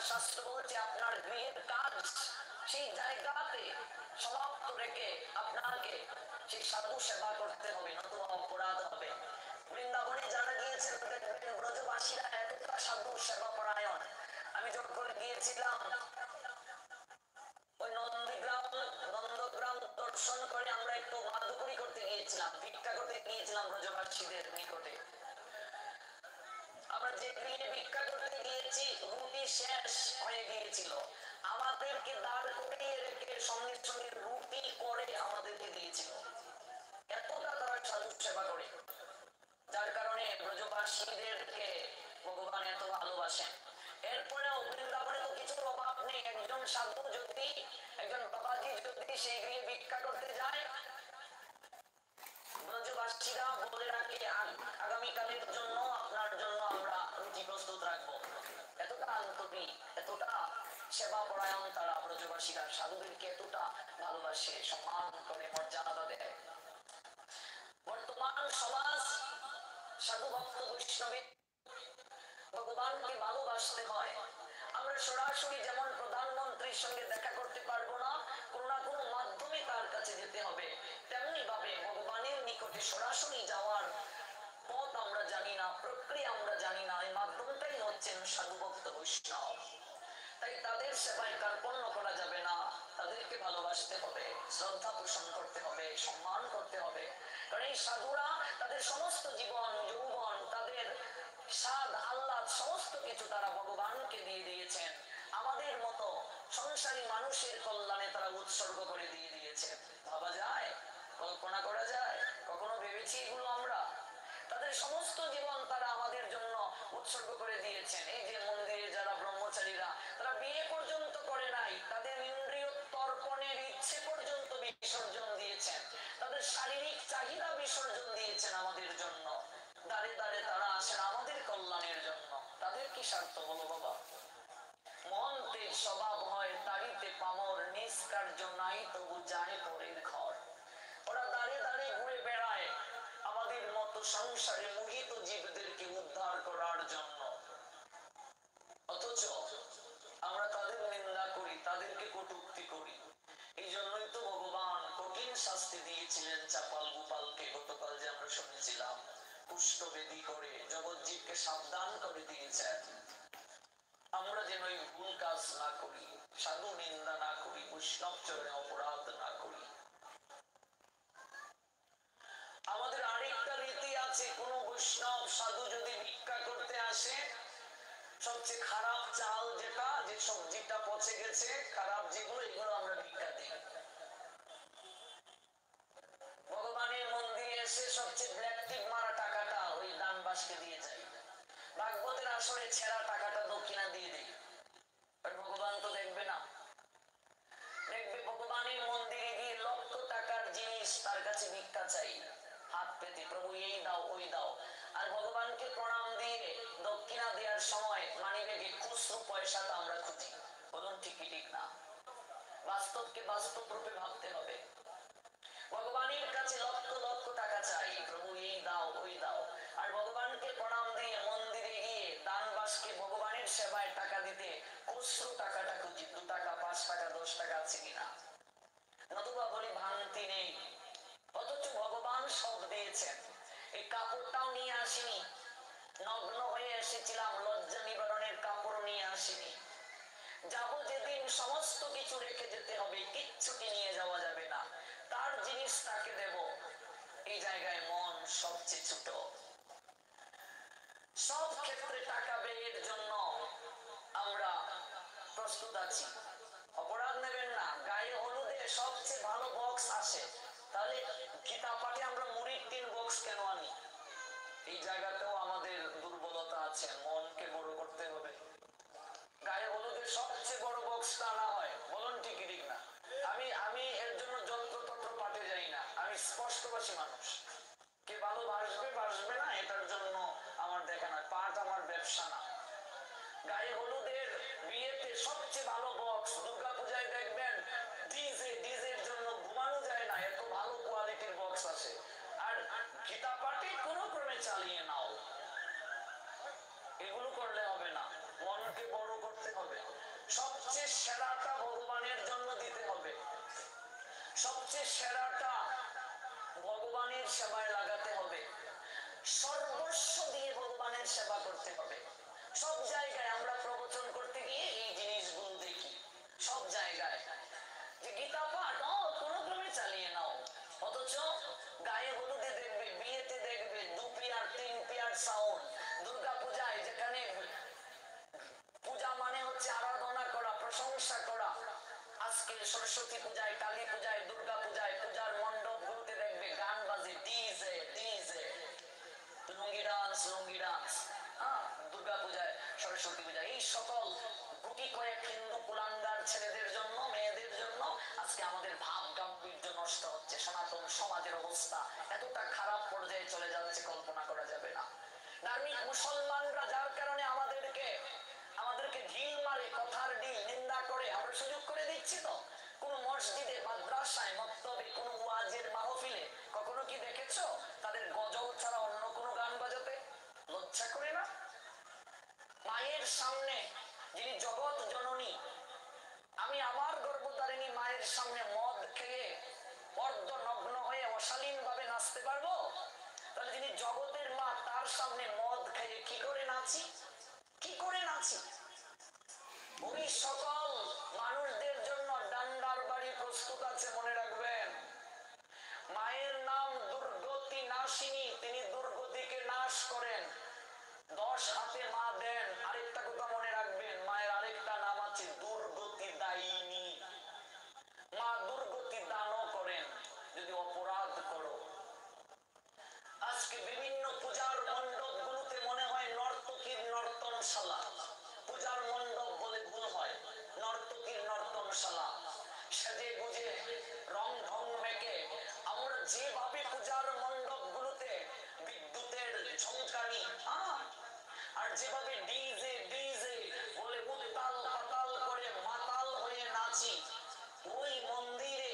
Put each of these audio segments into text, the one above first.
শাস্ত্র বলছে আপনার গৃহের কাজ সেই জায়গাতে সমাপ্ত রেখে আপনাকে সেই সাধু সেবা করতে হবে, নতুবা অপরাধ হবে। বৃন্দাবনে যারা গিয়েছেন দেখবেন ব্রজবাসীরা এতটা সাধু সেবা পরায়ণ। আমি যখন গিয়েছিলাম ওই নন্দগ্রাম দর্শন করে আমরা একটু মাদুকরি করতে গিয়েছিলাম, ভিক্ষা করতে গিয়েছিলাম ব্রজবাসীদের নিকটে। আমরা যে গৃহে ভিক্ষা করতে গিয়েছি রুটি শেষ হয়ে গিয়েছিল, আমাদেরকে দাঁড় করিয়ে রেখে সঙ্গে সঙ্গে রুটি করে আমাদেরকে দিয়েছিল। এতটা তারা সাধু সেবা করে, যার কারণে ব্রজবাসীদেরকে ভগবান এত ভালোবাসেন। এরপরে বৃন্দাবনে তো কিছুর অভাব নেই। একজন সাধু যদি, একজন বাবাজি যদি সেই গৃহে ভিক্ষা করতে যায়, ব্রজবাসীরা বলে রাখে আগামীকালের জন্য আপনার জন্য আমরা রুটি প্রস্তুত রাখবো। এতটা আন্তরিক, এতটা সেবা পরায়ণ তারা ব্রজবাসীরা, সাধুদেরকে এতটা ভালোবাসে, সম্মান করে, মর্যাদা দেয়। বর্তমান সমাজ সাধু ভক্ত বৈষ্ণবী ভগবানকে ভালোবাসতে হয়। আমরা সরাসরি যেমন প্রধানমন্ত্রীর সঙ্গে দেখা করতে পারবো না, কোনো না কোনো মাধ্যমে তার কাছে যেতে হবে, তেমনি ভাবে ভগবানের নিকটে সরাসরি যাওয়ার পথ আমরা জানি না, প্রক্রিয়া আমরা জানি না। এই মাধ্যমটাই হচ্ছেন সাধু ভক্ত বৈষ্ণব। তাই তাদের সেবায় কার্পণ্য করা যাবে না, তাদেরকে ভালোবাসতে হবে, শ্রদ্ধা পোষণ করতে হবে, সম্মান করতে হবে। কারণ এই সাধুরা তাদের সমস্ত জীবন যৌবন, তাদের স্বাদ আহ্লাদ সমস্ত কিছু তারা ভগবানকে দিয়ে দিয়েছেন। আমাদের মতো সংসারী মানুষের কল্যাণে তারা উৎসর্গ করে দিয়ে দিয়েছেন। ভাবা যায়, কল্পনা করা যায়? কখনো ভেবেছি এগুলো আমরা? তাদের সমস্ত জীবন তারা আমাদের জন্য উৎসর্গ করে দিয়েছেন। এই যে মন্দিরে যারা ব্রহ্মচারীরা, তারা বিয়ে পর্যন্ত করে নাই, তাদের ইন্দ্রিয় তর্পণের ইচ্ছে পর্যন্ত বিসর্জন দিয়েছেন, তাদের শারীরিক চাহিদা বিসর্জন দিয়েছেন আমাদের জন্য। দাঁড়ে দাঁড়ে তারা আসেন আমাদের কল্যাণের জন্য। তাদের কি স্বার্থ বলো বাবা? মন তেজ স্বভাব হয় তারিতে পামর, নিষ্কার্য নাই তবু যায় পরের ঘর। ওরা দাঁড়ে দাঁড়ে ঘুরে বেড়ায় আমাদের মতো সংসারে মোহিত জীবদেরকে উদ্ধার করার জন্য। অথচ আমরা তাদের নিন্দা করি, তাদেরকে কটূক্তি করি। এই জন্যই তো ভগবান কঠিন শাস্তি দিয়েছিলেন চাপাল গোপালকে। গতকাল যে আমরা শুনেছিলাম, পুষ্টবেদী করে জগৎজীবকে সাবধান করে দিয়েছেন আমরা যেন এই ভুল কাজ না করি, সাধু নিন্দা না করি, বৈষ্ণব চরণে অপরাধ না করি। আমাদের আরেকটা রীতি আছে, কোন বৈষ্ণব সাধু যদি ভিক্ষা করতে আসে, সবচেয়ে খারাপ চাল যেটা, যে সবজিটা পচে গেছে, খারাপ যেগুলো, এগুলো আমরা ভিক্ষা দিই। ভগবানের মন্দিরে এসে সবচেয়ে ব্ল্যাক টিপ মারা টাকাটা ওই দানবাসকে দিয়ে যায়। ভাগবতের আসরে ছেঁড়া টাকাটা দক্ষিণা দিয়ে দিই। ভগবান তো দেখবে না, দেখবে ভগবানের মন্দিরে গিয়ে লক্ষ টাকার জিনিস তার কাছে ভিক্ষা চাই, হাত পেতে, প্রভু এই দাও ওই দাও। আর ভগবানকে প্রণাম দিয়ে দক্ষিণা দেওয়ার সময় মানিব্যাগে খুচরো পয়সাটা আমরা খুঁজি। বলুন ঠিক কি ঠিক না? বাস্তবকে বাস্তব রূপে ভাবতে হবে। ভগবানের কাছে লক্ষ লক্ষ টাকা চাই, প্রভু এই দাও ওই দাও। আর ভগবানকে প্রণাম দিয়ে মন্দিরে গিয়ে দানবাসকে ভগবানের সেবায় টাকা দিতে খুচরো টাকাটা খুঁজি, 2 টাকা 5 টাকা 10 টাকা আছে কিনা। নতুবা বলি ভ্রান্তি নেই। অথচ ভগবান সব দিয়েছেন। এই কাপড়টাও নিয়ে আসিনি, নগ্ন হয়ে এসেছিলাম, লজ্জা নিবারণের কাপড় নিয়ে আসিনি। যাবো যেদিন সমস্ত কিছু রেখে যেতে হবে, কিচ্ছুটি নিয়ে যাওয়া যাবে না, তার জিনিস তাকে দেব। এই জায়গায় মন সবচেয়ে ছোট। সব ক্ষেত্রে টাকা ব্যয়ের জন্য আমরা প্রস্তুত আছি, অপরাধ নেবেন না। গায়ে হলুদে সবচেয়ে ভালো বক্স আসে, তাহলে গীতা পাঠে আমরা মুড়ির 3 বক্স কেন আনি? এই জায়গাতেও আমাদের দুর্বলতা আছে, মনকে বড় করতে হবে। গায়ে হলুদের সবচেয়ে বড় বক্সটা আনা হয়, বলুন ঠিক ঠিক না? আমি এর জন্য যন্ত্রতন্ত্র পাঠে যাই না, আমি স্পষ্টভাষী মানুষ। কে ভালো বাসবে বাসবে না এটার জন্য আমার দেখা না, পাঠ আমার ব্যবসা না। গায়ে হলুদের বিয়েতে সবচেয়ে ভালো বক্স, দুর্গা পূজায় দেখবেন ডিজের জন্য ঘুমানো যায় না, এত ভালো কোয়ালিটির বক্স আছে। আর গীতা পাঠে কোনো ক্রমে চালিয়ে নাও, এগুলো করলে হবে না, মনকে বড় করতে হবে। সেরাটা ভগবানের জন্য দিতে হবে, সবচেয়ে সেরাটা ভগবানের সেবায় লাগাতে হবে, সর্বস্ব দিয়ে ভগবানের সেবা করতে হবে। সব জায়গায় আমরা প্রবচন করতে গিয়ে এই জিনিসগুলো দেখি, সব জায়গায় যে গীতা পাঠ কোনো ক্রমে চালিয়ে নাও, অথচ গায়ে হলুদে দেখবে, বিয়েতে দেখবে 2 পেয়ার 3 পেয়ার সাউন্ড, দুর্গা পূজায় যেখানে পূজা মানে হচ্ছে আরাধনা করা, প্রশংসা করা, আজকে সরস্বতী পূজায়, কালী পূজায়, দুর্গা পূজায় পূজার মণ্ডপ গুলোতে দেখবে গান বাজে, ডিজে ডিজে, লুঙ্গি ডান্স লুঙ্গি ডান্স। দুর্গা পূজায়, সরস্বতী পূজায় এই সকল গুটি কয়েক হিন্দু কুলাঙ্গার ছেলেদের জন্য, মেয়েদের জন্য আজকে আমাদের ভাব গাম্ভীর্য নষ্ট হচ্ছে। সনাতন সমাজের অবস্থা এতটা খারাপ পর্যায়ে চলে যাচ্ছে, কল্পনা করা যাবে না। ধার্মিক মুসলমানরা যার কারণে আমাদেরকে ঢিল মারে, কথার ঢিল, নিন্দা করে, আমরা সুযোগ করে দিচ্ছি। তো কোন মসজিদে, মাদ্রাসায়, মক্তবে, কোন ওয়াজের মাহফিলে কখনো কি দেখেছো তাদের গজল ছাড়া অন্য কোনো গান বাজাতে? লজ্জা করে না? মায়ের সামনে, যিনি জগৎ জননী, আমি আমার গর্ভধারিণী মায়ের সামনে মদ খেয়ে অর্ধনগ্ন হয়ে অশালীন ভাবে নাচতে পারবো? তাহলে যিনি জগতের মা, তার সামনে মদ খেয়ে কি করে নাচি, কি করে নাচি? ওই সকল মানুষদের জন্য ডান্ডার বাড়ি প্রস্তুত আছে, মনে রাখবেন। মায়ের নাম দুর্গতি নাশিনী, তিনি দুর্গতিকে নাশ করেন। 10 হাতে মা দেন। আরেকটা কথা মনে রাখবেন, মায়ের আরেকটা নাম আছে দুর্গতি দায়িনী। মা দুর্গতি দানও করেন যদি অপরাধ করো। আজকে বিভিন্ন পূজার মণ্ডপ গুলোতে মনে হয় নর্তকীর নর্তনশালা, পূজার মণ্ডপ বলে ভুল হয়, নর্তকীর নর্তনশালা। সেজে গুজে রং ঢং মেকে আমরা যেভাবে পূজার মণ্ডপ গুলোতে বিদ্যুতের ঝংকারি আর যেভাবে ডিজে ডিজে বলে উত্তাল পাতাল করে মাতাল হয়ে নাচি, ওই মন্দিরে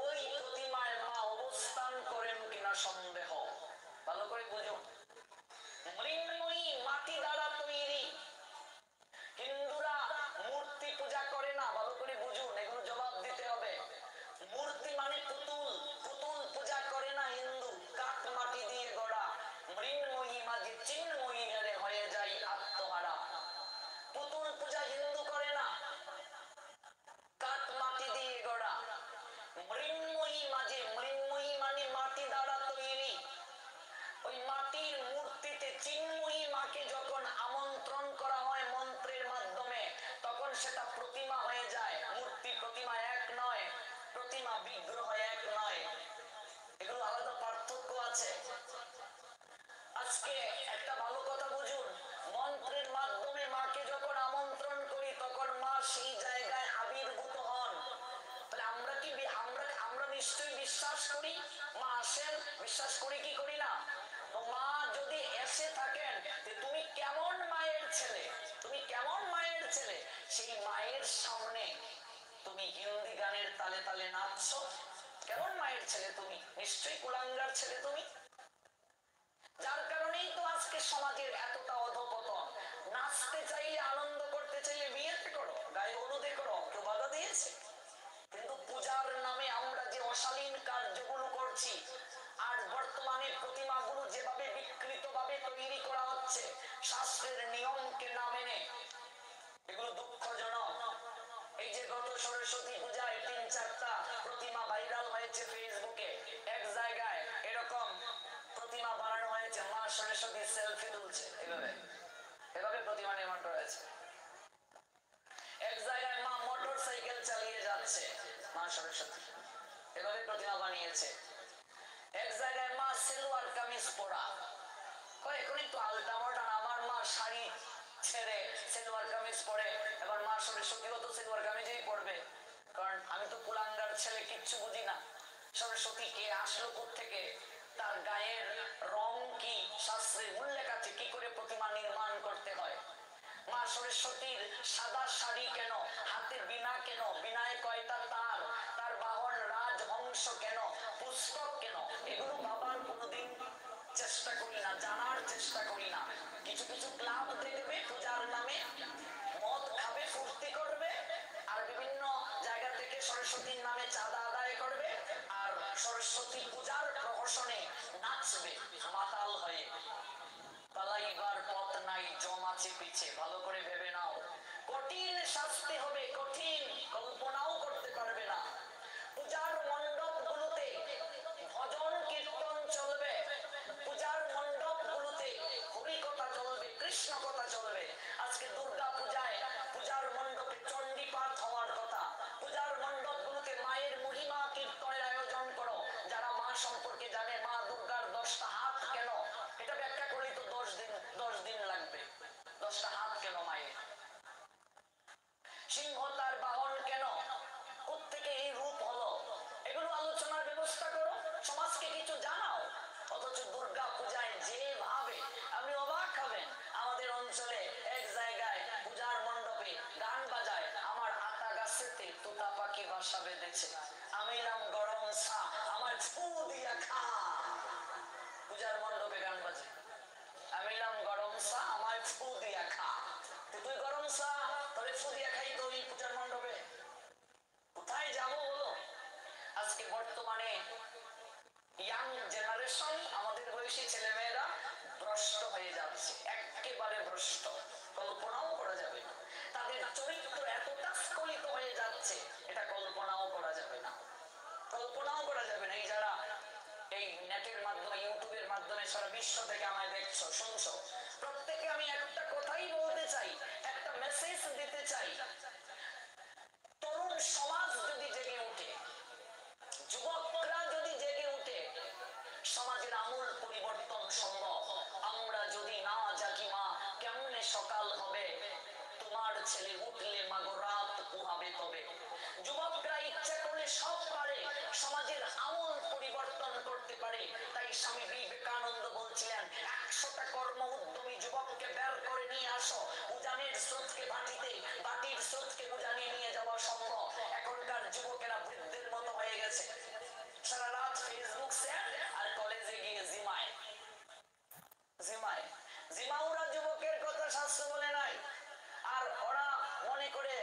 ওই প্রতিমায় মা অবস্থান করেন কিনা সন্দেহ। ভালো করে বুঝুন, মৃন্ময়ী মাটি দ্বারা তৈরি। হিন্দুরা মূর্তি পূজা করে না, ভালো করে বুঝুন, এগুলো জবাব দিতে হবে। মূর্তি মানে পুতুল, পুতুল পূজা করে না হিন্দু, কাঠ মাটি দিয়ে গড়া। মৃন্ময়ী মাঝে চিন্ময়ী হেরে হয়ে যায় আত্মহারা। পুতুল পূজা হিন্দু করে না, কাঠ মাটি দিয়ে গড়া। মৃন্ময়ী মাঝে, মৃন্ময়ী মানে মাটি দ্বারা তৈরি। ওই মাটির মূর্তিতে চিন্ময়ী মাকে যখন আমন্ত্রণ করা হয় মন্ত্রের মাধ্যমে, তখন সেটা প্রতিমা হয়ে যায়। মূর্তি প্রতিমা এক নয়, প্রতিমা বিগ্রহ এক নয়, এগুলো আলাদা পার্থক্য আছে। আজকে একটা ভালো কথা বুঝুন, মন্ত্রের মাধ্যমে মাকে যখন আমন্ত্রণ করি তখন মা সেই জায়গায় আবির্ভূত হন। তাহলে আমরা কি আমরা নিশ্চয়ই বিশ্বাস করি মা আসেন, বিশ্বাস করি কি করি না? তো মা যদি এসে থাকেন, তুমি কেমন মায়ের ছেলে, তুমি কেমন মায়ের ছেলে, সেই মায়ের সামনে তুমি হিন্দি গানের তালে তালে নাচছো, কেমন মায়ের ছেলে তুমি? নিশ্চয়ই কুলাঙ্গার ছেলে তুমি। যার কারণেই তো আজকে সমাজের এতটা অধপতন। নাচতে চাইলে, আনন্দ করতে চাইলে বিয়েতে করো, গায়ে হলুদে করো, কেউ বাধা দিয়েছে? কিন্তু পূজার নামে আমরা যে অশালীন কার্যগুলো করছি, আর বর্তমানে প্রতিমাগুলো যেভাবে বিকৃত ভাবে তৈরি করা হচ্ছে শাস্ত্রের নিয়মকে না মেনে, এগুলো দুঃখজনক। এই যে গত সরস্বতী পূজায় 3-4টা প্রতিমা ভাইরাল হয়েছে ফেসবুকে, এক জায়গায় এরকম প্রতিমা বানানো হয়েছে, মা সরস্বতী সেলফি তুলছে, এভাবে এভাবে প্রতিমা নির্মাণ করা হয়েছে। এক জায়গায় মা মোটর সাইকেল চালিয়ে যাচ্ছে, মা সরস্বতী, এভাবে প্রতিমা বানিয়েছে। এক জায়গায় মা সেলওয়ার কামিজ পরা, এখন একটু আলটা মডার্ন, আমার মা শাড়ি ছেড়ে সেলওয়ার কামিজ পরে, এবার মা সরস্বতীও তো সেলওয়ার কামিজেই পড়বে, কারণ আমি তো কুলাঙ্গার ছেলে, কিচ্ছু বুঝি না। সরস্বতী কে আসলো কোত্থেকে, তার গায়ের রং কি, শাস্ত্রে উল্লেখ আছে কি করে প্রতিমা নির্মাণ করতে হয়। মা সরস্বতীর সাদা শাড়ি কেন, হাতে বীণা কেন, বীণায় কয়টা তার, তার বাহন রাজহংস কেন, পুস্তক কেন, এগুলো ভাবার কোনোদিন চেষ্টা করি না, জানার চেষ্টা করি না। কিছু কিছু ক্লাব দেখবে পূজার নামে মদ খাবে, ফুর্তি করবে, সরস্বতীর নামে চাঁদা আদায় করবে আর সরস্বতী পূজার প্রহসনে নাচবে মাতাল হয়ে। পালাইবার পথ নাই, জম আছে পিছে। ভালো করে ভেবে নাও, কঠিন শাস্তি হবে, কঠিন, কল্পনাও করতে পারবে না। পূজার মণ্ডপ গুলোতে ভজন কীর্তন চলবে, পূজার মণ্ডপ গুলোতে হরি কথা চলবে, কৃষ্ণ কথা চলবে। আজকে দুর্গা পূজায় পূজার মণ্ডপে চণ্ডী পাঠ হওয়ার কথা। পূজার মণ্ডপ গুলোতে মায়ের মহিমা কীর্তনের আয়োজন করো। যারা মা সম্পর্কে জানে, মা দুর্গার 10টা হাত কেন, এটা ব্যাখ্যা করলেই তো 10 দিন লাগবে। 10টা হাত কেন মায়ের? সিংহ তার বাহন কেন? কোত্থেকে এই রূপ হলো? এগুলো আলোচনার ব্যবস্থা করো, সমাজকে কিছু জানাও। অথচ দুর্গা পূজায় যেভাবে, আপনি অবাক হবেন, আমাদের অঞ্চলে এক জায়গায় পূজার মণ্ডপে গান বাজায়, আমার আতা গাছেতে তোতা পাখি বাসা বেঁধেছে, আমিলাম গরম চা, আমার ফু দিয়া খা। পূজার মণ্ডপে গান বাজে, আমিলাম গরম চা, আমার ফু দিয়া খা। তুই গরম চা, তবে ফু দিয়া খাই তো এই পূজার মণ্ডপে? কোথায় যাবো বলো? আজকে বর্তমানে ইয়াং জেনারেশন, আমাদের বয়সী ছেলে মেয়েরা ভ্রষ্ট হয়ে যাচ্ছে, একেবারে ভ্রষ্ট, কল্পনাও করা যাবে না। তাদের চরিত্র এতটা স্খলিত হয়ে যাচ্ছে, এটা কল্পনাও করা যাবে না, কল্পনাও করা যাবে না। এই যারা এই নেটের মাধ্যমে, ইউটিউবের মাধ্যমে সারা বিশ্ব থেকে আমায় দেখছো, শুনছো, প্রত্যেকে আমি একটা কথাই বলতে চাই, একটা মেসেজ দিতে চাই। তরুণ সমাজ যদি জেগে উঠে, যুবকরা যদি জেগে উঠে, সমাজের আমূল পরিবর্তন সম্ভব। আমরা যদি না জাগি, মা কেমনে সকাল হবে? তোমার ছেলে উঠলে মাগো রাত পোহাবে তবে। যুবকরা ইচ্ছা করলে সব পারে, সমাজের আমূল পরিবর্তন করতে পারে। তাই স্বামী বিবেকানন্দ বলছিলেন, 100টা কর্ম উদ্যমী যুবককে বের করে নিয়ে আসো। উজানের স্রোতকে বাটিতে, বাটির স্রোতকে উজানে নিয়ে যাওয়া সম্ভব। এখনকার যুবকেরা বৃদ্ধের মতো হয়ে গেছে, সারা রাত ফেসবুক শেয়ার আর কলেজে গিয়ে জিমায়। জিমাউরা যুবকের কথা শাস্ত্র বলে নাই। আর ওরা মনে করে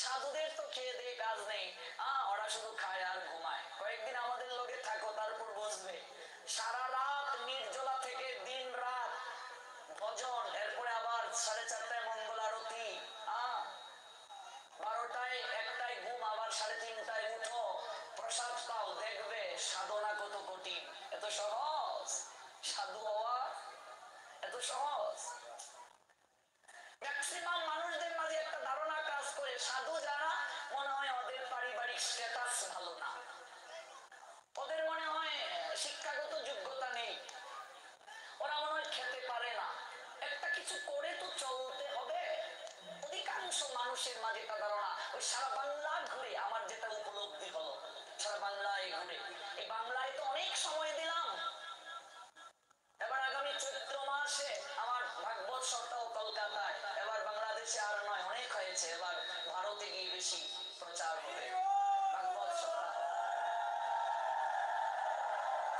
সাধুদের তো খেয়ে দিয়ে কাজ নেই, ওরা শুধু খায় আর ঘুমায়। কয়েকদিন আমাদের লোকে থাকো, তারপর বুঝবে। সারা রাত নির্জলা থেকে দিন রাত ভজন, এরপরে আবার 4:30টায় মঙ্গল আরতি, 12টায় 1টায় ঘুম, আবার 3:30টায় উঠো, প্রসাদ পাও। দেখবে সাধনা কত কঠিন। এত সহজ সাধু হওয়া? এত সহজ? ম্যাক্সিমাম মানুষদের মাঝে একটা ধারণা কাজ করে, সাধু যারা, মনে হয় ওদের পারিবারিক স্ট্যাটাস ভালো না, ওদের মনে হয় শিক্ষাগত যোগ্যতা নেই, ওরা মনে হয় খেতে পারে না, একটা কিছু করে তো চলতে হবে। অধিকাংশ মানুষের মাঝে একটা ধারণা। ওই সারা বাংলা ঘুরে আমার যেটা উপলব্ধি হলো, সারা বাংলায় ঘুরে, এই বাংলায় তো অনেক সময় দিলাম, এবার আগামী চৈত্র মাসে আমার ভাগবত সপ্তাহ কলকাতায়, এবার বাংলাদেশে আর নয়, অনেক হয়েছে, এবার ভারতে গিয়ে বেশি প্রচার হবে ভাগবত সপ্তাহ।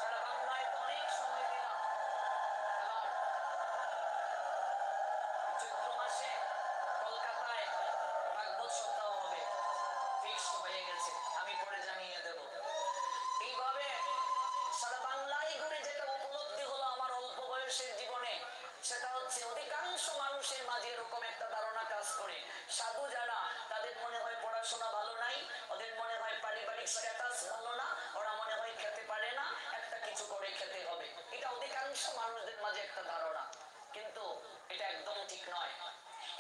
সারা বাংলায় তো অনেক সময় দিলাম, এবার চৈত্র মাসে কলকাতায় ভাগবত সপ্তাহ হবে, ফিক্সড হয়ে গেছে, আমি পরে জানিয়ে দেব। এইভাবে সারা বাংলায় ঘুরে যেটা উপলব্ধি হলো আমার অল্প বয়সের জীবনে, সেটা হচ্ছে অধিকাংশ মানুষের মাঝে এরকম একটা ধারণা কাজ করে, সাধু যারা, তাদের মনে হয় পড়াশোনা ভালো নাই, ওদের মনে হয় পারিবারিক স্ট্যাটাস ভালো না, ওরা মনে হয় খেতে পারে না, একটা কিছু করে খেতে হবে। এটা অধিকাংশ মানুষদের মাঝে একটা ধারণা, কিন্তু এটা একদম ঠিক নয়।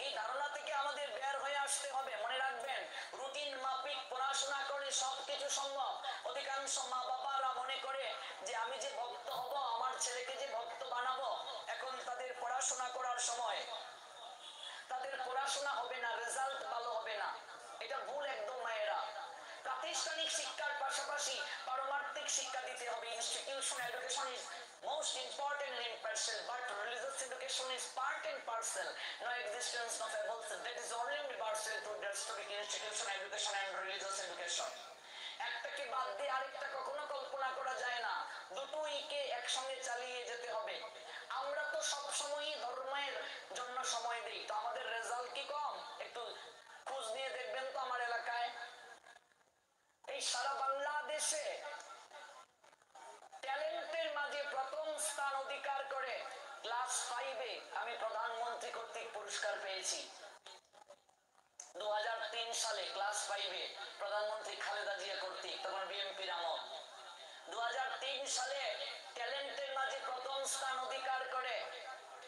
এই ধারণা থেকে আমাদের বের হয়ে আসতে হবে। মনে রাখবেন, রুটিন মাফিক পড়াশোনা করে সবকিছু সম্ভব। অধিকাংশ মা বাবারা মনে করে যে আমি যে ভক্ত হব, আমার ছেলেকে যে ভক্ত বানাবো, এখন তাদের পড়াশোনা করার সময়, তাদের পড়াশোনা হবে না, রেজাল্ট ভালো হবে না। এটা ভুল একদম মায়েরা। প্রাতিষ্ঠানিক শিক্ষার পাশাপাশি পারমার্থিক শিক্ষা দিতে হবে। Institution education is most importantly in parcel, but religious education is part and parcel. No existence, no fables. That is only universal to the institution education and religious education. একটাকে বাদ দিয়ে আরেকটা কখনো কল্পনা করা যায় না, দুটোইকে একসঙ্গে চালিয়ে যেতে হবে। আমরা তো সব সময়ই ধর্মের জন্য সময় দিই, তো আমাদের রেজাল্ট কি কম? একটু খোঁজ নিয়ে দেখবেন তো আমার এলাকায় অধিকার করে ক্লাস 5-এ আমি প্রধানমন্ত্রী কর্তৃক পুরস্কার পেয়েছি। 2003 সালে ক্লাস 5-এ প্রধানমন্ত্রী খালেদা জিয়া কর্তৃক, তখন বিএনপির আমল। 2003 সালে ট্যালেন্টের মাঝে প্রথম স্থান অধিকার করে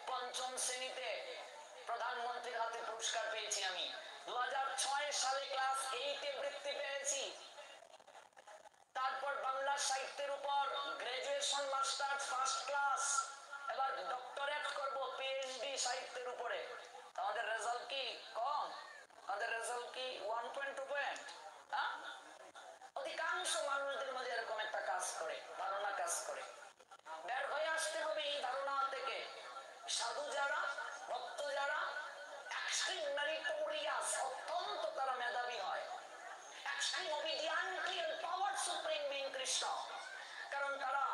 পঞ্চম শ্রেণীতে প্রধানমন্ত্রীর হাতে পুরস্কার পেয়েছি আমি। 2006 সালে ক্লাস 8-এ বৃত্তি পেয়েছি। তারপর বাংলা সাহিত্যের উপর গ্রাজুয়েশন মাস্টার্স ফার্স্ট ক্লাস, এবার ডক্টরেট করব পিএইচডি সাহিত্যের উপরে। আমাদের রেজাল্ট কি কম? আমাদের রেজাল্ট কি 1.2 পয়েন্ট? অধিকাংশ মানুষদের মাঝে এরকম একটা কাজ করে, ধারণা কাজ করে। বের হয়ে আসতে হবে এই ধারণা থেকে। সাধু যারা, ভক্ত যারা, এক্সট্রিম মেরিটোরিয়াস, অত্যন্ত তারা মেধাবী হয়। Extreme obediently power supreme being Krishna, কারণ তারা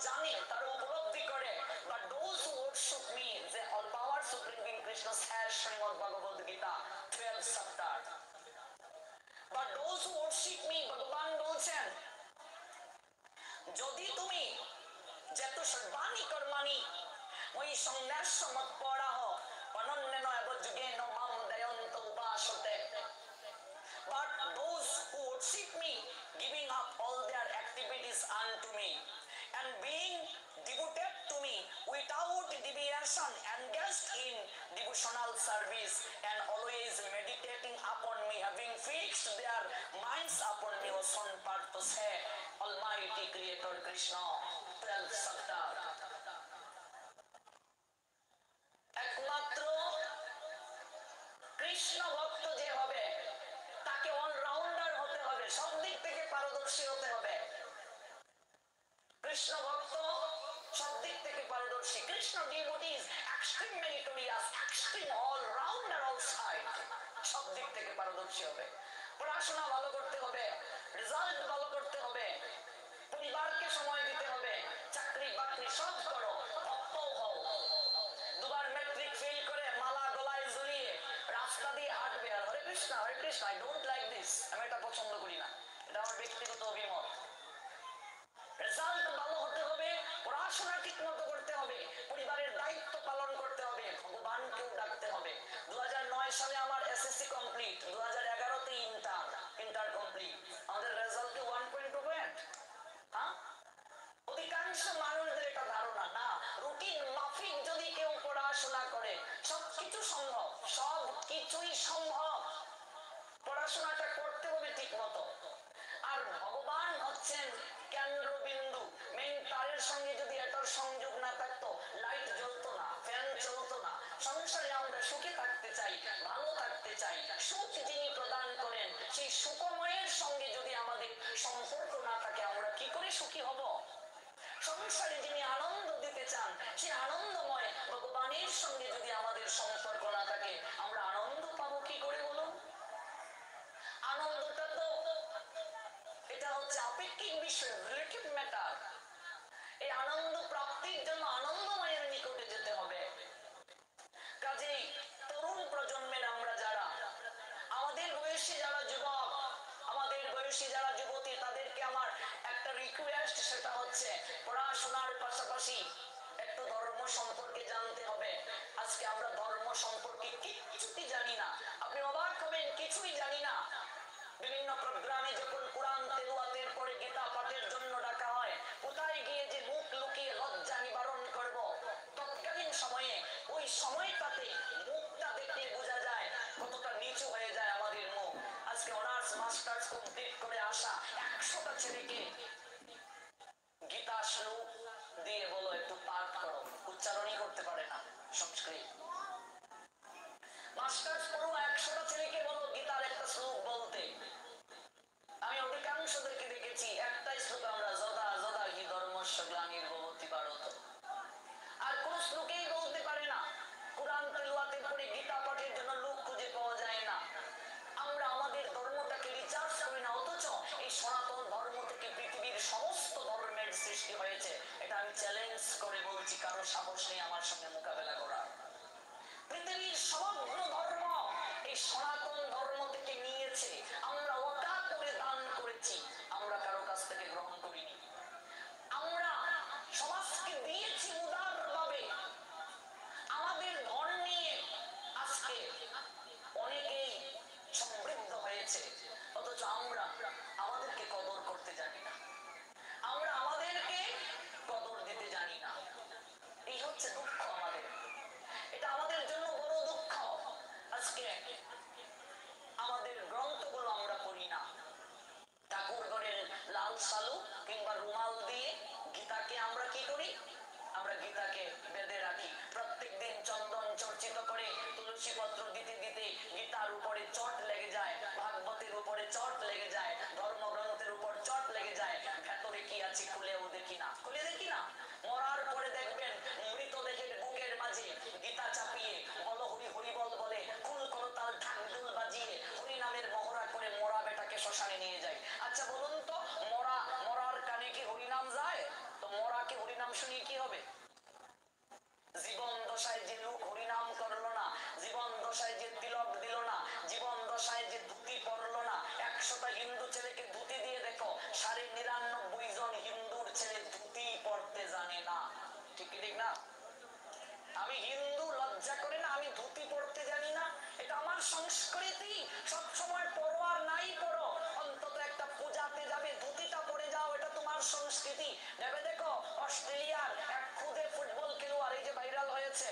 জানে, তারা উপলব্ধি করে, but those who worship me, যে all power supreme being Krishna sir Shrimad Bhagavad Gita 12 chapter. But those who worship me, ভগবান বলছেন যদি তুমি যেত সর্বাণি কর্মাণি ওই সংন্যাস মৎপরাহ অনন্যেন এব যুগেন মাম দয়ন্ত উপাসতে। But those who worship me, giving up all their activities unto me, and being devoted to me without deviation, engaged in devotional service, and always meditating upon me, having fixed their minds upon me, was on part to say, Almighty Creator Krishna, 12 chapter. একমাত্র কৃষ্ণ ভক্ত যে হবে তাকে allrounder হতে হবে, সব দিক থেকে পারদর্শী হতে হবে। কৃষ্ণ ভক্ত সব দিক থেকে পারদর্শী। Krishna devotees extreme meritorious, extreme allrounder, all side, সব দিক থেকে পারদর্শী হবে। পড়াশোনা ভালো করতে হবে, রেজাল্ট ভালো করতে হবে, পরিবারকে সময় দিতে হবে, চাকরি বাকরি সব করো, ভক্তও হও। দুবার ম্যাট্রিক ফেল করে মালা গলায় ঝুলিয়ে রাস্তা দিয়ে হাঁটবে আর Hare Krishna Hare Krishna, I don't like this, আমি এটা পছন্দ করি না, এটা আমার ব্যক্তিগত অভিমত। রেজাল্ট ভালো হতে হবে, পড়াশোনা ঠিক মতো করতে হবে, পরিবারের দায়িত্ব পালন করতে হবে, ভগবানকেও ডাকতে হবে। 2009 সালে আমার এসএসসি কমপ্লিট, 2011-তে ইন্টার কমপ্লিট। আমাদের রেজাল্ট কি 1.2 পয়েন্ট? অধিকাংশ মানুষদের এটা ধারণা না। রুটিন মাফিক যদি কেউ পড়াশোনা করে সবকিছু সম্ভব, সব কিছুই সম্ভব। পড়াশোনাটা করতে হবে ঠিক মতো। আর ভগবান হচ্ছেন কেন্দ্রবিন্দু। মেইন তারের সঙ্গে যদি এটার সংযোগ না থাকতো, লাইট জ্বলতো না, ফ্যান চলতো না। সংসারে আমরা সুখে থাকতে চাই, ভালো থাকতে চাই, সুখ যিনি প্রদান করেন সেই সুখময়ের সঙ্গে যদি আমাদের সম্পর্ক না থাকে, আমরা কি করে সুখী হব? সংসারে যিনি আনন্দ দিতে চান সেই আনন্দময় ভগবানের সঙ্গে যদি আমাদের সম্পর্ক না থাকে, আমরা আনন্দ পাবো কি করে বলুন? আনন্দটা তো এটা হচ্ছে আপেক্ষিক বিষয়, রিলেটিভ ম্যাটার। এই আনন্দ প্রাপ্তির জন্য আনন্দময়ের নিকটে যেতে হবে। কাজেই তরুণ প্রজন্মের আমরা যারা, আমাদের বয়সী যারা যুবক, আমাদের বয়সী যারা যুবতী, তাদেরকে আমার একটা রিকোয়েস্ট, সেটা হচ্ছে পড়াশোনার পাশাপাশি একটু ধর্ম সম্পর্কে জানতে হবে। আজকে আমরা ধর্ম সম্পর্কে কিছুই জানি না। আপনি অবাক হবেন, কিছুই জানি না। বিভিন্ন প্রোগ্রামে যখন কোরআন তেলাওয়াতের পরে গীতা পাঠের জন্য ডাকা হয়, কোথায় গিয়ে যে মুখ লুকিয়ে লজ্জা নিবারণ করব, তৎকালীন সময়ে ওই সময়টাতে মুখটা দেখলে বোঝা যায় কতটা নিচু হয়ে যায় আমাদের মুখ। আজকে অনার্স মাস্টার্স কমপ্লিট করে আসা 100টা ছেলেকে গীতা শ্লোক দিয়ে বলো একটু পাঠ করো, উচ্চারণই করতে পারে না সংস্কৃত। মাস্টার্স পড়ুয়া 100টা ছেলেকে বলো গীতার একটা শ্লোক বলতে, আমি অধিকাংশদেরকে দেখেছি একটাই শ্লোক আমরা যদা যদা হি ধর্মস্য গ্লানির্ভবতি ভারত, আর কোন শ্লোকেই বলতে পারে না। কোরআন তেলাওয়াতের পরে গীতা পাঠের জন্য লোক খুঁজে পাওয়া যায় না। আমরা আমাদের ধর্মটাকে রিচার্জ করি না, অথচ এই সনাতন ধর্ম থেকে পৃথিবীর সমস্ত ধর্মের সৃষ্টি হয়েছে। এটা আমি চ্যালেঞ্জ করে বলছি, কারো সাহস নেই আমার সঙ্গে মোকাবেলা করার। পৃথিবীর সমগ্র ধর্ম এই সনাতন শ্মশানে নিয়ে যায়। আচ্ছা বলুন তো, মরার কানে কি হরিনাম যায়? তো মরা কি হরিনাম শুনিয়ে কি হবে? জীবন দশায় যে লোক হরিনাম করলো না, জীবন দশায় যে তিলক দিল না, জীবন দশায় যে ধুতি পরলো না, 100টা হিন্দু ছেলেকে ধুতি দিয়ে দেখো, 99.5 জন হিন্দুর ছেলে ধুতি পরতে জানে না। ঠিক ঠিক না? আমি হিন্দু, লজ্জা করে না? আমি ধুতি পরতে জানি না, এটা আমার সংস্কৃতি। সব সময় পরো আর নাই পরো, অন্তত একটা পূজাতে যাবে ধুতিটা পরে যাও, এটা তোমার সংস্কৃতি। ভেবে দেখো, অস্ট্রেলিয়ার এক খুদে ফুটবল খেলোয়াড়, এই যে ভাইরাল হয়েছে,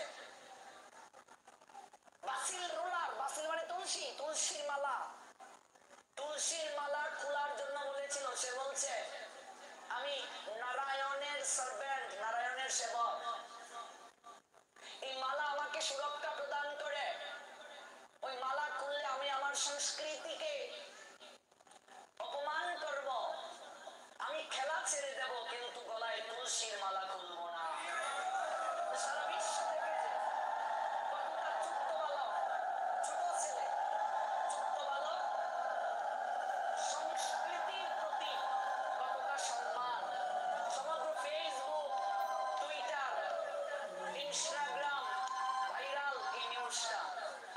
বাসিল রোলার, বাসিল মানে তুলসী, তুলসীর মালা, তুলসীর মালা খোলার জন্য বলেছিল। সে বলছে আমি নারায়ণের সার্ভেন্ট, নারায়ণের সেবক, এই মালা আমাকে সুরক্ষা প্রদান করে, ওই মালা খুললে আমি আমার সংস্কৃতিকে অপমান করব, আমি খেলা ছেড়ে দেব, কিন্তু গলায় তুলসীর মালা খুলবো না। সারা বিশ্ব দেখেছে কতটা ছোট্ট বালক, ছোট ছেলে, ছোট্ট বালক সংস্কৃতির প্রতি কতটা সম্মান। সমগ্র ফেসবুক, টুইটার, ইনস্টাগ্রাম ভাইরাল এই নিউজটা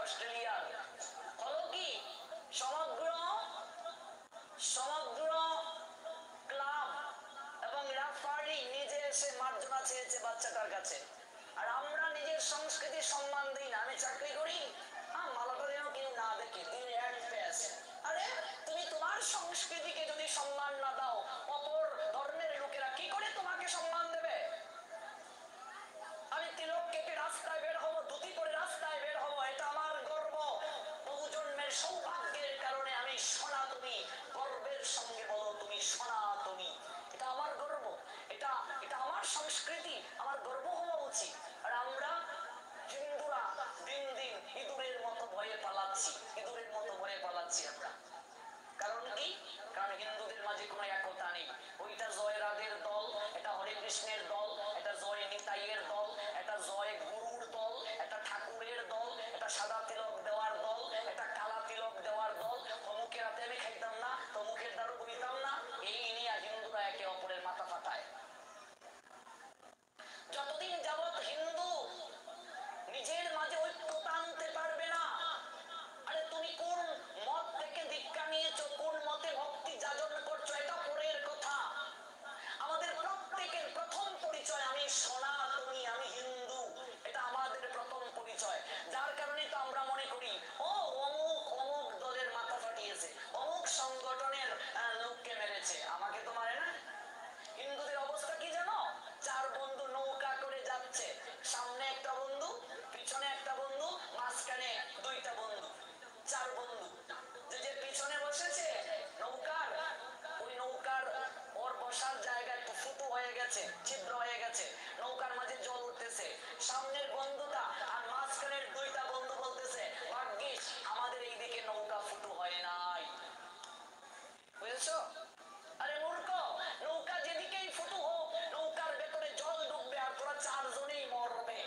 অস্ট্রেলিয়ার। হলো কি, সমগ্র ক্লাব এবং রেফারি নিজে এসে মার্জনা চেয়েছে বাচ্চাটার কাছে। আর আমরা নিজের সংস্কৃতির সম্মান দিই না। আমি চাকরি করি, মালাটা যেন কেউ না দেখে, আরে তুমি তোমার সংস্কৃতিকে যদি সম্মান না দাও, অপর ধর্মের লোকেরা কি করে তোমাকে সম্মান দেবে? আমি তিলক কেটে রাস্তায় বের হবো, ধুতি পরে রাস্তায় বের হবো, এটা আমার গর্ব। বহু জন্মের সৌভাগ্যের কারণে আমি সনাতনী, গর্বের সঙ্গে বলো তুমি সনাতনী, এটা আমার গর্ব, এটা এটা আমার সংস্কৃতি, আমার গর্ব হওয়া উচিত। আর আমরা হিন্দুরা দিন দিন ইঁদুরের মতো ভয়ে পালাচ্ছি, ইঁদুরের মতো ভয়ে পালাচ্ছি আমরা। কারণ কি? কারণ হিন্দুদের মাঝে কোনো একতা নেই। ওইটা জয় রাধের দল, এটা হরে কৃষ্ণের দল, এটা জয় নিতাইয়ের দল, এটা জয় গুরুর দল, এটা ঠাকুরের দল, এটা সাদা তিলক দেওয়ার দল, এটা কালা তিলক দেওয়ার দল, অমুকের হাতে আমি খাইতাম না, তমুকের দ্বারা বইতাম না, এই নিয়ে হিন্দুরা একে অপরের মাথা ফাটায়। যতদিন যাবৎ হিন্দু নিজের মাঝে ঐক্যতা আনতে পারবে না, আরে তুমি কোন মত থেকে দীক্ষা নিয়েছো, কোন মতে ভক্তি যাজন করছো, এটা পরের কথা। আমাদের প্রত্যেকের প্রথম পরিচয় আমি সনাতনী, আমি হিন্দু, এটা আমাদের প্রথম পরিচয়। যার কারণে তো আমরা মনে করি ও অমুক অমুক দলের মাথা ফাটিয়েছে, অমুক সংগঠনের লোককে মেরেছে, আমাকে তো মারে না। হিন্দুদের অবস্থা কি জানো? 4 বন্ধু নৌকা করে যাচ্ছে, সামনে একটা বন্ধু, পিছনে একটা বন্ধু, মাঝখানে 2টা বন্ধু, 4 বন্ধু। যে পিছনে বসেছে নৌকার, ওই নৌকার ওর বসার জায়গা একটু ফুটো হয়ে গেছে, ছিদ্র হয়ে গেছে, নৌকার মাঝে জল উঠতেছে। সামনের বন্ধুটা আর মাঝখানের 2টা বন্ধু বলতেছে ভাগ্যিস আমাদের এইদিকে নৌকা ফুটো হয় নাই। বুঝেছো? আরে মূর্খ, নৌকা যেদিকেই ফুটো হোক, নৌকার ভেতরে জল ডুববে আর তোরা 4 জনেই মরবে।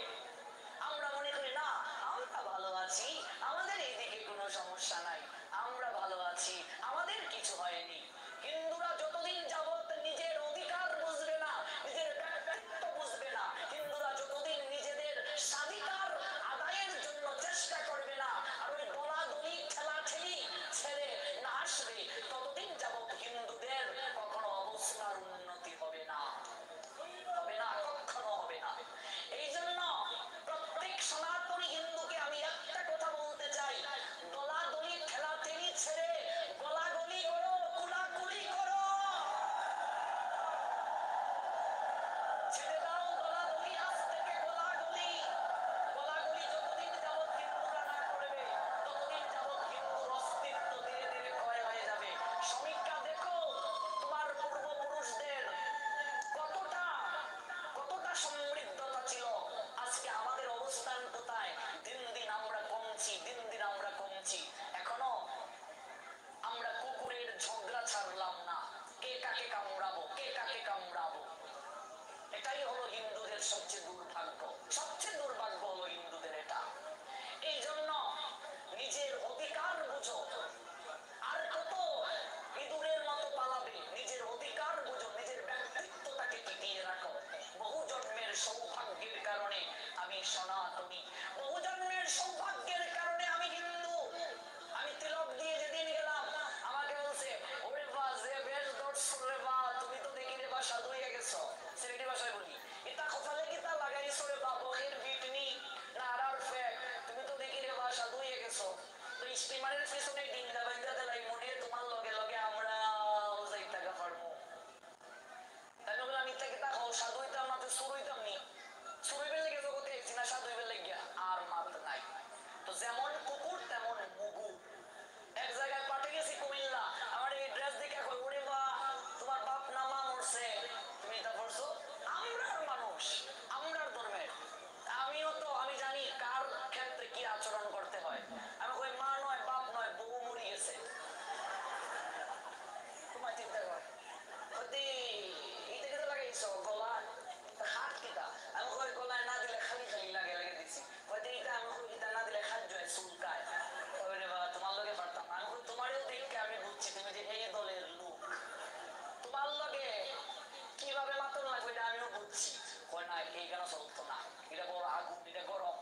আমরা মনে করি না আমরা ভালো আছি, আমাদের এইদিকে কোনো সমস্যা নাই, আমরা ভালো আছি, আমাদের কিছু হয়নি। হিন্দুরা যতদিন যাবত নিজের অধিকার বুঝবে না, নিজের ব্যক্তিত্ব বুঝবে না, হিন্দুরা যতদিন নিজেদের স্বাধিকার আদায়ের জন্য চেষ্টা করবে না, আর ওই দলাদলি ঠেলাঠেলি ছেড়ে না আসবে, ততদিন যাবত হিন্দুদের কখনো অবস্থার উন্নতি হবে না, হবে না, কখনো হবে না। এই জন্য প্রত্যেক সনাতনী হিন্দুকে আমি একটা কথা বলতে চাই, দলাদলি ঠেলাঠেলি ছেড়ে গলাগলি করো, কুলাকুলি করো। পিছনে ডিঙ্গা বাইন্দা দেলাই মনে তোমার লগে লগে আমরা যাই টাকা পারবো। তাই বলে আমি থেকে তা সাধু হইতাম না তো সুর হইতাম নি, সুর হইবে লেগে জগতে আইছি না সাধু হইবে লেগে আর মাত নাই। তো যেমন কুকুর তেমন মুগু। এক জায়গায় পাঠে গেছি কুমিল্লা, আমার এই ড্রেস দেখে কই ওরে বা তোমার বাপ না মা মরছে তুমি এটা পড়ছো। আমরার মানুষ, আমরার ধর্মের, আমিও তো আমি জানি কার ক্ষেত্রে কি আচরণ করতে হয়। আমি কই মা নয় বাপ নয় বউ মরে গেছে, তোমার চিন্তা কর এইটা কেটে লাগাইছো গলা হাত কিটা। আমি কই গলায় না দিলে খালি খালি লাগে লেগে দিছি। হয়তো এটা আমি কই এটা না দিলে খাদ্য হয় চুলকায়। ওরে বাবা তোমার লগে পারতাম না। আমি কই তোমারও দেখে আমি বুঝছি তুমি যে এই দলের লোক, তোমার লগে কিভাবে মাতন লাগবে এটা আমিও বুঝছি। কয় না এই কেন চলতো না, এটা বড় আগুন, এটা গরম।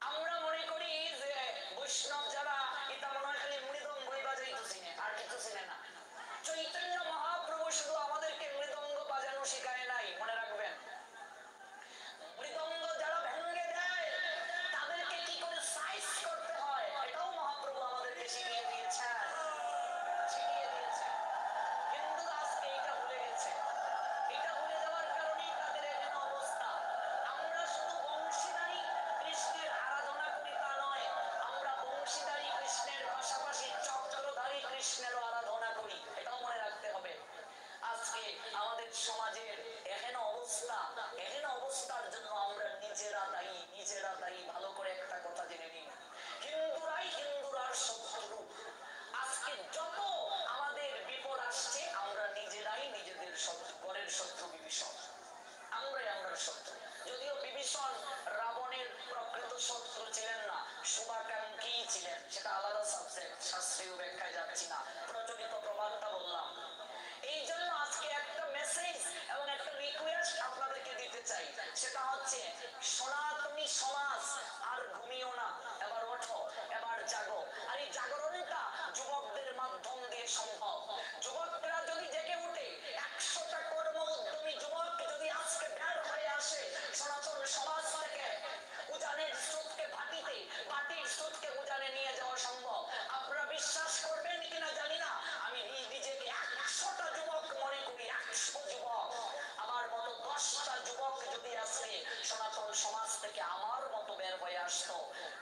আমরা মনে করি যে বৈষ্ণব যারা এটা মনে হয় খালি মৃদঙ্গই বাজাইতেছি আর কিছু ছিনে না। চৈতন্য মহাপ্রভু শুধু আমাদেরকে মৃদঙ্গ বাজানো শেখায় নাই, মনে রাখবেন। মৃদঙ্গ যারা ভেঙে দেয় তাদেরকে কি করে সাইজ করতে হয় এটাও মহাপ্রভু আমাদেরকে শিখিয়ে দিয়েছেন, শিখিয়ে দিয়েছেন। হিন্দুরা আজকে এটা ভুলে গেছে, এটা ভুলে যাওয়ার কারণেই তাদের এমন অবস্থা। আমরা শুধু বংশীধারী কৃষ্ণের আরাধনা করি তা নয়, আমরা বংশীধারী কৃষ্ণের পাশাপাশি চক্রধারী কৃষ্ণেরও আরাধনা করি, এটাও মনে রাখতে হবে। আজকে আমাদের সমাজের এহেন অবস্থা, এহেন অবস্থার জন্য আমরা নিজেরা দায়ী, নিজেরা দায়ী। ভালো করে একটা কথা জেনে নিন, হিন্দুরাই হিন্দুরার শত্রু। আজকে যত আমাদের বিপদ আসছে আমরা নিজেরাই নিজেদের শত্রু, ঘরের শত্রু বিভীষণ, আমরাই আমরার শত্রু। যদিও বিভীষণ রাবণের প্রকৃত শত্রু ছিলেন না, শুভাকাঙ্ক্ষী ছিলেন, সেটা আলাদা সাবজেক্ট, শাস্ত্রীয় ব্যাখ্যায় যাচ্ছি না, প্রচলিত প্রবাদটা বললাম। এই জন্য আজকে একটা মেসেজ এবং একটা রিকোয়েস্ট আপনাদেরকে দিতে চাই, সেটা হচ্ছে সনাতনী সমাজ আর ঘুমিও না, এবার ওঠো, এবার জাগো। আর এই জাগরণটা যুবকদের মাধ্যম দিয়ে সম্ভব। যুবকরা যদি জেগে উঠে, 100টা কর্ম উদ্যমী যুবক যদি আজকে বের হয়ে আসে সনাতন সমাজ থেকে, উজানের স্রোতকে ভাটিতে, ভাটির স্রোতকে উজানে নিয়ে যাওয়া সম্ভব। আপনারা বিশ্বাস করবেন কিনা জানি না, আমি নিজেকে 100টা যুবক মনে করি, 100 যুবক। আমার মতো 10টা যুবক যদি আসে সনাতন সমাজ থেকে আমার মতো বের হয়ে আসতো,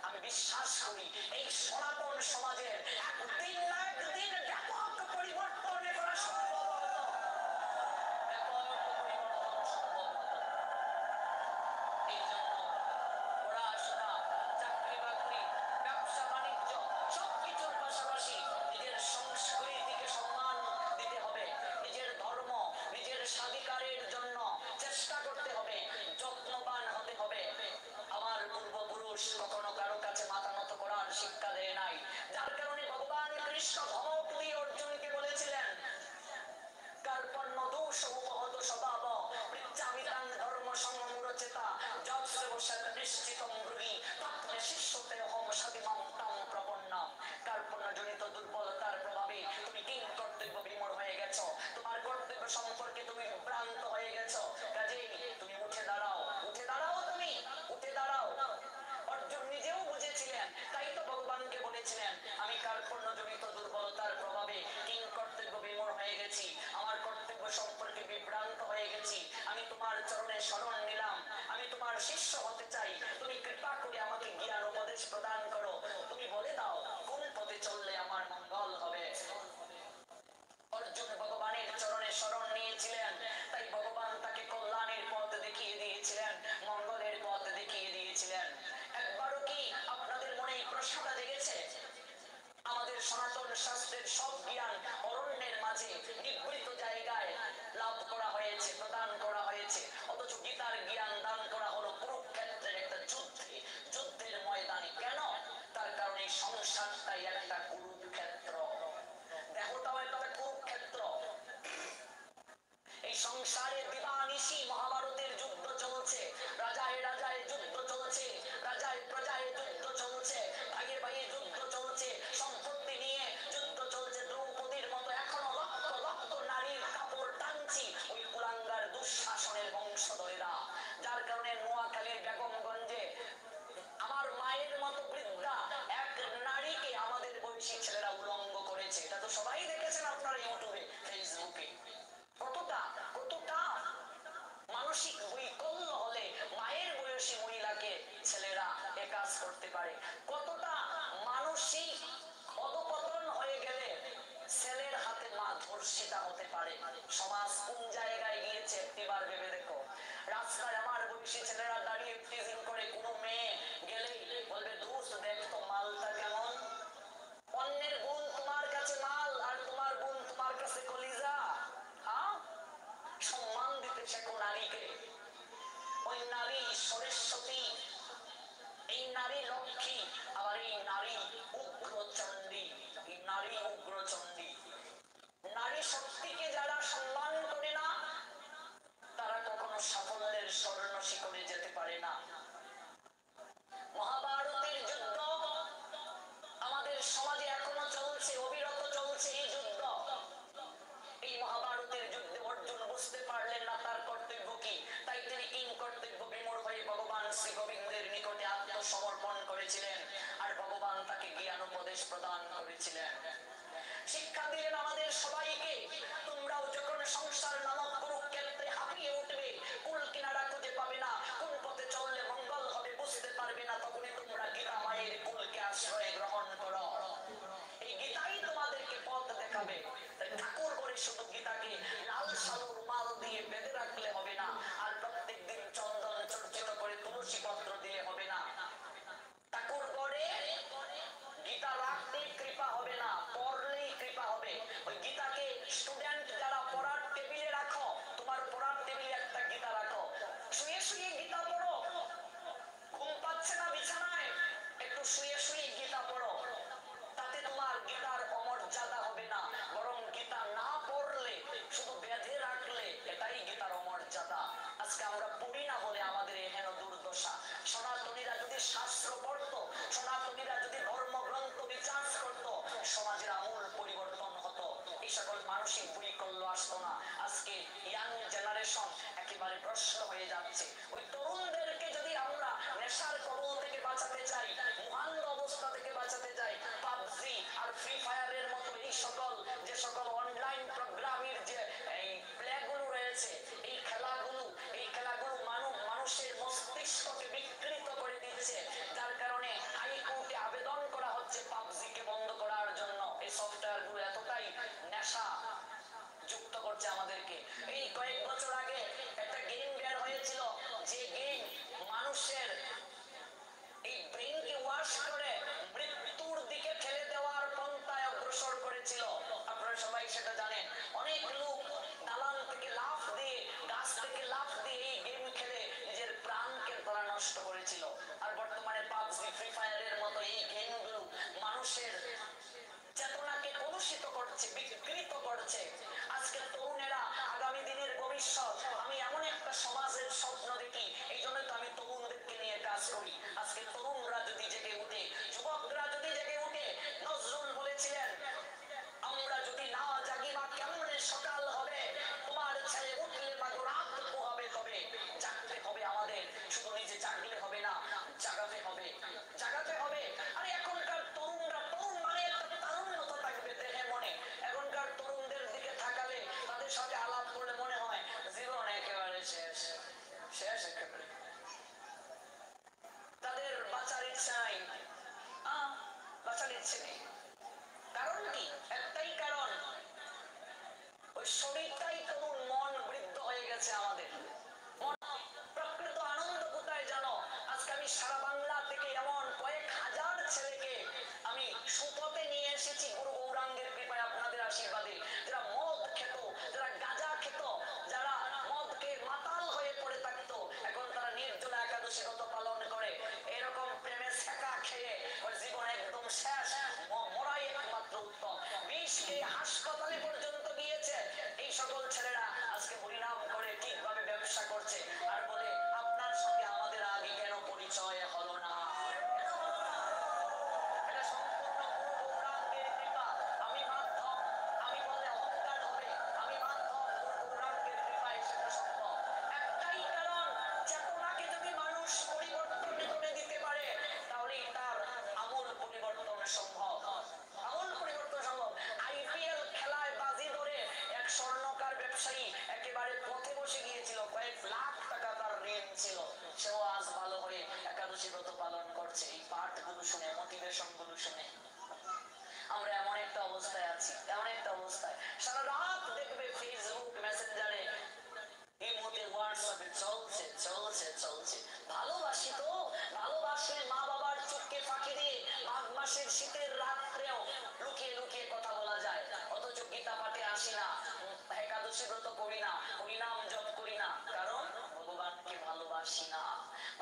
আমি বিশ্বাস করি এই সনাতন সমাজের একদিন না একদিন ব্যাপক পরিবর্তন করা সম্ভব হতো, ব্যাপক পরিবর্তন সম্ভব হতো। এই জন্য পড়াশোনা, চাকরি বাকরি, ব্যবসা বাণিজ্য সবকিছুর পাশাপাশি নিজের সংস্কৃতিকে সম্মান দিতে হবে, নিজের ধর্ম, নিজের স্বাধিকারের জন্য চেষ্টা করতে হবে, যত্নবান হতে হবে। আমার পূর্বপুরুষ কখনো কারো কাছে মাথা নত করার শিক্ষা দেয় নাই, যার কারণে ভগবান কৃষ্ণ ধমক দিয়ে অর্জুনকে বলেছিলেন কার্পণ্য দোষ উপহত স্বভাব পৃচ্ছামিতাং ধর্ম সংমূঢ়চেতা যৎসেব নিশ্চিতং ব্রুহি তত্ত্বে শিষ্যতে অহং সতিমাং তাং প্রপন্নম। কার্পণ্যজনিত দুর্বলতার প্রভাবে তুমি কিং কর্তব্য বিমূঢ় হয়ে গেছো, তোমার কর্তব্য সম্পর্কে তুমি ভ্রান্ত হয়ে গেছো, কাজেই তুমি উঠে দাঁড়াও, উঠে দাঁড়াও, তুমি উঠে দাঁড়াও। অর্জুন নিজেও বুঝেছিলেন, তাই তো ভগবানকে বলেছিলেন আমি কার্পণ্যজনিত দুর্বলতার প্রভাবে কিং কর্তব্য বিমূঢ় হয়ে গেছি, আমার কর্তব্য সম্পর্কে বিভ্রান্ত হয়ে গেছি, আমি তোমার চরণে শরণ নিলাম, আমি তোমার শিষ্য হতে চাই, তুমি কৃপা করে আমাকে জ্ঞান উপদেশ প্রদান করো, তুমি বলে দাও কোন পথে চললে আমার মঙ্গল হবে। অর্জুন ভগবানের চরণে শরণ নিয়েছিলেন, তাই ভগবান তাকে কল্যাণের পথ দেখিয়ে দিয়েছিলেন, মঙ্গলের পথ দেখিয়ে দিয়েছিলেন। একবারও কি আপনাদের মনে এই প্রশ্নটা জেগেছে আমাদের সনাতন শাস্ত্রের সব জ্ঞান অরণ্যের মাঝে নিভৃত জায়গায় লাভ করা হয়েছে, প্রদান করা হয়েছে, অথচ গীতার জ্ঞান দান করা হলো কুরুক্ষেত্রের একটা যুদ্ধে, যুদ্ধের ময়দানে? কেন? তার কারণে সংসারটাই একটা কুরুক্ষেত্র, দেহটাও একটা কুরুক্ষেত্র। এই সংসারে দিবানিশি মহাভারতের যুদ্ধ চলছে, রাজায় রাজায় যুদ্ধ চলছে, রাজায় প্রজায় যুদ্ধ চলছে, ভাইয়ে ভাইয়ে যুদ্ধ চলছে, সম্পত্তি নিয়ে যুদ্ধ চলছে। দ্রৌপদীর মতো এখনো লক্ষ লক্ষ নারীর কাপড় টানছি ওই কুলাঙ্গার দুঃশাসনের বংশধরেরা, যার কারণে নোয়াখালীর বেগমগঞ্জে আমার মায়ের মতো বৃদ্ধা এক হয়েছে, এটা তো সবাই দেখেছেন আপনারা ইউটিউবে ফেসবুকে। কতটা কতটা মানসিক বৈকল্য হলে মায়ের বয়সী মহিলাকে ছেলেরা এ কাজ করতে পারে, কতটা মানসিক অধপতন হয়ে গেলে ছেলের হাতে মা ধর্ষিতা হতে পারে। সমাজ কোন জায়গায় গিয়েছে একটিবার ভেবে দেখো। রাস্তায় আমার বয়সী ছেলেরা দাঁড়িয়ে টিজিং করে, কোনো মেয়ে গেলেই বলবে দোস্ত দেখ তো মালটা কেমন। অন্যের গুণ তোমার কাছে মাল আর তোমার গুণ তোমার কাছে কলিজা। হ্যাঁ, সম্মান দিতে শেখো নারীকে। ওই নারী সরস্বতী, এই নারী লক্ষ্মী, আবার এই নারী উগ্রচণ্ডী, এই নারী উগ্রচণ্ডী। নারী শক্তিকে যারা সম্মান করে না তারা কখনো সাফল্যের স্বর্ণ শিখরে যেতে পারে না। মহাভারতের যুদ্ধ আমাদের সমাজে এখনো চলছে, অবিরত চলছে এই যুদ্ধ। এই মহাভারতের যুদ্ধে অর্জুন বুঝতে পারলেন না তার কর্তব্য কি, তাই তিনি কিং কর্তব্য বিমূঢ় হয়ে ভগবান শ্রী গোবিন্দের নিকটে আত্মসমর্পণ করেছিলেন, আর ভগবান তাকে জ্ঞান উপদেশ প্রদান করেছিলেন, শিক্ষা দিলেন আমাদের সবাইকে। তোমরাও যখন সংসার নামক কুরুক্ষেত্রে হাঁপিয়ে উঠবে, কুল কিনারা খুঁজে পাবে না, কোন পথে চললে মঙ্গল হবে বুঝতে পারবে না, তখনই তোমরা গীতা মায়ের কুলকে আশ্রয় গ্রহণ করো। এই গীতাই তোমাদেরকে পথ দেখাবে। ঠাকুর করে শুধু গীতাকে লাল সালুর মাল দিয়ে বেঁধে রাখলে হবে না, আর প্রত্যেক দিন চন্দন চর্চিত করে তুলসী পত্র দিয়ে হবে না। ঠাকুর করে গীতা রাখতেই কৃপা হবে না, পড়লেই কৃপা হবে। ওই গীতাকে স্টুডেন্ট যারা পড়ার টেবিলে রাখো, তোমার পড়ার টেবিলে একটা গীতা রাখো, শুয়ে শুয়ে গীতা পড়ো। ঘুম পাচ্ছে না বিছানায়, একটু শুয়ে শুয়ে গীতা পড়ো। তাতে তোমার গীতার অমর্যাদা হবে না, বরং গীতা না পড়লে শুধু বেঁধে রাখলে এটাই গীতার অমর্যাদা। আজকে আমরা পড়ি না বলে আমাদের এহেন দুর্দশা। সনাতনীরা যদি শাস্ত্র পড়তো, সনাতনীরা যদি ধর্মগ্রন্থ বিচার করতো, সমাজের আমূল পরিবর্তন হতো, এই সকল মানসিক বৈকল্য আসতো না। আজকে ইয়াং জেনারেশন একেবারে ভ্রষ্ট হয়ে যাচ্ছে। ওই তরুণদেরকে যদি আমরা নেশার কবল থেকে বাঁচাতে চাই, মহান্ধ অবস্থা থেকে বাঁচাতে চাই, পাবজি আর ফ্রি ফায়ারের মতো এই সকল যে সকল অনলাইন প্রোগ্রামের যে এই প্লেগুলো রয়েছে, এই খেলাগুলো মানুষের মস্তিষ্ককে বিকৃত করে দিচ্ছে, যার কারণে হাইকোর্টে আবেদন করা হচ্ছে পাবজিকে বন্ধ করার জন্য। এই সফটওয়্যারগুলো এতটাই নেশা যুক্ত করছে আমাদেরকে। এই কয়েক বছর আগে একটা গেম বের হয়েছিল, যে গেম মানুষের এই ব্রেইনকে ওয়াশ করে মৃত্যুর দিকে ঠেলে দেওয়ার পন্থায় অগ্রসর করেছিল। আপনারা সবাই সেটা জানেন। অনেক লোক দালান থেকে লাফ দিয়ে, গাছ থেকে লাফ দিয়ে এই গেম খেলে নিজের প্রাণকে তারা নষ্ট করেছিল। আর বর্তমানে পাবজি, ফ্রি ফায়ারের মতো এই গেমগুলো মানুষের চেতনাকে কলুষিত করছে, বিকৃত করছে। আজকে তরুণেরা আগামী দিনের ভবিষ্যৎ। আমি এমন একটা সমাজের স্বপ্ন দেখি, এই জন্যই তো আমি তরুণদেরকে নিয়ে কাজ করি। আজকে তরুণরা যদি জেগে উঠে, যুবকরা যদি জেগে উঠে, নজরুল বলেছিলেন আমরা যদি না জাগি মা কেমনে সকাল হবে, তোমার ছেলে উঠলে মা রাত পোহাবে। তবে জাগতে হবে আমাদের, শুধু নিজে জাগলে হবে না, জাগাতে হবে, জাগাতে হবে। আরে এখনকার তরুণরা, তরুণ মানে একটা তারুণ্যতা থাকবে দেহে মনে। এখনকার তরুণদের দিকে থাকালে, তাদের সাথে আলাপ করলে মনে হয় জীবন একেবারে শেষ, শেষ একেবারে। তাদের বাঁচার ইচ্ছা নাই, বাঁচার ইচ্ছে নেই। কারণ কি? একটাই কারণ, ওই শরীরটাই তরুণ, মন বৃদ্ধ হয়ে গেছে আমাদের। প্রকৃত আনন্দ কোথায় জানো? আজকে আমি সারা বাংলা থেকে এমন কয়েক হাজার ছেলেকে আমি সুপথে নিয়ে এসেছি গুরু গৌরাঙ্গের কৃপায়, আপনাদের আশীর্বাদে। যারা মদ খেত, যারা গাঁজা খেত, যারা মদকে মাতাল হয়ে পড়ে থাকতো, এখন তারা নির্জলা একাদশী ব্রত পালন করে। এরকম প্রেমে ছেঁকা খেয়ে ওর জীবন একদম শেষ, মরাই একমাত্র উত্তম। বিষকে হাসপাতালে পর্যন্ত গিয়েছে এই সকল ছেলেরা। আজকে হরিনাম করে ঠিকভাবে ব্যবসা করছে, আর বলে আপনার সঙ্গে আমাদের আগে কেন পরিচয় হলো। অবস্থায় আছি, এমন একটা অবস্থায় সারা রাত দেখবে ফেসবুক মেসেঞ্জারে, ইমোতে, হোয়াটসঅ্যাপে চলছে চলছে চলছে। ভালোবাসি তো, ভালোবাসলে মা বাবার চোখকে ফাঁকি দিয়ে মাঘ মাসের শীতের রাত্রেও লুকিয়ে লুকিয়ে কথা বলা যায়, অথচ গীতা পাঠে আসি না, একাদশী ব্রত করি না, হরিনাম জপ করি না, কারণ ভগবানকে ভালোবাসি না।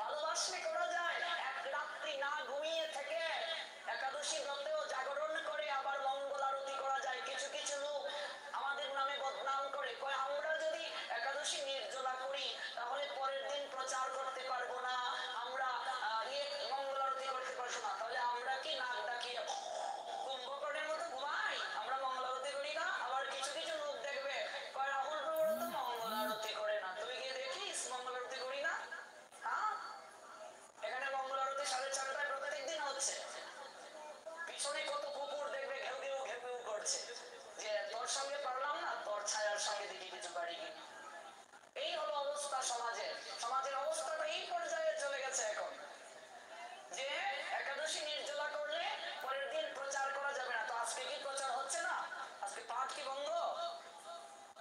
ভালোবাসলে করা যায়, এক রাত্রি না ঘুমিয়ে থেকে একাদশী ব্রতেও জাগরণ করে আবার মঙ্গল আরতি করা যায়। কিছু কিছু লোক আমাদের নামে বদনাম করে, কয় আমরা যদি একাদশী নির্জলা করি তাহলে পরের দিন প্রচার করতে পারবো না, আমরা মঙ্গল আরতি করতে পারবো না। তাহলে আমরা কি নাক ডাকিয়ে কুম্ভকর্ণের মতো ঘুমাই? আমরা মঙ্গল আরতি করি না। আবার কিছু কিছু লোক দেখবে কয় রাহুল প্রভুর তো মঙ্গল আরতি করে না, তুই গিয়ে দেখিস মঙ্গল আরতি করি না। হ্যাঁ, এখানে মঙ্গল আরতি 4:30টায় প্রত্যেক দিন হচ্ছে, পিছনে কত কুকুর দেখবে ঘেউ ঘেউ ঘেউ ঘেউ করছে, যে তোর সঙ্গে পারলাম না, তোর ছায়ার সঙ্গে দেখি কিছু পারি কিনা। এই হলো অবস্থা সমাজের। সমাজের অবস্থাটা এই পর্যায়ে চলে গেছে এখন, যে একাদশী নির্জলা করলে পরের দিন প্রচার করা যাবে না। তো আজকে কি প্রচার হচ্ছে না? আজকে পাঠ কি বন্ধ?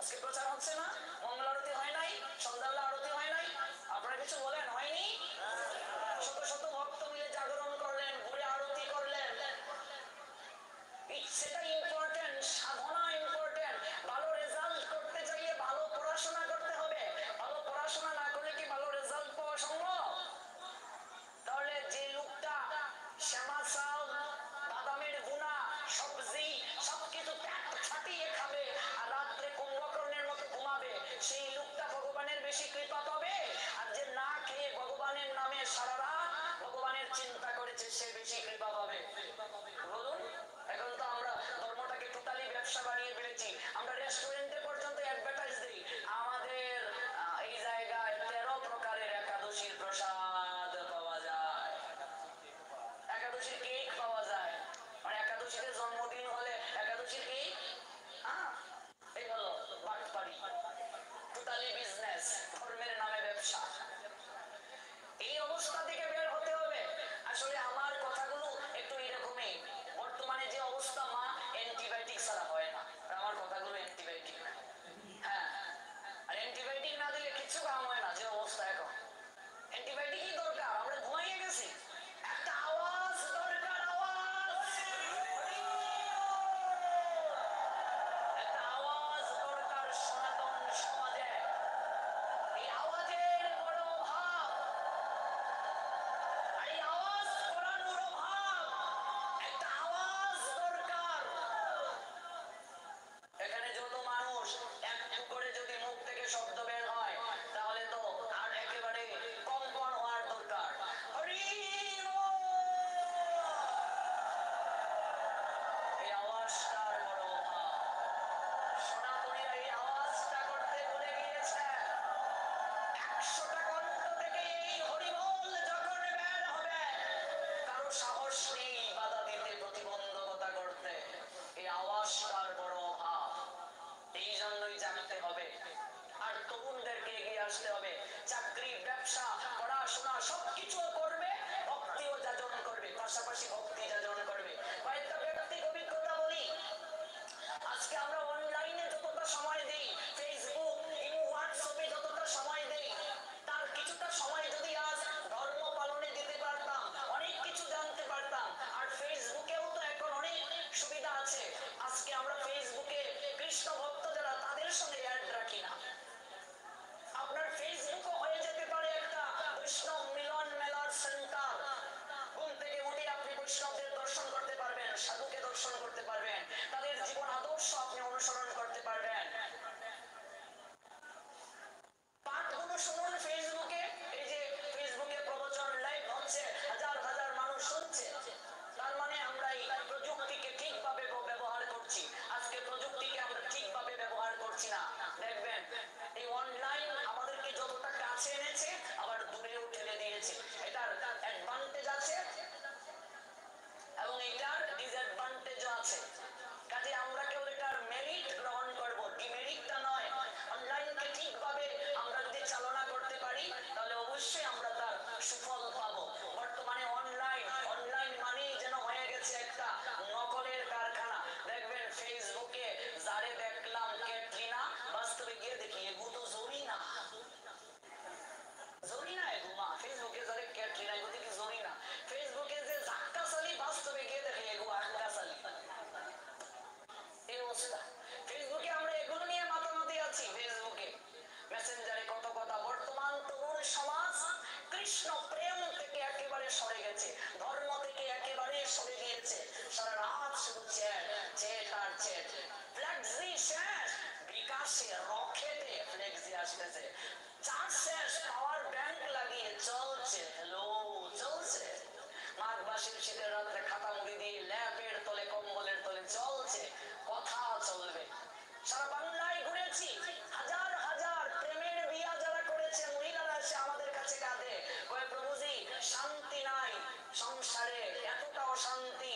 আজকে প্রচার হচ্ছে না? মঙ্গল আরতি হয় নাই? সন্ধ্যাবেলা আরতি হয় নাই? আপনারা কিছু বলেন, হয়নি? শত শত ভক্ত মিলে জাগরণ করলেন, ঘুরে আরতি করলেন, সেটা ইম্পর্টেন্ট, সাধনা ইম্পর্টেন্ট। ভালো রেজাল্ট করতে চাইলে ভালো পড়াশোনা করতে হবে। ভালো পড়াশোনা না করলে কি ভালো রেজাল্ট পাওয়া সম্ভব? তাহলে যে লোকটা শ্যামা চাল, বাদামের গুনা, সবজি সবকিছু প্যাট ফাটিয়ে খাবে আর রাত্রে কুম্ভকর্ণের মতো ঘুমাবে, সেই লোকটা ভগবানের বেশি কৃপা পাবে? আর যে না খেয়ে ভগবানের নামে সারা রাত ভগবানের চিন্তা করেছে, সে বেশি কৃপা পাবে? বলুন। এখন তো আমরা ধর্মটাকে টোটালি ব্যবসা বানিয়ে ফেলেছি। আমরা রেস্টুরেন্টে পর্যন্ত অ্যাডভার্টাইজ দিই, আমাদের এই জায়গায় 13 প্রকারের একাদশীর প্রসাদ পাওয়া যায়, একাদশীর কেক পাওয়া যায়। মানে একাদশীতে জন্মদিন হলে একাদশীর কেক, হ্যাঁ, এই হলো বাটপাড়ি, টোটালি বিজনেস, ধর্মের নামে ব্যবসা। এই অবস্থা থেকে বের হতে হবে। আসলে আমার কথাগুলো একটু এরকমই। বর্তমানে যে অবস্থা, মা অ্যান্টিবায়োটিক ছাড়া হয় না, আর আমার কথাগুলো অ্যান্টিবায়োটিক। হ্যাঁ, আর অ্যান্টিবায়োটিক না দিলে কিচ্ছু কাম হয় না। যে অবস্থা এখন, অ্যান্টিবায়োটিকই দরকার। আমরা ঘুমাইয়ে গেছি, একটা আওয়াজ দরকার, আওয়াজ, একটা আওয়াজ দরকার সনাতন সমাজে। এই আওয়াজের বড় অভাব, আর এই আওয়াজ করানোর অভাব। একটা আওয়াজ দরকার। এখানে যত মানুষ একটু করে যদি মুখ থেকে শব্দ বের হয়, তাহলে তো আর একেবারে কম্পন হওয়ার দরকার। হরি বল। এই আওয়াজটার বড় অভাব। সনাতনীরা এই আওয়াজটা করতে ভুলে গিয়েছে। 100টা কণ্ঠ থেকে এই হরিবল যখন বের হবে, কারো সাহস নেই বাধা দিতে, প্রতিবন্ধকতা করতে। এই আওয়াজটার বড় অভাব। এই জন্যই জানতে হবে, আর তরুণদেরকে এগিয়ে আসতে হবে। চাকরি, ব্যবসা, পড়াশোনা সবকিছু করবে, ভক্তিও যাজন করবে, পাশাপাশি ভক্তি যাজন করবে। কয়েকটা ব্যক্তিগত অভিজ্ঞতা বলি। আজকে আমরা অনলাইনে যতটা সময় দেই, ফেসবুক, হোয়াটসঅ্যাপে যতটা সময় দেই, তার কিছুটা সময় যদি আজ ধর্ম পালনে দিতে পারতাম, অনেক কিছু জানতে পারতাম। আর ফেসবুকেও তো এখন অনেক সুবিধা আছে। আজকে আমরা ফেসবুকে কৃষ্ণ ভক্ত যারা, তাদের সঙ্গে অ্যাড রাখি না। আপনার ফেসবুকও হয়ে যেতে পারে একটা বৈষ্ণব মিলন মেলার সেন্টার। ঘুম থেকে উঠে আপনি বৈষ্ণবদের দর্শন করতে পারবেন, সাধুকে দর্শন করতে পারবেন, তাদের জীবন আদর্শ আপনি অনুসরণ করতে পারবেন। পাঠগুলো শুনুন ফেসবুকে। এই যে ফেসবুকে প্রবচন লাইভ হচ্ছে, হাজার হাজার মানুষ শুনছে, তার মানে আমরা এই প্রযুক্তিকে ঠিকভাবে ব্যবহার করছি। আজকে প্রযুক্তিকে আমরা ঠিকভাবে ব্যবহার করছি না। দেখবেন এই অনলাইন আমাদেরকে যতটা কাছে এনেছে, আবার দূরেও ঠেলে দিয়েছে। এটার অ্যাডভান্টেজ আছে এবং এটার ডিসঅ্যাডভান্টেজও আছে। কাজে আমরা কেউ এটার মেরিট গ্রহণ করবো, ডিমেরিটটা আসছে, ফ্লেক্সি শেষ, বিকাশে রকেটে ফ্লেক্সি আসতেছে, চার্জ শেষ, পাওয়ার ব্যাংক লাগিয়ে চলছে, হ্যালো চলছে। মাঘ মাসের শীতের রাত্রে খাতা মুড়ি দিয়ে ল্যাপের তলে কম্বলের তলে চলছে, কথা চলবে। সারা বাংলায় ঘুরেছি, হাজার হাজার প্রেমের বিয়া যারা করেছে মহিলারা এসে আমাদের কাছে কাঁদে, কয় প্রভুজি শান্তি নাই সংসারে, এতটা অশান্তি,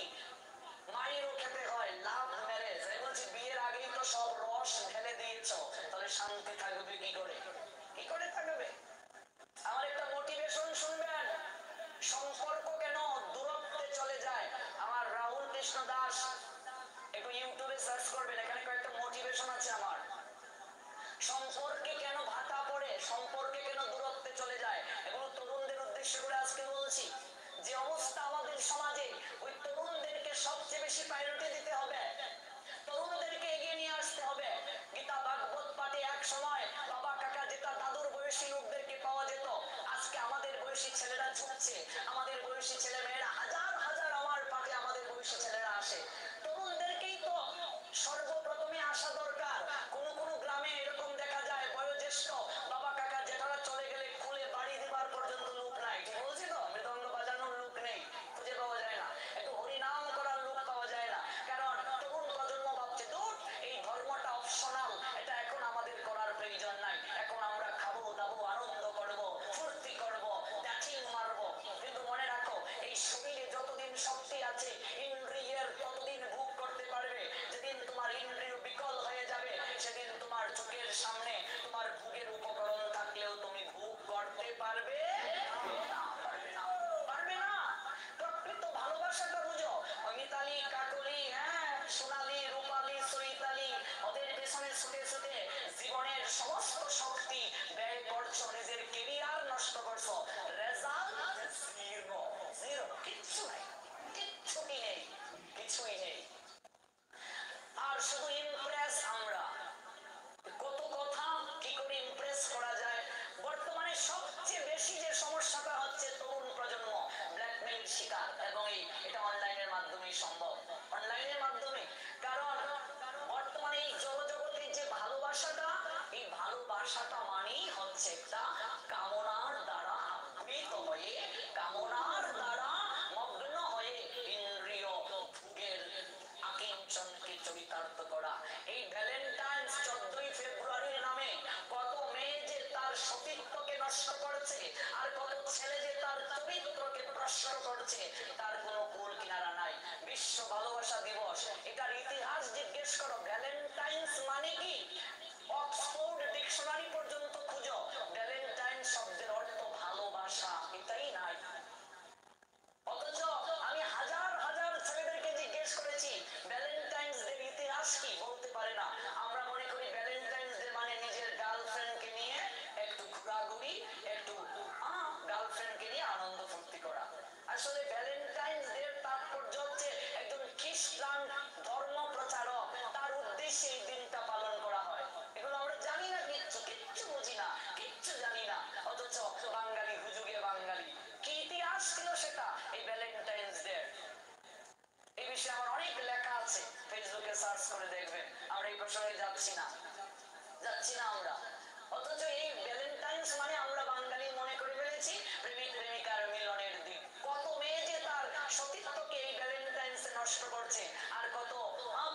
মায়েরও খেতে হয়, লাভ ম্যারেজ। আমি বলছি বিয়ের আগেই তো সব রস ঢেলে দিয়েছ, তাহলে শান্তি থাকবে কি করে, কি করে থাকবে? আমার একটা মোটিভেশন শুনবেন, সম্পর্ক কেন দূরত্বে চলে যায়। আমার রাহুল কৃষ্ণ দাস, একটু ইউটিউবে সার্চ করবেন, এখানে কয়েকটা মোটিভেশন আছে আমার। সম্পর্কে কেন ভাটা পড়ে, সম্পর্কে কেন দূরত্বে চলে যায়, এগুলো তরুণদের উদ্দেশ্য করে আজকে বলছি। যে অবস্থা আমাদের সমাজে, ওই তরুণদেরকে সবচেয়ে বেশি প্রায়োরিটি দিতে হবে, তরুণদেরকে এগিয়ে নিয়ে আসতে হবে। গীতা ভাগবত পাঠে এক সময় বাবা কাকা যেটা দাদুর বয়সী লোকদেরকে পাওয়া যেত, আজকে আমাদের বয়সী ছেলেরা ঝুঁকছে, আমাদের বয়সী ছেলে মেয়েরা, হাজার হাজার আমার পাঠে আমাদের বয়সী ছেলেরা আসে। তরুণদেরকেই তো সর্বপ্রথমে আসা দরকার। কোন কোন গ্রামে এরকম দেখা যায় বয়োজ্যেষ্ঠ বাবা কাকা যেটারা চলে গেলে খুলে বাড়ি দিবার পর্যন্ত লোক নাই, ঠিক বলছি তো? মৃদঙ্গ বাজানোর লোক নেই, খুঁজে পাওয়া যায় না, একটু হরিনাম করার লোক পাওয়া যায় না, কারণ তরুণ প্রজন্ম ভাবছে দূর এই ধর্মটা অপশনাল, এটা এখন আমাদের করার প্রয়োজন নাই, এখন আমরা খাবো দাবো আনন্দ করব ফুর্তি করব ড্যাচিং মারবো। কিন্তু মনে রাখো, এই শরীরে যতদিন শক্তি আছে ইন্দ্রিয়ের ততদিন ভোগ করতে পারবে। যেদিন তোমার ইন্দ্রিয় বিকল হয়ে যাবে, সেদিন তোমার চোখের সামনে তোমার ভোগের উপকরণ থাকলেও তুমি ভোগ করতে পারবে না, পারবে না, পারবে না। প্রকৃত ভালোবাসাটা বুঝো। মিতালি কাকলি, হ্যাঁ সোনালি রূপালি চৈতালি, ওদের পেছনে ছুটে ছুটে জীবনের সমস্ত শক্তি ব্যয় করছো, নিজের কেরিয়ার নষ্ট করছো, রেজাল্ট জিরো, জিরো, কিচ্ছু নাই, কিচ্ছুই নেই, কিছুই নেই। আর শুধু ইমপ্রেস আমরা, কত কথা কি করে ইমপ্রেস করা যায়। বর্তমানে সবচেয়ে বেশি যে সমস্যাটা হচ্ছে তরুণ প্রজন্ম ব্ল্যাকমেইল শিকার, এবং এটা অনলাইনের মাধ্যমেই সম্ভব, অনলাইনের মাধ্যমে। কারণ বর্তমানে এই জগতে যে ভালোবাসাটা, এই ভালোবাসাটা মানেই হচ্ছে একটা কামনার দ্বারা আবৃত হয়ে, কামনার দ্বারা মগ্ন হয়ে ইন্দ্রিয় ভোগের আকিঞ্চনকে চরিতার্থ করা। এই ভ্যালেন্টাইন্স 14ই ফেব্রুয়ারির নামে কত মেয়ে যে তার সতীত্বকে নষ্ট করছে, আর কত ছেলে যে তার চরিত্রকে প্রশ্ন করছে, তার কোনো কুল কিনারা নাই। বিশ্ব ভালোবাসা দিবস, এটার ইতিহাস জিজ্ঞেস করো, ভ্যালেন্টাইন্স মানে কি? অক্সফোর্ড ডিকশনারি পর্যন্ত খুঁজো, ভ্যালেন্টাইন শব্দের অর্থ ভালোবাসা, এটাই নাই। অথচ আমি হাজার হাজার ছেলেদেরকে জিজ্ঞেস করেছি ভ্যালেন্টাইন্স ডে ইতিহাস কি, বলতে পারে না। আমরা মনে করি ভ্যালেন্টাইন্স ডে মানে নিজের গার্লফ্রেন্ডকে নিয়ে একটু ঘোরাঘুরি, একটু গার্লফ্রেন্ডকে নিয়ে আনন্দ ফুর্তি করা। আসলে ভ্যালেন্টাইন্স ডে এর তাৎপর্য হচ্ছে একজন খ্রিস্টান ধর্ম প্রচারক, তার উদ্দেশ্যে এই দিনটা পালন করা হয়। এগুলো আমরা জানি না, কিচ্ছু কিচ্ছু বুঝি না, কিচ্ছু জানি না। অথচ বাঙালি হুজুগে বাঙালি, কি ইতিহাস ছিল সেটা এই ভ্যালেন্টাইন্স ডে। এই বিষয়ে আমার অনেক লেখা আছে, ফেসবুকে সার্চ করে দেখবেন। আমরা এই প্রসঙ্গে যাচ্ছি না, যাচ্ছি না আমরা। অথচ এই ভ্যালেন্টাইন্স মানে আমরা বাঙালি মনে করে ফেলেছি প্রেমিক প্রেমিকার মিলনের দিন। কত মেয়ে যে তার সতীত্বকে এই ভ্যালেন্টাইন্সে নষ্ট করছে, আর কত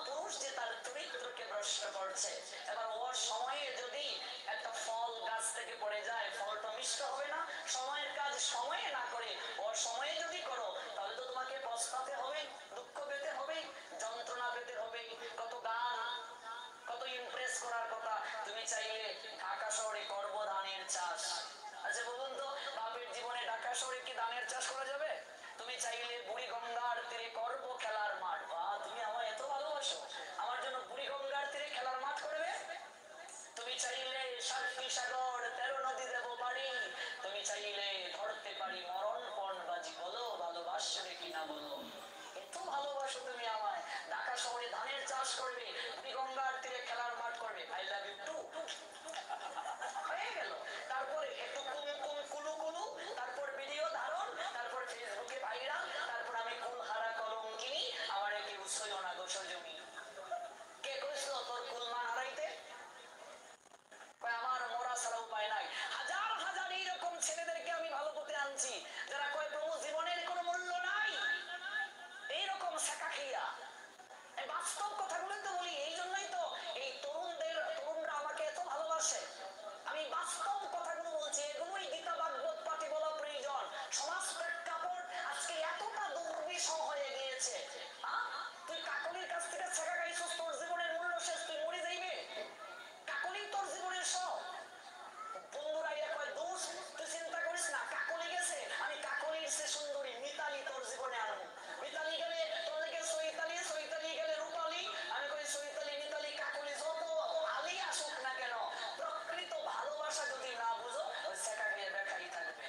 পুরুষ যে তার চরিত্রকে নষ্ট করছে। এবার ওর সময়ে যদি একটা ফল গাছ থেকে পড়ে যায়, ফলটা মিষ্ট হবে না? সময়ের কাজ সময়ে না করে ওর সময়ে যদি করো, তাহলে তো তোমাকে পস্তাতে হবে, দুঃখ পেতে হবে, যন্ত্রণা পেতে হবে। কত গান, কত ইমপ্রেস করার কথা। তুমি চাইলে ঢাকা শহরে করব ধানের চাষ, আচ্ছা বলুন তো, বাপের জীবনে ঢাকা শহরে কি ধানের চাষ করা যাবে? তুমি চাইলে বুড়ি গঙ্গার তীরে করব খেলার মাঠ, বা তুমি আমায় এত ভালোবাসো, আমার জন্য বুড়ি গঙ্গার তীরে খেলার মাঠ করবে? তুমি চাইলে সাক্ষী সাগর 13 নদী দেব বাড়ি, তুমি চাইলে ধরতে পারি মরণ পণ বাজি, বলো ভালোবাসবে কিনা বলো। এত ভালোবাসো তুমি আমায়, ঢাকা শহরে ধানের চাষ করবে, বুড়ি গঙ্গার তীরে খেলার মাঠ করবে, আই লাভ ইউ টু, হয়ে গেল। তারপরে একটু কুমকুম কুলু কুলু, তারপর ভিডিও ধারণ, তারপর ফেসবুকে ভাইরাল, তারপর আমি কুলহারা কলঙ্কিনী, আমার কেউ সইও না গো সজনী। বাস্তব কথাগুলো তো বলি, এই জন্যই তো এই তরুণরা আমাকে এত ভালোবাসে। আমি বাস্তব কথাগুলো বলছি, এগুলোই গীতা ভাগবত পাঠে বলা প্রয়োজন। সমাজ প্রেক্ষাপট আজকে এতটা দুর্বিষহ হয়ে গিয়েছে। তুই কাকলির কাছ থেকে ছেঁকা খাইছিস, তোর জীবনের মূল্য শেষ, তুই মরে যাইবে, কাকলি তোর জীবনের সব। বন্ধুরা ইয়া কয়, দোষ তুই চিন্তা করিস না, কাকলি গেছে, আমি কাকলির সে সুন্দরী মিতালি তোর জীবনে আনবো। মিতালি গেলে তোর লেগে চৈতালি, চৈতালি গেলে রূপালি, আমি কই চৈতালি মিতালি কাকলি যত আলী আসুক না কেন, প্রকৃত ভালোবাসা যদি না বুঝো ওই ছেঁকা খেয়ে বেকারই থাকবে।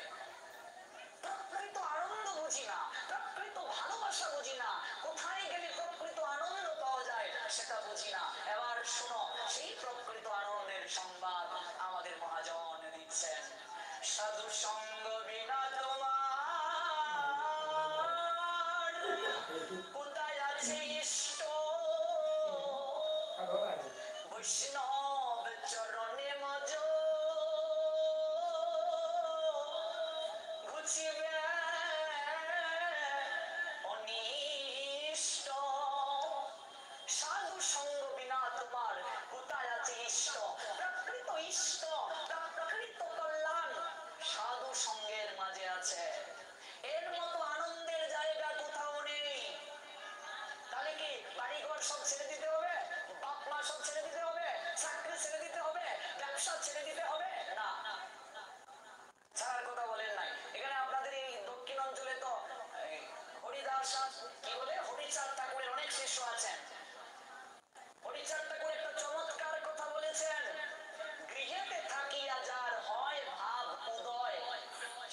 প্রকৃত আনন্দ বুঝি না, প্রকৃত ভালোবাসা বুঝি না, কোথায় গেলে প্রকৃত আনন্দ পাওয়া যায় সেটা বুঝি না। এবার শোনো, সেই প্রকৃত আনন্দের সংবাদ আমাদের মহাজন দিচ্ছেন। সাধু সঙ্গ বিনা তোমার কোথায় আছে ইষ্ট, বৈষ্ণব চরণে মজ ঘুচিবে অনিষ্ট। সাধু সঙ্গ বিনা তোমার কোথায় আছে ইষ্ট, প্রকৃত ইষ্ট, প্রকৃত কল্যাণ সাধু সঙ্গের মাঝে আছে। এর মতো আনন্দের জায়গা কোথাও নেই। তাহলে কি বাড়িঘর সব ছেড়ে দিতে হবে, বাপ মা সব ছেড়ে দিতে হবে, চাকরি ছেড়ে দিতে হবে, ব্যবসা ছেড়ে দিতে হবে? না, ছাড়ার কথা বলেন নাই। এখানে আপনাদের এই দক্ষিণ অঞ্চলে তো হরিদাস কি বলে হরিচাঁদ ঠাকুরের অনেক শিষ্য আছেন। হরিচাঁদ ঠাকুর একটা চমৎকার কথা বলেছেন, গৃহেতে থাকিয়া যার হয় ভাব উদয়,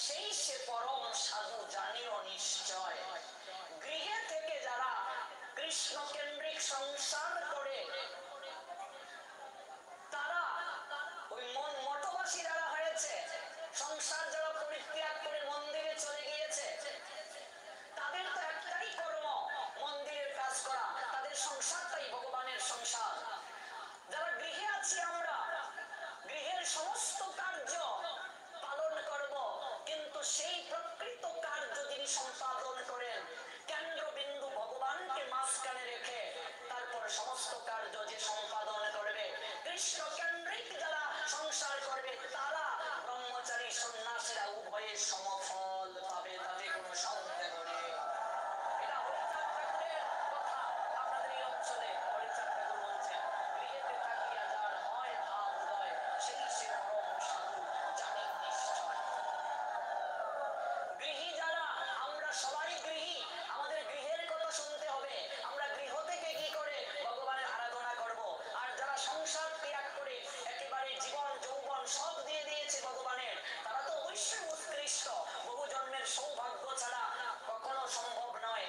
সেই সে পরম সাধু জানিও নিশ্চয়। গৃহে থেকে যারা কৃষ্ণ কেন্দ্রিক সংসার করে, তারা ওই মঠবাসী যারা হয়েছে, সংসার যারা পরিত্যাগ করে মন্দিরে চলে গিয়েছে, তাদের তো একটাই কর্ম মন্দিরের কাজ করা, তাদের সংসারটাই ভগবানের সংসার। যারা গৃহে আছি আমরা গৃহের সমস্ত কার্য পালন করব, কিন্তু সেই প্রকৃত কার্য যিনি সম্পাদন করেন, কেন্দ্রবিন্দু ভগবানকে মাঝখানে রেখে তারপর সমস্ত কার্য যে সম্পাদন করবে, কৃষ্ণ কেন্দ্রিক যারা সংসার করবে, তারা ব্রহ্মচারী সন্ন্যাসীরা উভয়ে সমফল পাবে, তাতে কোনো সন্দেহ নেই। এটা হরিচাঁদ ঠাকুরের কথা। আপনাদের এই অঞ্চলে হরিচাঁদ ঠাকুর বলছেন, গৃহেতে থাকিয়া যার হয় ভাব উদয়, সেই সে পরম সাধু জানি নিশ্চয়। গৃহী যারা, আমরা সবাই গৃহী, আমাদের গৃহের কথা শুনতে হবে। আমরা গৃহ থেকে কি করে ভগবানের আরাধনা করব। আর যারা সংসার ত্যাগ করে একেবারে জীবন যৌবন সব দিয়ে দিয়েছে ভগবানের, তারা তো অবশ্যই উৎকৃষ্ট। বহু জন্মের সৌভাগ্য ছাড়া কখনো সম্ভব নয়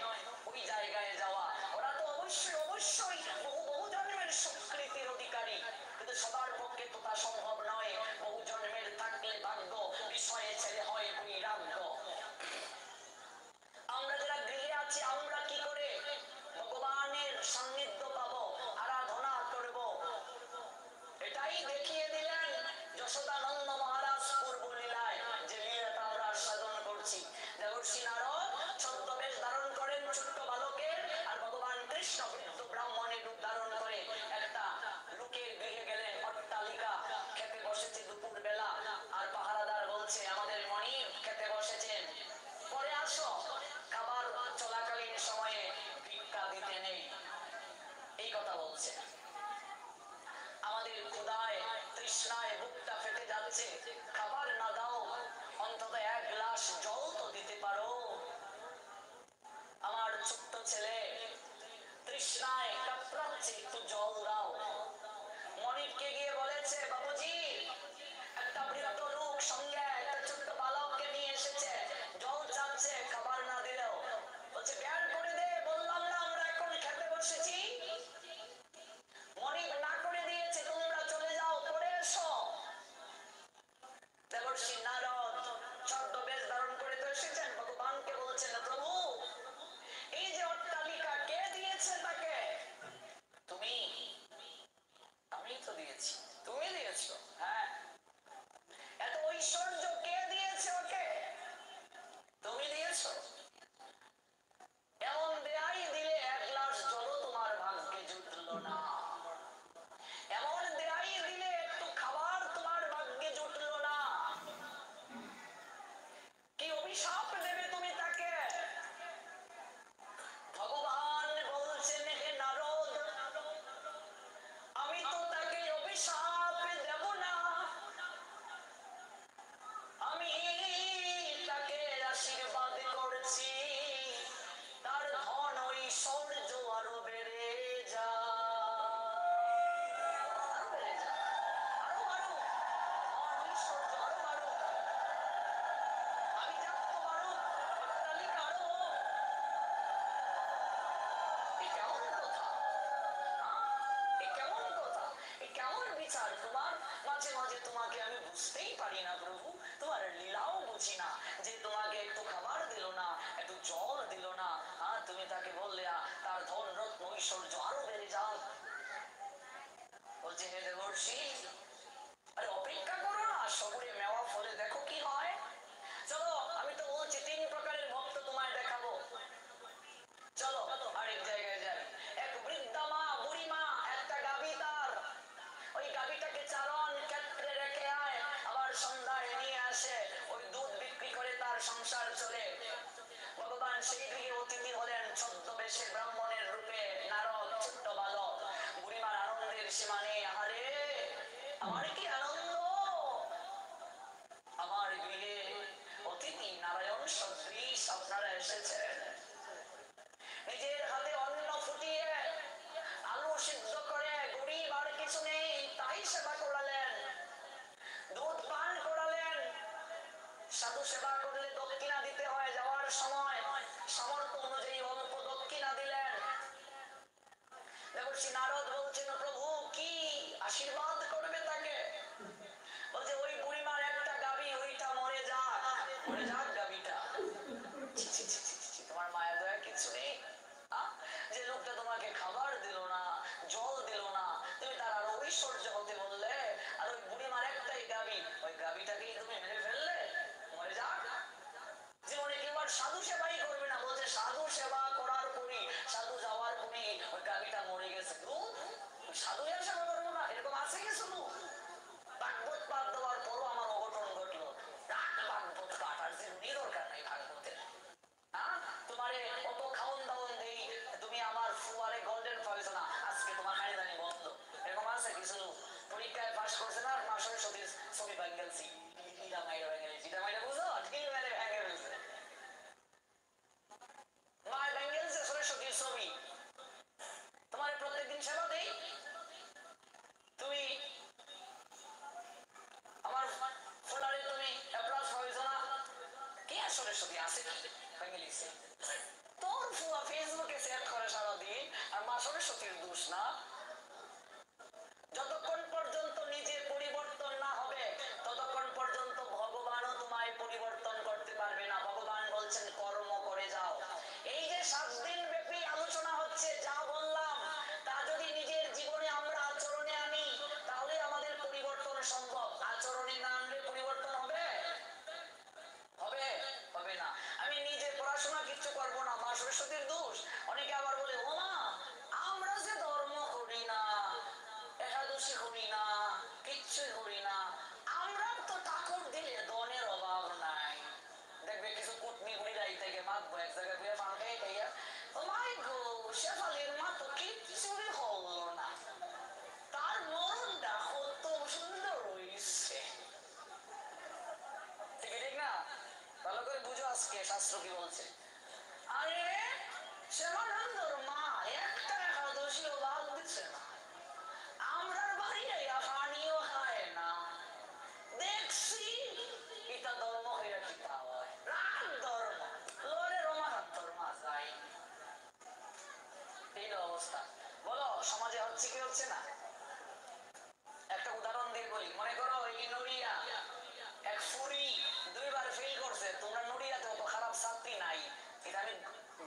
ওই জায়গায় যাওয়া। ওরা তো অবশ্যই বহু জন্মের সুকৃতির অধিকারী, কিন্তু সবার পক্ষে তো তা সম্ভব নয়। বহু জন্মের থাকলে ভাগ্য, বিষয়ে ছেড়ে হয় বৈরাগ্য। আমরা যারা গৃহে আছি, আমরা কি করে ভগবানের সান্নিধ্য পাবো, আরাধনা করব, এটাই দেখিয়ে দিলেন যশোদানন্দ মহারাজ পূর্ব লীলায়, যে লীলাটা আমরা সাধন করছি। দেবর্ষি নারদ ছদ্মবেশ ধারণ করেন ছোট্ট বালকের, আর ভগবান কৃষ্ণ বৃদ্ধ ব্রাহ্মণের রূপ ধারণ করে একটা লোকের গৃহে গেলেন। অট্টালিকা, খেতে বসেছে দুপুর বেলা, আর পাহারাদার বলছে আমাদের মনিব খেতে বসেছেন, পরে আসো। খাবার চলাকালীন সময়ে ভিক্ষা দিতে নেই, এই কথা বলছে। আমাদের ক্ষুধায় তৃষ্ণায় বুকটা ফেটে যাচ্ছে, খাবার না দাও, অন্তত এক গ্লাস জল তো দিতে পারো। আমার ছোট্ট ছেলে তৃষ্ণায় কাতরাচ্ছে, একটু জল দাও। মনিবকে গিয়ে বলেছে, বাবুজি একটা বৃদ্ধ লোক সঙ্গে একটা ছোট্ট বালককে নিয়ে এসেছে, জল চাচ্ছে, খাবার না দিলেও। বলছে বের করে দে, বললাম না আমরা এখন খেতে বসেছি। মনিব না করে দিয়েছে, তোমরা চলে যাও, পরে এসো। দেবর্ষি নারদ ছদ্মবেশ ধারণ করে তো এসেছেন, ভগবানকে বলছেন, প্রভু এই যে অট্টালিকা কে দিয়েছে তাকে? তুমি। আমি তো দিয়েছি। তুমি দিয়েছো? হ্যাঁ। এত ঐশ্বর্য কে দিয়েছে ওকে? তুমি দিয়েছো। এমন দেয়াই দিলে এক গ্লাস জলও তোমার ভাগ বিচার তোমার? মাঝে মাঝে তোমাকে আমি বুঝতেই পারি না প্রভু, তোমার লীলাও বুঝি না, যে তোমাকে একটু খাবার দিল না, একটু জল দিল না, তুমি তাকে বললে তার ধন রত্ন ঐশ্বর্য আরো বেড়ে যাও। বলছে হে দেবর্ষি, আরে অপেক্ষা করো না, সবুরে মেওয়া ফলে দেখো কি হয়। চলো, আমি তো বলছি 3 প্রকারের ভক্ত তোমায় দেখাবো। চলো আরেক জায়গায় যাই। এক বৃদ্ধা মা, বুড়ি মা, একটা গাভী, তার ওই গাভীটাকে চারণ ক্ষেত্রে রেখে আয়, আবার সন্ধ্যায় নিয়ে আসে, ওই দুধ বিক্রি করে তার সংসার চলে। ভগবান সেই দিকে অতিথি হলেন ছদ্মবেশে ব্রাহ্মণের রূপে নারদ, ছোট্ট বালক। বুড়িমার আনন্দের সীমা নেই। আহারে আমার কি আনন্দ, আমার গৃহে অতিথি নারায়ণ সদৃশ আপনারা এসেছেন। নিজের হাতে অন্ন ফুটিয়ে আলু সিদ্ধ করে, গরিব আর কিছু নেই তাই সেবা করালেন, দুধ পান করালেন। সাধু সেবা করলে দক্ষিণা দিতে হয়, যাওয়ার সময় সামর্থ্য অনুযায়ী অল্প দক্ষিণা দিলেন। দেবর্ষি নারদ বলছেন প্রভু কি আশীর্বাদ করবে তাকে? বলছে ওই বুড়িমার একটা গাভী, ওইটা মরে যাক, মরে যাক গাভীটা। তোমার মায়া দয়া কিছু নেই? যে লোকটা তোমাকে খাবার দিল না, জল দিল না, তুমি তার আরো ঐশ্বর্য হতে বললে, আর ওই বুড়িমার একটাই গাভী, ওই গাভীটাকেই তুমি মেরে ফেললে, মরে যাক। জীবনে কেবল সাধু সেবাই করবে না, বলছে সাধু সেবা করার পরই, সাধু যাওয়ার পরই ওই গাভীটা মরে গেছে, সাধু সেবা করবো না, এরকম আছে কিছু লোক। ভাগবত পাঠ দেওয়ার পরও আমার অঘটন ঘটলো। ভাগবত পাঠ আর যেমনি দরকার নাই ভাগবতের। তোমারে কত খাওন দাওন দেই, তুমি আমার ফুয়ারে গোল্ডেন পাইছো না, আজকে তোমার খাইদানি বন্ধ, এরকম আছে কিছু। পরীক্ষায় পাশ করছে না, মা সরস্বতীর ছবি ভেঙেছি, ইটা মাইরা ভেঙেছি, ইটা মাইরা বুঝো ঠিক মেরে ভেঙে ফেলছে। মা ভেঙেছে সরস্বতীর ছবি, তোমার প্রত্যেকদিন সেবা দেই, তুমি আমার ফুলারে তুমি অ্যাপ্লাস পাইছো না, কে সরস্বতী আছে কি ভেঙে লিখছে। তোর ফুয়া ফেসবুকে চ্যাট করে সারাদিন, আর মা সরস্বতীর দোষ না। যতক্ষণ পর্যন্ত নিজে পরিবর্তন না হবে ততক্ষণ পর্যন্ত ভগবানও তোমায় পরিবর্তন করতে পারবে না। ভগবান বলছেন কর্ম করে যাও। এই যে 7 দিন ব্যাপী আলোচনা হচ্ছে, যা বললাম তা যদি নিজের জীবনে আমরা আচরণে আনি তাহলে আমাদের পরিবর্তন সম্ভব। আচরণে না আনলে পরিবর্তন হবে? হবে? হবে না। আমি নিজে পড়াশোনা কিচ্ছু করবো না, মা সরস্বতীর দোষ। অনেকে আবার বলে ও মা আমরা যে ধর্ম করি না, একাদশী করি না, কিচ্ছুই করি না, আমরা তো ঠাকুর দিলে ধনের অভাব নাই। দেখবে কিছু কুটনি গুড়িরাই থেকে মাতবো এক জায়গায় গিয়ে ফাঁকে খাইয়া, ও মাই গো শেফালির মা তো কিচ্ছুই হলো না, তার মনটা কত সুন্দর হইছে। ঠিক না? ভালো করে বুঝো আজকে শাস্ত্র কি বলছে। আরে শ্যামানন্দর মা একটা একাদশীও বাদ দিচ্ছে না, আমরার বাড়ি পানিও খায় না। দেখছি এটা ধর্ম হইয়া কিতা হয়, রাগ ধর্ম লোরে রমানান্তর মা যাই, এই অবস্থা। বলো সমাজে হচ্ছে কি হচ্ছে না? একটা উদাহরণ দিয়ে বলি, মনে করো এই নড়িয়া এক ফুরি 2 বার ফেল করছে, তোমরা নড়িয়াতে অত খারাপ ছাত্রী নাই, এটা আমি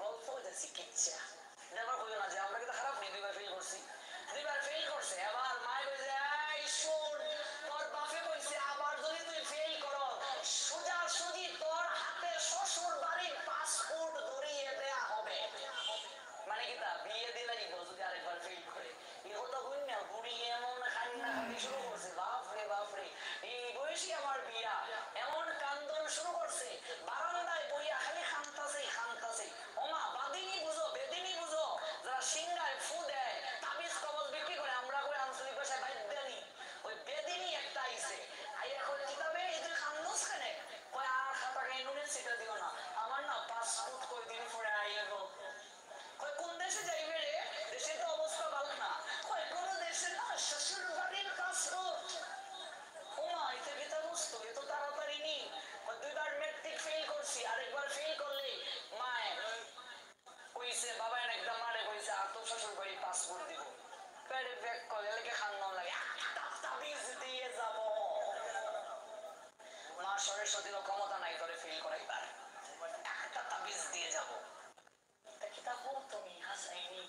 গল্প হইতেছি কিচ্ছা, এবার বলো না যে আমরা কিন্তু খারাপ নেই, 2 বার ফেল করছি, 2 বার ফেল করছে। এবার মায় কইছে এই শোন, তোর বাপে কইছে আবার যদি তুই ফেল করো সোজা সুজি তোর হাতে শ্বশুর বাড়ির পাসপোর্ট ধরিয়ে দেয়া হবে। মানে কি তা বিয়ে দিলে যদি আরেকবার ফেল করে, এই কথা বলি না, বুড়ি এমন কান্না কান্দি শুরু করছে, বাপরে বাপরে এই বয়সী আমার বিয়া, এমন কান্দন শুরু করছে, বারান্দায় বইয়া খালি খান্তাছে খান্তাছে। ওমা বাদিনী বুঝো, বেদিনী বুঝো, যারা সিংহায় ফু দেয়, তাবিজ কবজ বিক্রি করে, আমরা করে আঞ্চলিক ভাষায় বাইদানি, ওই বেদিনী একটা আইছে, আইয়া কই কিতাবে এই তুই খান্দোস কেনে, কই আর খাতা গাই নুনে সেটা দিও না, আমার না পাসপোর্ট কই দিন পরে আইব। কই কোন দেশে যাইবে রে, দেশে তো অবস্থা ভালো না, কই কোন দেশে না শ্বশুর বাড়ির পাসপোর্ট। ওমা এটা কিতা বুঝতো, এত তাড়াতাড়ি নি, 2 বার ম্যাট্রিক ফেল করছি, আরেকবার ফেল করলে মায় কইছে, বাবা একদম মারে কইছে আর তোর শ্বশুর বাড়ির পাসপোর্ট দিব। পেটে ব্যাগ করে লেগে খান্নাও লাগে, একটা তাবিজ দিয়ে যাব। মা সরস্বতীর ক্ষমতা নাই করে ফিল করাইবার, একটা তাবিজ দিয়ে যাব। কিতাব তুমি হাসাইনি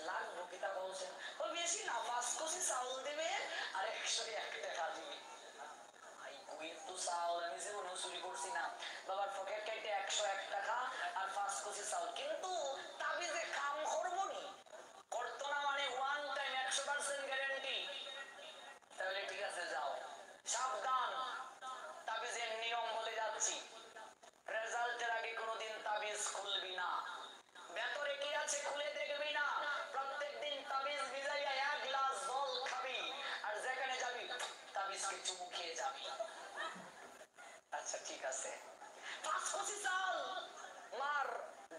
লাগবো, কিতাব বলছেন ওই বেশি না, 5 কেজি চাউল দিবে আর 101 টাকা দিবে। চাউল আমি জীবনেও চুরি করছি না, বাবার পকেট কাটে 101 টাকা আর 5 কেজি চাউল, কিন্তু তাবিজে কাম করবো নি, করতো না মানে ওয়ান টাইম 100% গ্যারান্টি। তাহলে ঠিক আছে যাও, সাবধান, তাবিজের নিয়ম বলে যাচ্ছি। রেজাল্টের আগে কোনোদিন তাবিজ খুলবি না, ভেতরে কি আছে খুলে দেখবি না। প্রত্যেকদিন তাবিজ ভিজাইয়া 1 গ্লাস জল খাবি, আর যেখানে যাবি তাবিজকে চুমু খেয়ে যাবি। আচ্ছা ঠিক আছে, 5 কেজি চাল মার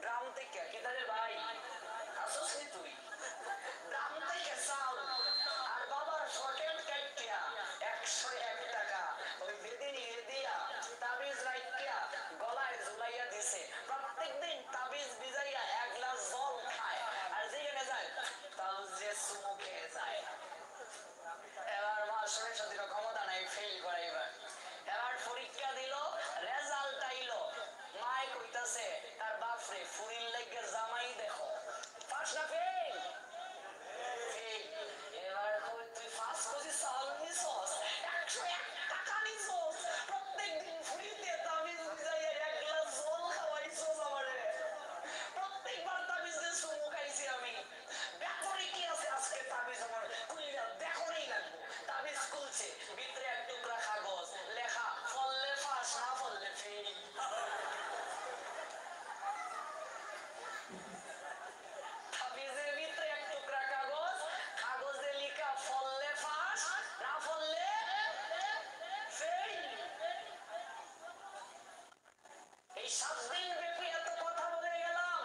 ড্রাম থেকে, কেদারে ভাই আসোস নি তুই, ড্রাম থেকে চাল আর বাবার পকেট কাটিয়া 101 টাকা ওই বেদিনী দিয়া তাবিজ রাখিয়া গলায় ঝুলাইয়া দিছে। প্রত্যেকদিন তাবিজ ভিজাইয়া 1 গ্লাস জল খায়, আর যেখানে যায় তাবিজে চুমু খেয়ে যায়। এবার মা সরস্বতীর ক্ষমতা নাই ফেল করাইবার। এবার পরীক্ষা দিল, রেজাল্ট আইলো, মায় কইতাছে তার বাপরে ফুরির লাগে জামাই দেখো, পাস না ফেল? এবার কই তুই 5 কেজি চাল নিছস, 101 টাকা নিছস, প্রত্যেকদিন ফুরিতে তাবিজ ভিজাইয়া 1 গ্লাস জল খাওয়াইছস আমারে, প্রত্যেকবার তাবিজ দিয়ে চুমু খাইছি আমি, ব্যাপারে কি আছে আজকে তাবিজ আমার খুললে দেখো নেই লাগবো। তাবিজ খুলছে, ভিতরে এক টুকরা কাগজ, লেখা ফললে ফাঁস না ফললে ফেল। তাবিজের ভিতরে এক টুকরা কাগজ, কাগজে লেখা ফললে ফাঁস না ফললে ফেল। এই 7 দিন ব্যাপী এত কথা বলে গেলাম,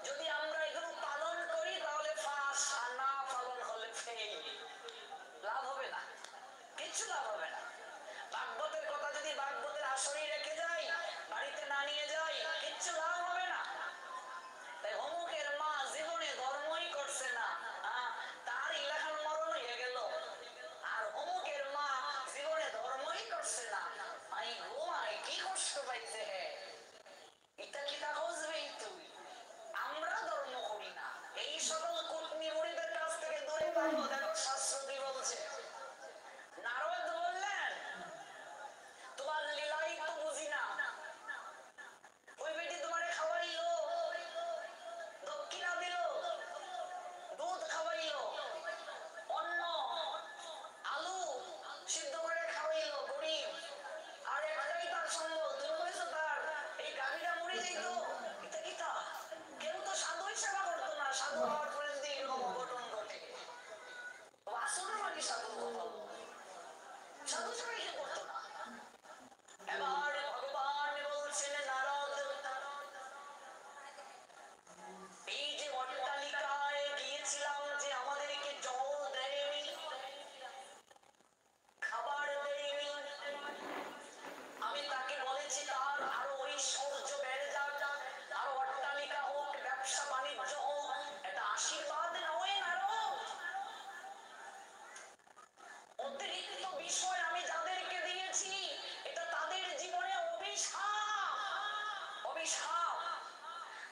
যদি আমরা এগুলো পালন করি তাহলে ফাঁস, আর না পালন হলে ফেল। লাভ হবে না, কিচ্ছু লাভ হবে না। ভাগবতের কথা যদি ভাগবতের আসরেই রেখে যাই, বাড়িতে না নিয়ে যাই, কিচ্ছু লাভ হবে না। তাই অমুকের মা জীবনে ধর্মই করছে না, তার ইলাকার মরণ হয়ে গেল, আর অমুকের মা জীবনে ধর্মই করছে না, আই গো আই কি কষ্ট পাইছে হে, এটা কি তা বুঝবেই তুই। আমরা ধর্ম করি না, এই সকল কুটনি মুড়িদের কাছ থেকে দূরে থাকবো। দেখো শাস্ত্র কি বলছে। নারদ বললেন তোমার লীলাই তো বুঝি না, ওই বেটি তোমারে খাওয়াইলো, দক্ষিণা দিল, দুধ খাওয়াইলো, অন্ন আলু সিদ্ধ করে খাওয়াইলো গরিব, আর একটাই তার সম্বল, তুমি বলেছো তার এই গাভীটা মরে যেত, এটা কি তা? কেউ তো সাধুই সেবা করতো না, সাধু হওয়ার পরে যদি এরকম অঘটন ঘটে, আসলে মানে সাধু কথা, সাধু সেবা কেউ করতো না। এবার ভগবান বলছেন নারদ, এই যে অট্টালিকায় গিয়েছিলাম যে আমাদেরকে জল দেয়নি, খাবার দেয়নি, আমি তাকে বলেছি তার আরো ঐশ্বর্য বেড়ে যাক, আরো অট্টালিকা হোক, ব্যবসা বাণিজ্য হোক, এটা আশীর্বাদ নয় নারদ। অতিরিক্ত বিষয় আমি যাদেরকে দিয়েছি এটা তাদের জীবনে অভিশাপ, অভিশাপ।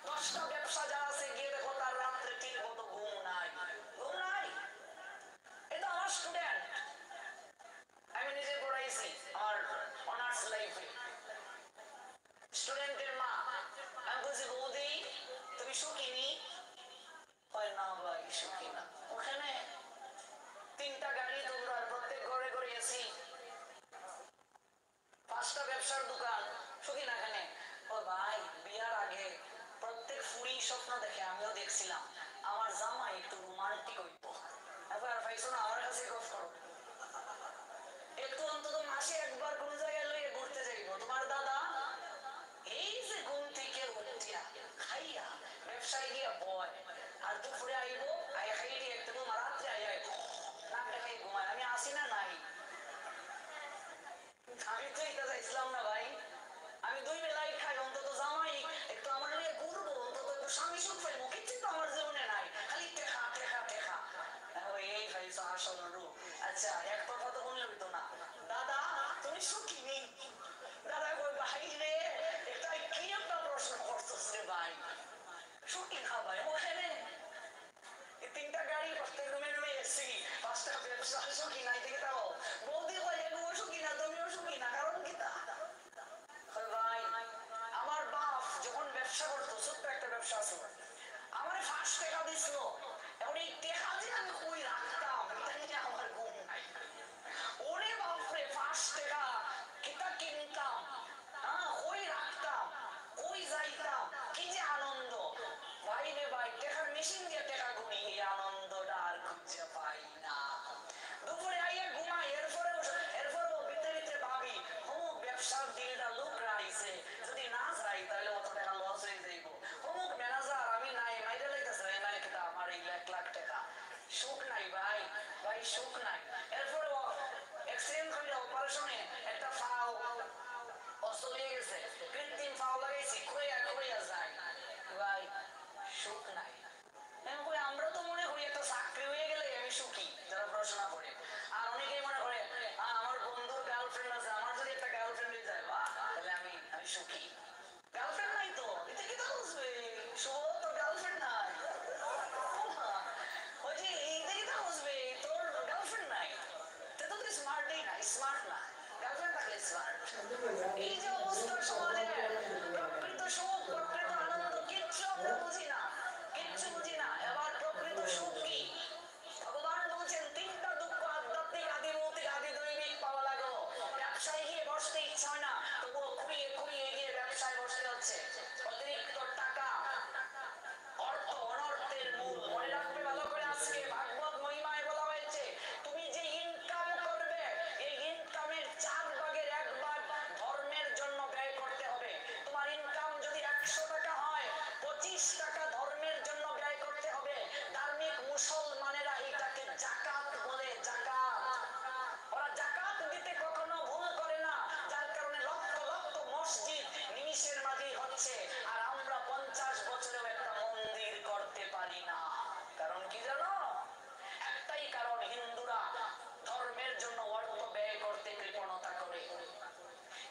10টা ব্যবসা যা আছে গিয়ে দেখো তার রাত্রে ঠিক মতো ঘুম নাই, ঘুম নাই। এটা আমার স্টুডেন্ট, আমি নিজে পড়াইছি আমার অনার্স লাইফে। স্টুডেন্টের মা, আমি বলছি বৌদি তুমি সুখিনী? হয় না ভাই সুখী না। ওখানে 3টা গাড়ি তোমরা, প্রত্যেক ঘরে ঘরে এসি, 5টা ব্যবসার দোকান, সুখী না এখানে? ও ভাই বিয়ার আগে প্রত্যেক ফুরি স্বপ্ন দেখে, আমিও দেখছিলাম আমার জামাই একটু রোমান্টিক হইতো। এবার পাইছো না আমার কাছে গফ করো, একটু অন্তত মাসে একবার কোন জায়গায় লইয়ে ঘুরতে যাইবো। তোমার দাদা এই যে ঘুম থেকে উঠিয়া খাইয়া ব্যবসায় গিয়া বয়, আর দুপুরে আইবো, আইয়া খাইয়ে একটু রাত্রে আইয়া নাকটা খাই ঘুমায়, আমি আসি না নাই। আমি তো এটা চাইছিলাম না ভাই, আমি 2 বেলায় খাই, অন্তত জামাই একটু আমার নিয়ে ঘুরবো, অন্তত একটু স্বামী সুখ পাইবো, কিছু তো আমার জীবনে নাই, খালি টেকা আসলো, এখন এই টেকা যে আমি কই রাখতাম এটা নিয়ে আমার ঘুম নাই। ওরে বাপরে 5 টাকা কিতা কিনতাম, হ্যাঁ কই রাখতাম, কই যাইতাম, কি যে আনন্দ। ভাই রে ভাই, টেকার মেশিন দিয়ে টেকা গুনি, এই আনন্দটা আর খুঁজে পাই না। দুপুরে আইয়া ঘুমাই, এরপরেও ভিতরে ভিতরে ভাবি অমুক ব্যবসার দিলটা লোক রাইছে, যদি না যাই তাহলে অত টাকা লস হয়ে যাইব। অমুক ম্যানেজার আমি নাই মাইরে লাইতেছে নাই কিতা আমার এই 1 লাখ টাকা। সুখ নাই ভাই, ভাই সুখ নাই। এরপরেও এক্সিডেন্ট করে অপারেশনে একটা ফাও অচলে গেছে, কৃত্রিম ফাও লাগাইছি, খুঁড়িয়া খুঁড়িয়া যায়, ভাই সুখ নাই। আমরা তো মনে করি একটা চাকরি হয়ে গেলে আমি সুখী, যারা পড়াশোনা করে। আর অনেকেই মনে করে আমার বন্ধুর গার্লফ্রেন্ড আছে, আমার যদি একটা গার্লফ্রেন্ড হয়ে যায় বাহ তাহলে আমি সুখী। গার্লফ্রেন্ড নাই তো এটা কি বুঝবে, শুভ তোর গার্লফ্রেন্ড নাই, ওই যে এইটা কি বুঝবে তোর গার্লফ্রেন্ড নাই, তে তো তুই স্মার্টই না, স্মার্ট না, গার্লফ্রেন্ড থাকলে স্মার্ট। এই যে অবস্থা সমাজে, প্রকৃত সুখ প্রকৃত আনন্দ কিচ্ছু আমরা বুঝি না, কিচ্ছু বুঝি না। এবার প্রকৃত সুখ কি? ভগবান বলছেন 3টা দুঃখ, আধ্যাত্মিক, আদি ভৌতিক, আদি দৈবিক পাওয়া লাগলো। ব্যবসায় গিয়ে বসতে ইচ্ছা হয় না, তবুও খুঁড়িয়ে খুঁড়িয়ে গিয়ে ব্যবসায় বসতে হচ্ছে। অতিরিক্ত টাকা, অর্থ অনর্থের মূল। মনে রাখবে ভালো করে, আজকে ভাগবত মহিমায় বলা হয়েছে তুমি যে ইনকাম করবে এই ইনকামের 4 ভাগের 1 ভাগ ধর্মের জন্য ব্যয় করতে হবে। তোমার ইনকাম যদি 100 টাকা হয়, 25 টাকা ধর্মের জন্য ব্যয় করতে হবে। ধার্মিক মুসলমানেরা এটাকে যাকাত বলে, যাকাত। ওরা যাকাত দিতে কখনো ভুল করে না, যার কারণে লক্ষ লক্ষ মসজিদ নিমিষের মাঝেই হচ্ছে, আর আমরা 50 বছরেও একটা মন্দির করতে পারি না। কারণ কি জানো? একটাই কারণ, হিন্দুরা ধর্মের জন্য অর্থ ব্যয় করতে কৃপণতা করে।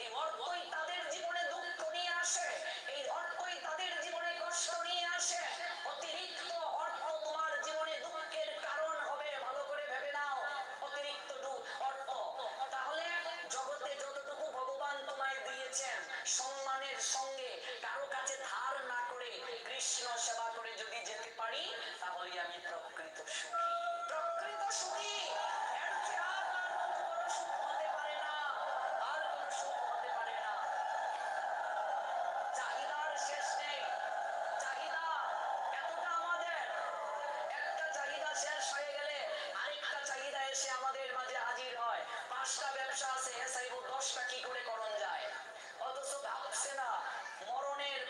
এই অর্থই তাদের জীবনে দুঃখ নিয়ে আসে, এই অর্থই তাদের জীবনে কষ্ট নিয়ে আসে। অতিরিক্ত অর্থ তোমার জীবনে দুঃখের কারণ হবে, ভালো করে ভেবে নাও। অতিরিক্ত অর্থ, তাহলে জগতে যতটুকু ভগবান তোমায় দিয়েছেন সম্মানের সঙ্গে কারো কাছে ধার না করে কৃষ্ণ সেবা করে যদি যেতে পারি, তাহলে আমি প্রকৃত সুখী, প্রকৃত সুখী। এর চেয়ে আর কোনো বড় সুখ হতে পারে না, আর কোনো সুখ হতে পারে না। চাহিদার শেষ নেই, চাহিদা এতটা আমাদের, একটা চাহিদা শেষ হয়ে গেলে আরেকটা চাহিদা এসে আমাদের মাঝে হাজির হয়। 5টা ব্যবসা আছে, চাইব 10টা কি করে করণ যায়, অথচ ভাবছে না মরণের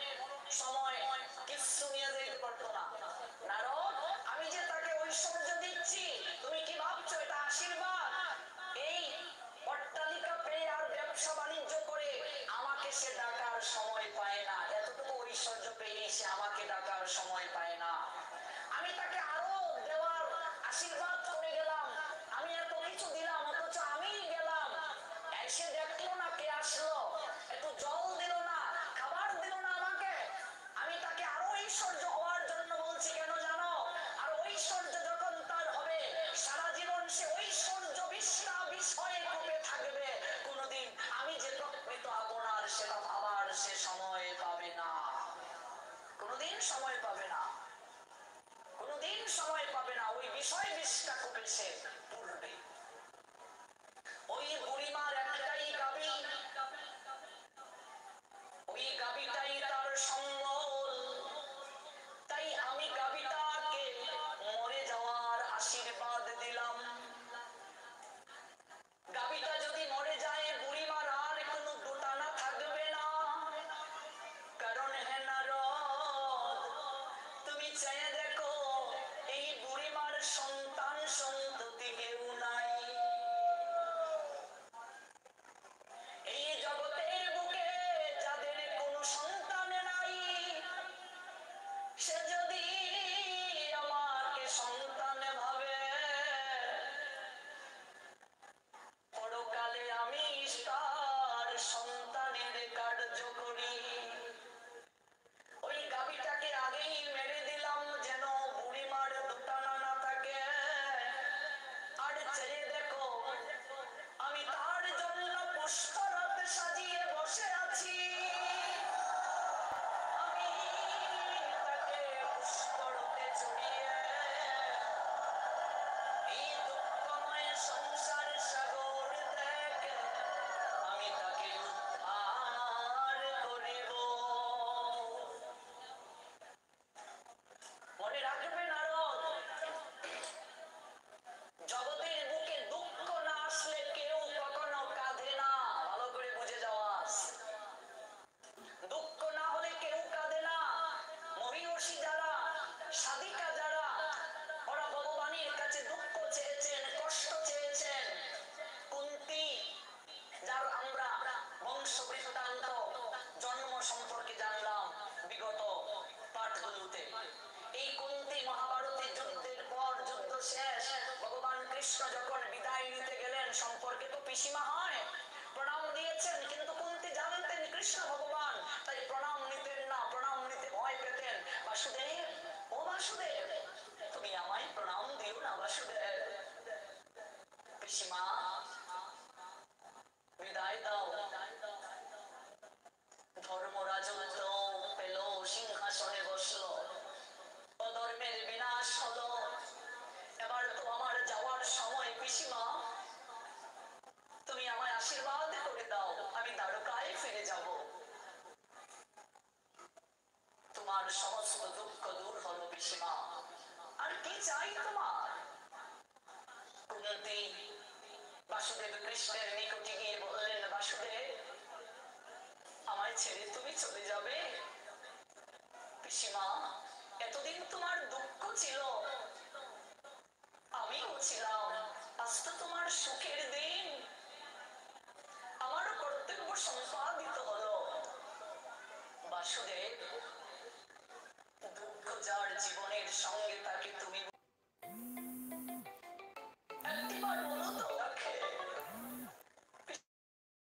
সময় কিচ্ছু নিয়ে যেতে পারতো না। নারদ, আমি যে তাকে ঐশ্বর্য দিচ্ছি, তুমি কি ভাবছো এটা আশীর্বাদ? এই অট্টালিকা পেয়ে আর ব্যবসা বাণিজ্য করে আমাকে সে ডাকার সময় পায় না, এতটুকু ঐশ্বর্য পেয়ে সে আমাকে ডাকার সময় পায় না। আমি তাকে আরো দেওয়ার আশীর্বাদ করে গেলাম, আমি এত কিছু দিলাম, অথচ আমি গেলাম, এসে দেখলো না কে আসলো, একটু জল দিল না, খাবার দিল না আমাকে। আমি তাকে আরো ঐশ্বর্য হওয়ার জন্য বলছি, কেন জানো? আর ঐশ্বর্য যখন তার হবে, সারা জীবন সে ঐশ্বর্য বিষয়ে কূপে থাকবে, কোনদিন আমি যে প্রকৃত আপনার সেটা ভাবার সে সময় পাবে না, কোনদিন সময় পাবে না, কোনদিন সময় পাবে না। ওই বিষয় বিষটা কূপে সে পূর্বে। ওই বুড়িমার একটাই গাবি, ওই গাবিটাই তার সম্বল, তাই আমি গাবিটাকে মরে যাওয়ার আশীর্বাদ দিলাম। গাবিটা যদি মরে যায়, বুড়িমার আর কোনো দোটানা থাকবে না। কারণ হে নারদ, তুমি চেয়ে দেখো এই বুড়িমার সন্তান সন্ততি কেউ নাই। এই জগতের বুকে যাদের কোনো সন্তান নাই, সে যদি আমাকে সন্তান ভাবে, পরকালে আমি তার সন্তানের কার্য করি। ওই গাবিটাকে আগেই মেরে দিলাম যেন বুড়িমার দোটানা না থাকে। আর চেয়ে দেখো আমি তার জন্য পুষ্পরথ সাজিয়ে বসে আছি, আমি তাকে পুষ্পরথে চড়িয়ে পিসিমা হয়, প্রণাম দিয়েছেন, কিন্তু কুন্তি জানতেন কৃষ্ণ ভগবান, তাই প্রণাম নিতেন না, প্রণাম নিতে ভয় পেতেন। বাসুদেব, ও বাসুদেব, তুমি আমায় প্রণাম দিও না বাসুদেব। পিসিমা বিদায় দাও। ধর্মরাজত্ব পেল, সিংহাসনে বসলো, অধর্মের বিনাশ হলো। এবার তো আমার যাওয়ার সময়। পিসিমা, তুমি আমায় আশীর্বাদ করে দাও, আমি দ্বারকায় ফিরে যাব। তোমার সমস্ত দুঃখ দূর হলো পিসিমা, আর কি চাই তোমার? কুন্তী বাসুদেব কৃষ্ণের নিকটে গিয়ে বললেন, বাসুদেব, আমায় ছেড়ে তুমি চলে যাবে? পিসিমা, এতদিন তোমার দুঃখ ছিল, আমিও ছিলাম, আজ তো তোমার সুখের দিন, আমারও কর্তব্য সম্পাদিত হলো। বাসুদেব, দুঃখ যার জীবনের সঙ্গে তাকে তুমি একবার বলো তো তাকে।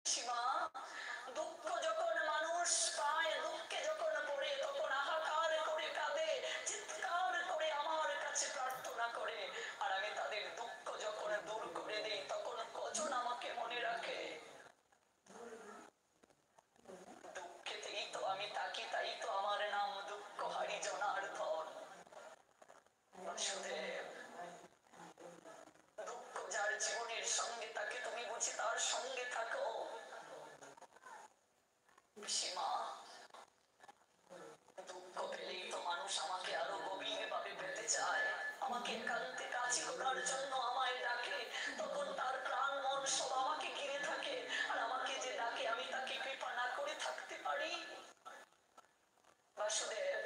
পিসিমা, দুঃখ যখন মানুষ পায়, দুঃখে যখন পড়ে, তখন হাহাকার করে কাঁদে, চিৎকার করে আমার কাছে প্রার্থনা করে, আর আমি তাদের দুঃখ যখন দূর করে দেই, তখন কজন আমাকে মনে রাখে। দুঃখেতেই তো আমি থাকি, তাই তো আমার নাম দুঃখহারি জনার্দন। বাসুদেব, দুঃখ যার জীবনের সঙ্গে তাকে তুমি বুঝি তার সঙ্গে থাকো। পিসিমা, দুঃখ পেলেই তো মানুষ আমাকে আরো গভীর ভাবে পেতে চায়, আমাকে একান্তে কাছে করার জন্য আমায় ডাকে, তখন তার প্রাণ মন সব আমাকে ঘিরে থাকে, আর আমাকে যে ডাকে আমি তাকে কৃপা না করে থাকতে পারি? বাসুদেব,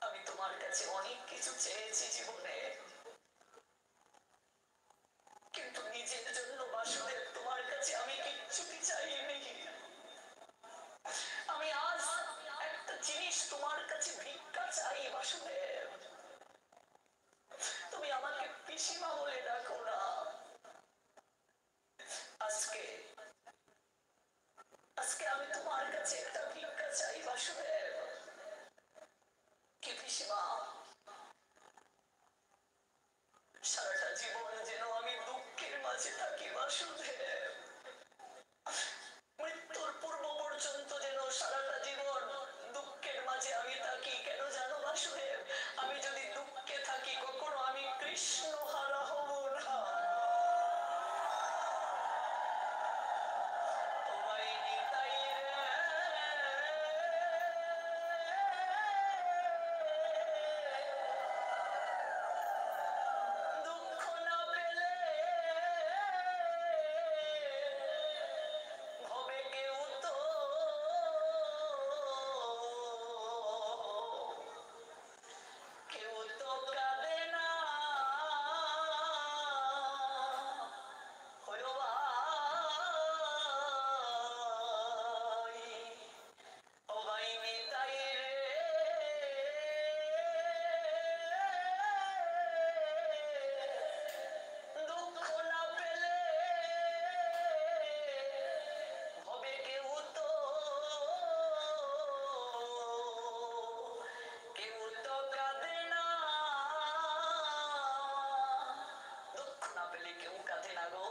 আমি তোমার কাছে অনেক কিছু চেয়েছি জীবনে, কিন্তু নিজের জন্য বাসুদেব তোমার কাছে আমি কিচ্ছুটি চাইনি। আমি আজ একটা জিনিস তোমার কাছে ভিক্ষা চাই বাসুদেব, তুমি আমাকে পিসিমা বলে ডাকো না। আজকে আজকে আমি তোমার কাছে একটা ভিক্ষা চাই বাসুদেব। কি পিসিমা? সারাটা জীবন যেন আমি দুঃখের মাঝে থাকি বাসুদেব, মৃত্যুর পূর্ব পর্যন্ত যেন সারাটা জীবন দুঃখের মাঝে আমি থাকি। কেন জানো বাসুদেব? আমি যদি দুঃখে থাকি, কখনো আমি কৃষ্ণ হারা হব না। দুঃখ না পেলে হবে কেউ তো, কেউ তো কাঁদে না। হলো ভাই, ও ভাই নিতাই রে, দুঃখ না পেলে হবে কেউ তো, কেউ তো কাঁদে না। দুঃখ না পেলে কেউ কাঁদে না গো।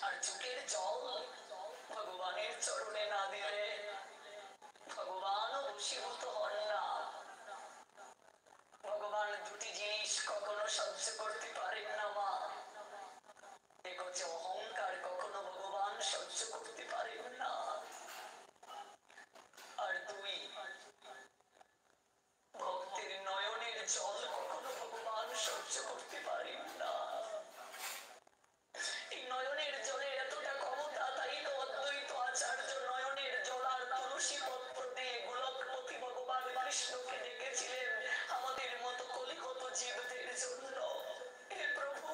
আর চোখের জল ভগবানের চরণে না দিলে ভগবানও বশীভূত হন না। ভগবান দুটি জিনিস কখনো সহ্য করতে পারেন না মা। এক হচ্ছে অহংকার, কখনো ভগবান সহ্য করতে পারেন না। আর দুই, ভক্তের নয়নের জল কখনো ভগবান সহ্য করতে পারেন না। এই নয়নের জলের এতটা ক্ষমতা, তাই তো অদ্বৈত আচার্য নয়নের জল আর তুলসী পত্র দিয়ে গোলকপতি ভগবান কৃষ্ণকে ডেকেছিলেন আমাদের মতো কলিগত জীবদের জন্য। হে প্রভু,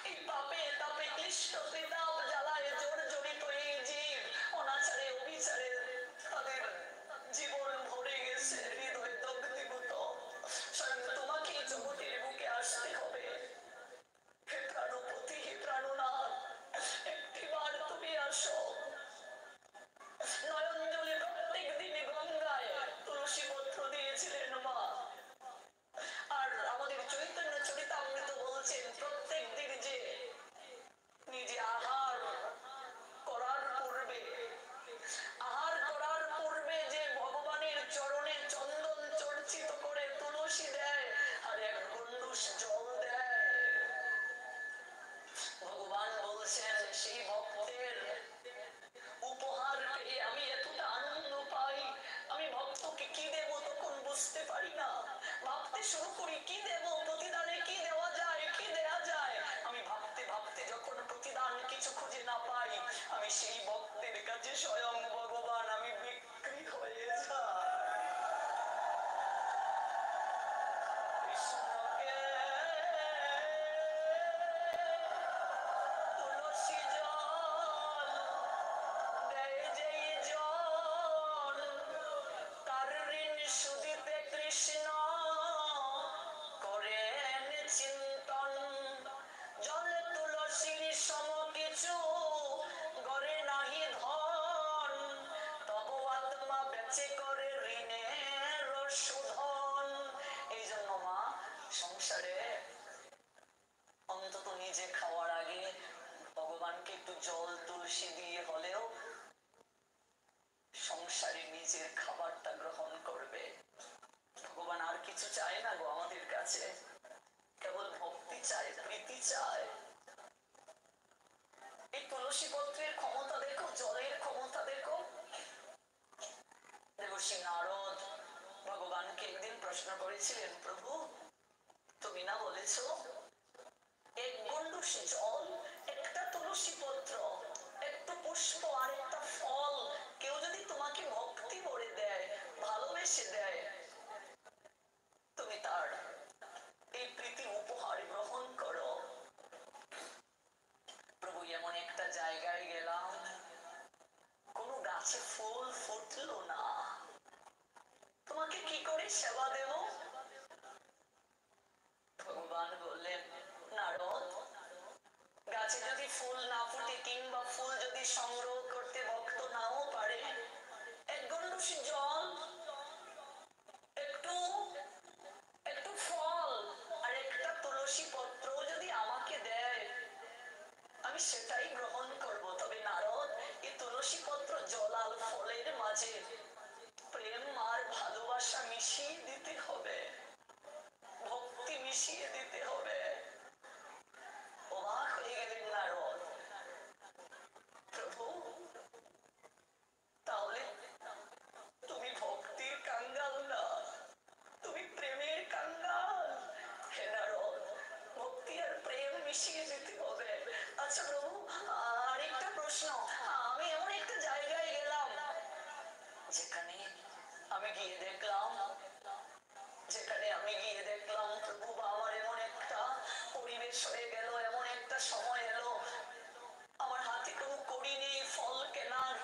এই পাপে তাপে ক্লিষ্ট ত্রিতাপ জ্বালায় জর্জরিত এই জীব, অনাচারে অবিচারে তাদের জীবন ভরে গেছে, হৃদয় দগ্ধীভূত। স্বয়ং তোমাকে জগতের বুকে আসতে শুরু করি কি দেব, প্রতিদানে কি দেওয়া যায়, কি দেয়া যায়। আমি ভাবতে ভাবতে যখন প্রতিদান কিছু খুঁজে না পাই, আমি সেই ভক্তের কাছে স্বয়ং ভগবান আমি বিক্রি হয়ে যাই। কৃষ্ণকে তুলসী জল দেয় যেই জন, তার ঋণ শুধিতে কৃষ্ণ করেন চিন্তন। জলে তুলসীর সম কিছু গড়ে নাহি ধন, তব আত্মা বেঁচে করে ঋণের শোধন। এই জন্য মা সংসারে অন্তত নিজে খাওয়ার আগে ভগবানকে একটু জল তুলসী দিয়ে হলেও সংসারে নিজের খাবারটা গ্রহণ করবে। ভগবান আর কিছু চায় না গো আমাদের কাছে, কেবল ভক্তি চায়, প্রীতি চায়। এই তুলসী পত্রের ক্ষমতা দেখো, জলের ক্ষমতা দেখো। দেবর্ষি নারদ ভগবানকে একদিন প্রশ্ন করেছিলেন, প্রভু তুমি না বলেছ এক গণ্ডূষ জল, একটা তুলসী পত্র, একটু পুষ্প আর একটা ফল কেউ যদি তোমাকে ভক্তি ভরে দেয়, ভালোবেসে দেয়, তুমি তার এই প্রীতি উপহার গ্রহণ করো। প্রভু এমন একটা জায়গায় গেলাম, কোন গাছে ফুল ফুটলো না, তোমাকে কি করে সেবা দেব? ভগবান বললেন, নারদ গাছে যদি ফুল না ফুটে কিংবা ফুল যদি সংগ্রহ করতে ভক্ত নাও পারে, এক গণ্ডূষ জল, একটু একটু ফল আর একটা তুলসী পত্র যদি আমাকে দেয়, আমি সেটাই গ্রহণ করব। তবে নারদ এই তুলসী পত্র জল আর ফলের মাঝে প্রেম আর ভালোবাসা মিশিয়ে দিতে হবে, ভক্তি মিশিয়ে দিতে হবে। অবাক হয়ে গেলেন নারদ, প্রভু তাহলে তুমি ভক্তির কাঙ্গাল না, তুমি প্রেমের কাঙ্গাল। হে নারদ, ভক্তি আর প্রেম মিশিয়ে দিতে হবে। আচ্ছা প্রভু আরেকটা প্রশ্ন, আমি এমন একটা জায়গায় গেলাম যেখানে আমি গিয়ে দেখলাম, প্রভু আমার এমন একটা পরিবেশ হয়ে গেল, এমন একটা সময় এলো, আমার হাতে কোনো কড়ি নেই ফল কেনার,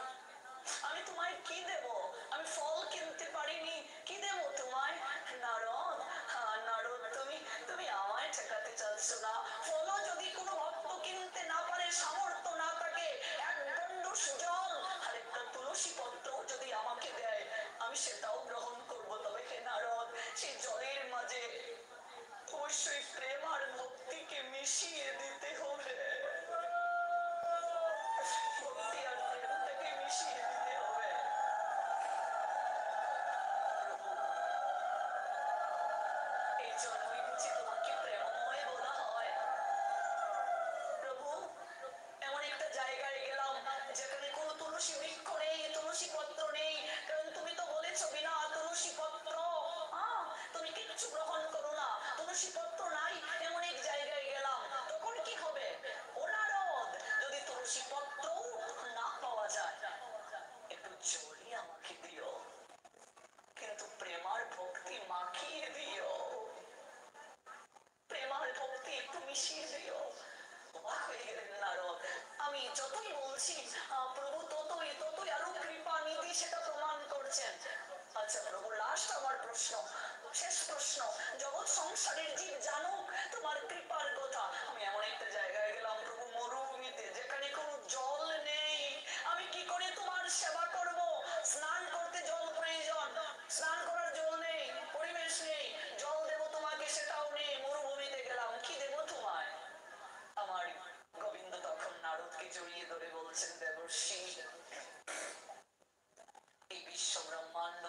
আমি তোমায় কি দেব? আমি ফল কিনতে পারিনি, কি দেব তোমায়? নারদ, নারদ তুমি তুমি আমায় ঠেকাতে চাচ্ছ না। ফলও যদি কোনো ভক্ত কিনতে না পারে, সামর্থ্য না থাকে, এক গণ্ডূষ জল আর একটা তুলসী পত্র যদি আমাকে দেয়, আমি সেটাও গ্রহণ করব। তবে হে নারদ, সেই জলের মাঝে অবশ্যই প্রেম আর ভক্তিকে মিশিয়ে দিতে হবে, ভক্তি আর প্রেমটাকে মিশিয়ে দিতে হবে। এই জন্যই বুঝি তোমাকে প্রেমময় বলা হয়। প্রভু এমন একটা জায়গায় গেলাম যেখানে কোনো তুলসী বৃক্ষ নেই, তুলসী পত্র নেই, কারণ তুমি তো বলেছো বিনা তুলসী পত্র তুমি কিচ্ছু গ্রহণ করো না, তুলসী পত্র নাই। এমন এক জায়গায় গেলাম, তখন কি হবে? ও নারদ, যদি তুলসী পত্র না পাওয়া যায়, একটু জলই আমাকে দিও, কিন্তু প্রেমার ভক্তি মাখিয়ে দিও, প্রেমার ভক্তি একটু মিশিয়ে দিও। অবাক হয়ে গেলেন নারদ। আমি যতই বলছি প্রভু ততই ততই আরো কৃপা নিধি সেটা প্রমাণ করছেন। আচ্ছা প্রভু, লাস্ট আমার প্রশ্ন, শেষ প্রশ্ন, জগৎ সংসারের জীব জানুক তোমার কৃপার কথা। আমি এমন একটা জায়গায় গেলাম প্রভু, মরুভূমিতে, যেখানে কোনো জল নেই, আমি কি করে তোমার সেবা করব? স্নান করতে জল প্রয়োজন, স্নান করার জল নেই, পরিবেশ নেই, জল দেব তোমাকে সেটাও নেই, মরুভূমিতে গেলাম, কি দেব তোমায়? আমার গোবিন্দ তখন নারদকে জড়িয়ে ধরে বলছেন, দেবর্ষি এই বিশ্ব ব্রহ্মাণ্ড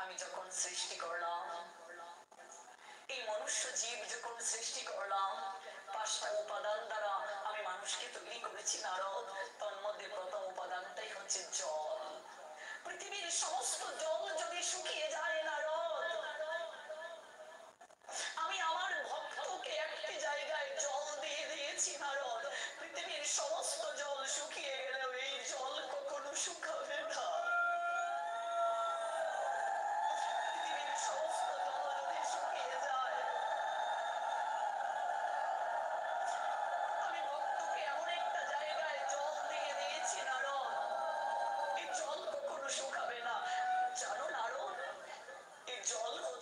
আমি যখন সৃষ্টি করলাম, এই মনুষ্য জীব যখন সৃষ্টি করলাম, 5টা উপাদান দ্বারা আমি মানুষকে তৈরি করেছি নারদ। তন্মধ্যে প্রথম উপাদানটাই হচ্ছে জল। পৃথিবীর সমস্ত জল যদি শুকিয়ে যায় নারদ,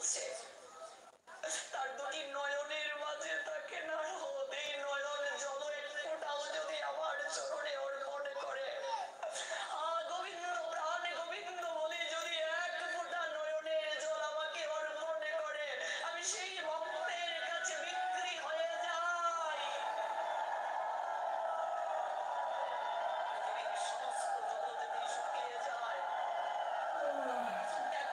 করছে, তার দুটি নয়নের মাঝে তাকে নারদ এই নয়ন জল এক ফোঁটাও যদি আমার চরণে অর্পণ করে, গোবিন্দ প্রাণ গোবিন্দ বলে যদি এক ফোঁটা নয়নের জল আমাকে অর্পণ করে, আমি সেই ভক্তের কাছে বিক্রি হয়ে যাই। পৃথিবীর সমস্ত জগৎ যদি শুকিয়ে যায়, এক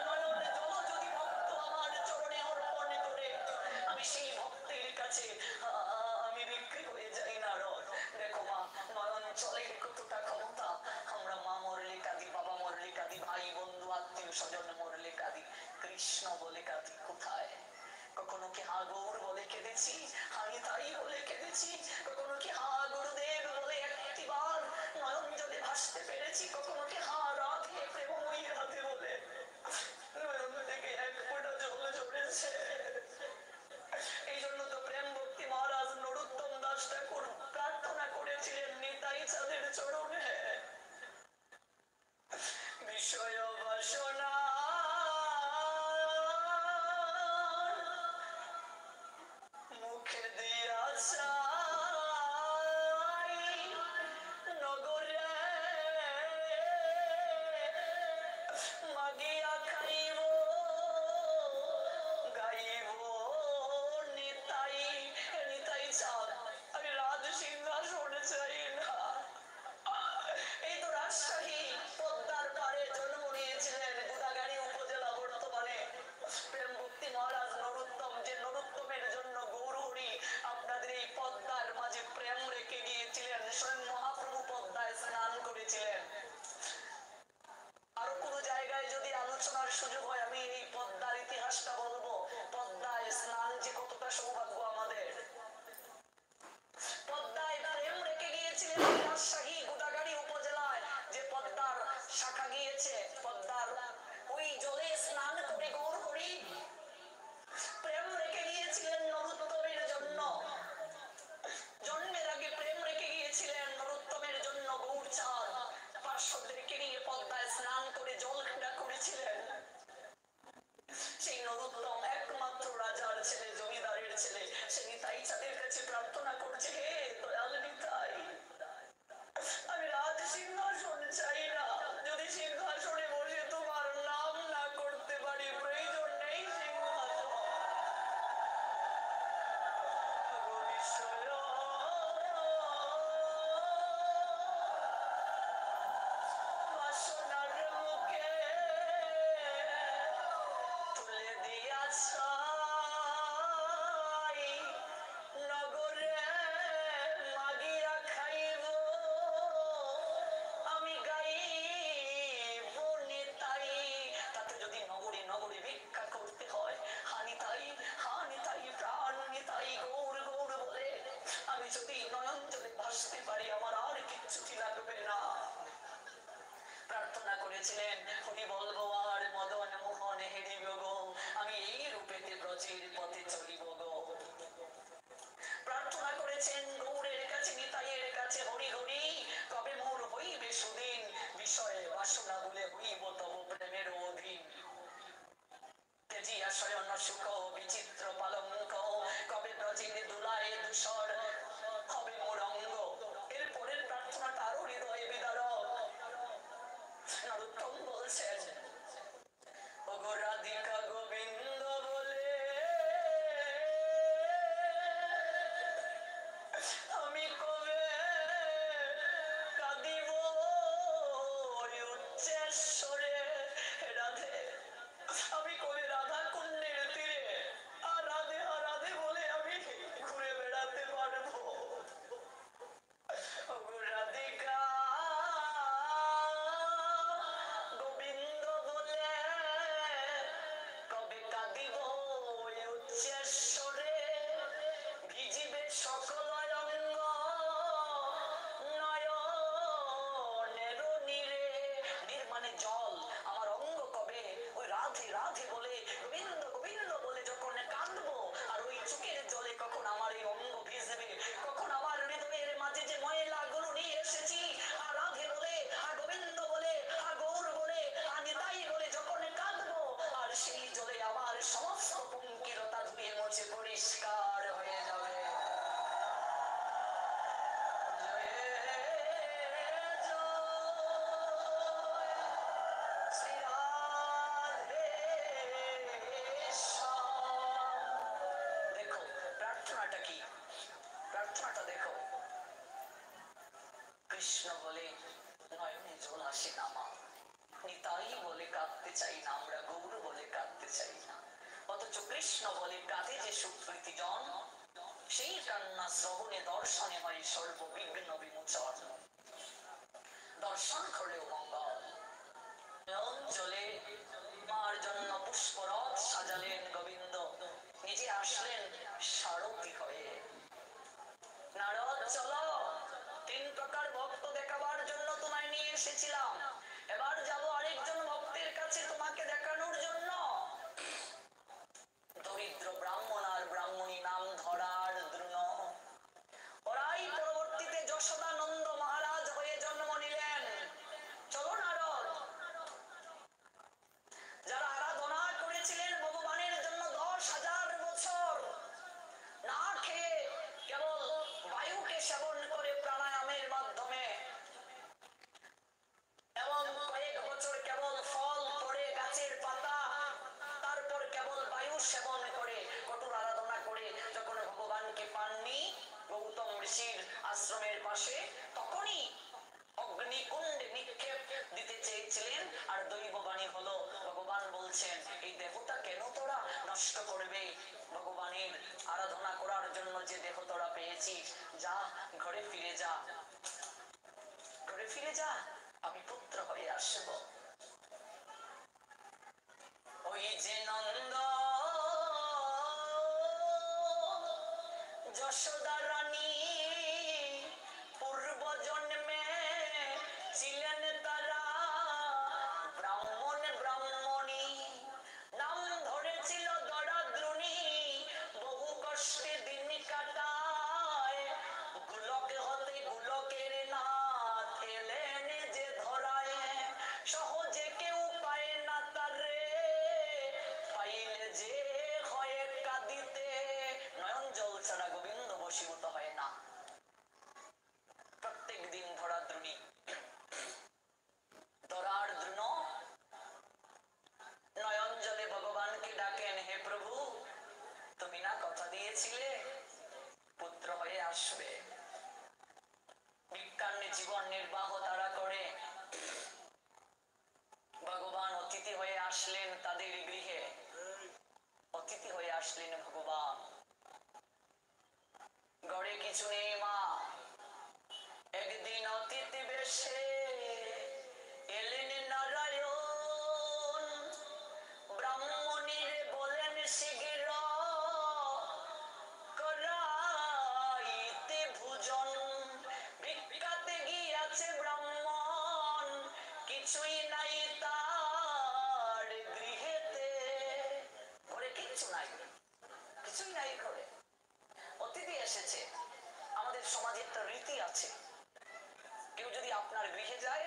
নয়ন জল যদি ভক্ত আমার চরণে অর্পণ করে, আমি সেই ভক্তের কাছে আমি বিক্রি হয়ে যাই নারদ। দেখো মা, নয়ন জলের কতটা ক্ষমতা। আমরা মা মরলে কাঁদি, বাবা মরলে কাঁদি, ভাই বন্ধু আত্মীয় স্বজন মরলে কাঁদি, কৃষ্ণ বলে কাঁদি কোথায়? কখনো কি হা গৌর বলে কেঁদেছি, হানি তাই বলে কেঁদেছি? কখনো কি হা গুরুদেব বলে একটিবার নয়ন জলে ভাসতে পেরেছি? কখনো কি হা রাধে প্রেমময়ী রাধে বলে নয়ন থেকে এক ফোঁটা জল ঝরেছে? এই জন্য তো প্রেম ভক্তি মহারাজ নরোত্তম দাস ঠাকুর প্রার্থনা করেছিলেন নিতাই চাঁদের চরণে, বিষয় বাসনা মুখে দিয়া চাই নগরে মাগিয়া খাইব গাইব নিতাই নিতাই চাঁদ। আমি রাজ সিংহাসন চাই না। এই তো রাজশাহী পদ্মার পারে জন্ম নিয়েছিলেন, গোদাগাড়ি উপজেলা বর্তমানে প্রেম ভক্তি মহারাজ নরোত্তম, যে নরোত্তমের জন্য গৌরহরি আপনাদের এই পদ্মার মাঝে প্রেম রেখে গিয়েছিলেন। স্বয়ং মহাপ্রভু পদ্মায় স্নান করেছিলেন। আরো কোন জায়গায় যদি আলোচনার সুযোগ হয় আমি এই পদ্মার ইতিহাসটা বলবো। পদ্মায় স্নান যে কতটা সৌভাগ্য আমাদের। পদ্মায় প্রেম রেখে গিয়েছিলেন রাজশাহী গোদাগাড়ি উপজেলায় যে পদ্মার শাখা গিয়েছে, পদ্মার ওই জলে স্নান করে গৌরহরি প্রেম রেখে গিয়েছিলেন নরোত্তমের জন্য। জন্মের আগে প্রেম রেখে গিয়েছিলেন নরোত্তমের জন্য গৌরচাঁদ। পার্শ্বদেরকে নিয়ে পদ্মায় স্নান করে জল ক্রীড়া করেছিলেন। সেই নরোত্তম একমাত্র রাজার ছেলে, জমিদারের ছেলে, সে নিতাই চাঁদের কাছে প্রার্থনা করছে, হে দয়াল নিতাই, আমি রাজ সিংহাসন চাই না। যদি সিংহাসনে বসে তোমার নাম না করতে পারি, প্রয়োজন নেই সিংহাসন। বাসনার মুখে তুলে দিয়াছ নগরে মাগিয়া খাইব আমি গাইব নিতাই। তাতে যদি নগরে নগরে ভিক্ষা করতে হয়, হানিতাই হানিতাই প্রাণ নিতাই গৌর গৌর বলে আমি যদি নয়ন জলে ভাসতে পারি, আমার আর কিচ্ছুটি লাগবে না। প্রার্থনা করেছিলেন, হরি বলবো আর মদন মোহন হেরিব গো, আমি এই রূপেতে ব্রজের পথে চলিব গো। প্রার্থনা করেছেন গৌরের কাছে, নিতাইয়ের কাছে, হরি হরি কবে মোর হইবে সুদিন, বিষয়ে বাসনা বলে হইব তব প্রেমের অধীন। তেজিয়া শয়ন সুখ বিচিত্র পালঙ্ক, কবে ব্রজের দুলায় দূষর হবে মোর অঙ্গ। এর পরের প্রার্থনাটা আরো হৃদয়ে বিদারক। নরোত্তম বলছেন, ওগো রাধিকা গোবিন্দ বলে আমি কবে কাঁদিব উচ্চেশ্বরে, রাধে আমি কবে রাধা কুণ্ডের তীরে আর রাধে বলে আমি ঘুরে বেড়াতে পারবো? ওগো রাধিকা গোবিন্দ বলে কবে কাঁদিব উচ্চেশ্বরে, ভিজিবে সকল অঙ্গ নয়নের নীরে। নীর মানে জল। আমার অঙ্গ কবে ওই রাধে রাধে বলে, গোবিন্দ গোবিন্দ বলে যখন কাঁদবো, আর ওই চোখের জলে কখন আমার এই অঙ্গ ভিজবে, কখন আমার হৃদয়ের মাঝে যে ময়লা গুলো নিয়ে এসেছি, আর রাধে বলে আর গোবিন্দ বলে আর গৌর বলে আর নিতাই বলে যখন কাঁদবো, আর সেই জলে আমার তোমার সমস্ত পঙ্কিলতা ধুয়ে মুছে পরিষ্কার হয়ে যাবে। দেখো প্রার্থনাটা কি, প্রার্থনাটা দেখো। কৃষ্ণ বলে নয়নে জল আসে না মা, নিতাই বলে কাঁদতে চাই না আমরা, গৌর বলে কাঁদতে চাই না। অথচ কৃষ্ণ বলে কাঁদে যে সুপ্রীতি জন, সেই কান্না শ্রবণে দর্শনে হয় সর্ববিঘ্ন বিমোচন। দর্শন করলেও মঙ্গল। জলে মার জন্য পুষ্পরথ সাজালেন গোবিন্দ, নিজে আসলেন সারথি হয়ে। নারদ চলো, 3 প্রকার ভক্ত দেখাবার জন্য তোমায় নিয়ে এসেছিলাম, এবার যাব আরেকজন ভক্তের কাছে তোমাকে দেখানোর জন্য। দরিদ্র ব্রাহ্মণ আর ব্রাহ্মণী নাম ধরার দ্রুণ, ওরাই পরবর্তীতে যশোদানন্দ মহারাজ হয়ে জন্ম নিলেন। চলো নারদ, যারা আরাধনা করেছিলেন ভগবানের জন্য 10,000 বছর, না খেয়ে কেবল বায়ুকে সেবন করে প্রাণায়ামের মাধ্যমে, এবং কয়েক বছর কেবল ফল পড়ে গাছের পাতা, তারপর কেবল বায়ু সেবন করে কঠোর আরাধনা করে যখন ভগবানকে পাননি গৌতম ঋষির আশ্রমের পাশে, তখনই অগ্নিকুণ্ডে নিক্ষেপ দিতে চেয়েছিলেন। আর দৈববাণী হলো, ভগবান বলছেন এই দেহটা কেন তোরা নষ্ট করবে, ভগবানের আরাধনা করার জন্য যে দেহ তোরা পেয়েছিস, যা ঘরে ফিরে যা, ঘরে ফিরে যা, আমি পুত্র হয়ে আসব। ওই যে নন্দ যশোদা রানী পূর্ব জন্মে ছিলেন তারা ব্রাহ্মণ ব্রাহ্মণী, নাম ধরেছিল দরাদ্রুণী, বহু কষ্টে দিন কাটায়, গোলক হতে গোলকের নাথ এলেন যে ধরায়, সহজে কেউ পায় না তারে, পাইলে যে হয় কাঁদিতে। নয়ন জল ছাড়া গোবিন্দ বশীভূত হয় না। প্রত্যেক দিন ধরাদ্রুণী, ধরার দ্রুণ নয়ন জলে ভগবানকে ডাকেন, হে প্রভু তুমি না কথা দিয়েছিলে পুত্র হয়ে আসবে। বিজ্ঞানে জীবন নির্বাহ তারা করে, ভগবান অতিথি হয়ে আসলেন তাদের গৃহে, অতিথি হয়ে আসলেন ভগবান। ঘরে কিছু নেই মা, একদিন অতিথি বেশে এলেন নারায়ণ, ব্রাহ্মণীর বলেন শীঘ্র করাইতে ভোজন। ভিক্ষাতে গিয়াছে ব্রাহ্মণ, কিছুই নাই তার গৃহেতে। ঘরে কিচ্ছু নাই, কিছুই নাই ঘরে। অতিথি এসেছে। আমাদের সমাজে একটা রীতি আছে, কেউ যদি আপনার গৃহে যায়,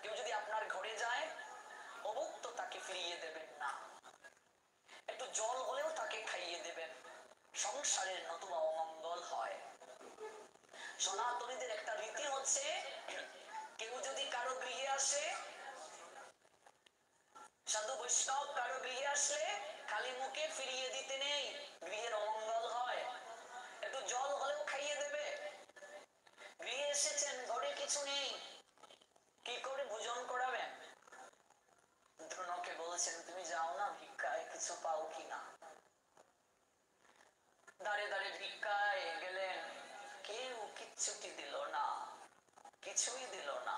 কেউ যদি আপনার ঘরে যায়, অভুক্ত তাকে ফিরিয়ে দেবেন না, একটু জল হলেও তাকে খাইয়ে দেবেন, সংসারের নতুবা অমঙ্গল হয়। সনাতনীদের একটা রীতি হচ্ছে, কেউ যদি কারো গৃহে আসে, সাধু বৈষ্ণব কারো গৃহে আসলে খালি মুখে ফিরিয়ে দিতে নেই, গৃহের অমঙ্গল হয়, একটু জল হলেও খাইয়ে দেবে। গৃহে এসেছেন, ঘরে কিছু নেই, কি করে ভোজন করাবেন? দ্রোণকে বলছেন তুমি যাও না ভিক্ষায়, কিছু পাও কিনা। দাঁড়ে দাঁড়ে ভিক্ষায় গেলেন, কেউ কিচ্ছুটি দিল না, কিছুই দিল না।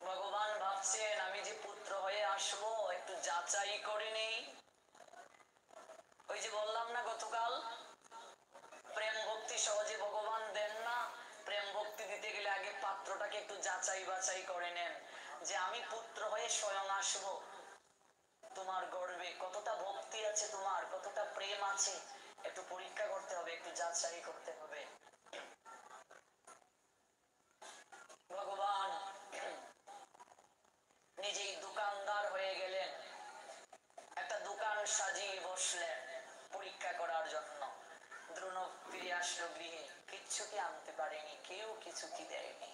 ভগবান ভাবছেন আমি যে পুত্র হয়ে আসবো, একটু যাচাই করে নেই। ওই যে বললাম না গতকাল, প্রেম ভক্তি সহজে ভগবান দেন না, প্রেম ভক্তি দিতে গেলে আগে পাত্রটাকে একটু যাচাই বাছাই করে নেন, যে আমি পুত্র হয়ে স্বয়ং আসবো, তোমার গর্বে কতটা ভক্তি আছে, তোমার কতটা প্রেম আছে, একটু পরীক্ষা করতে হবে, একটু যাচাই করতে হবে। ভগবান নিজেই দোকানদার হয়ে গেলেন, একটা সাজিয়ে বসলেন পরীক্ষা করার জন্য। দ্রোণ ফিরে আসলো গৃহে, কিচ্ছু কি আনতে পারেনি, কেউ কিছু কি দেয়নি,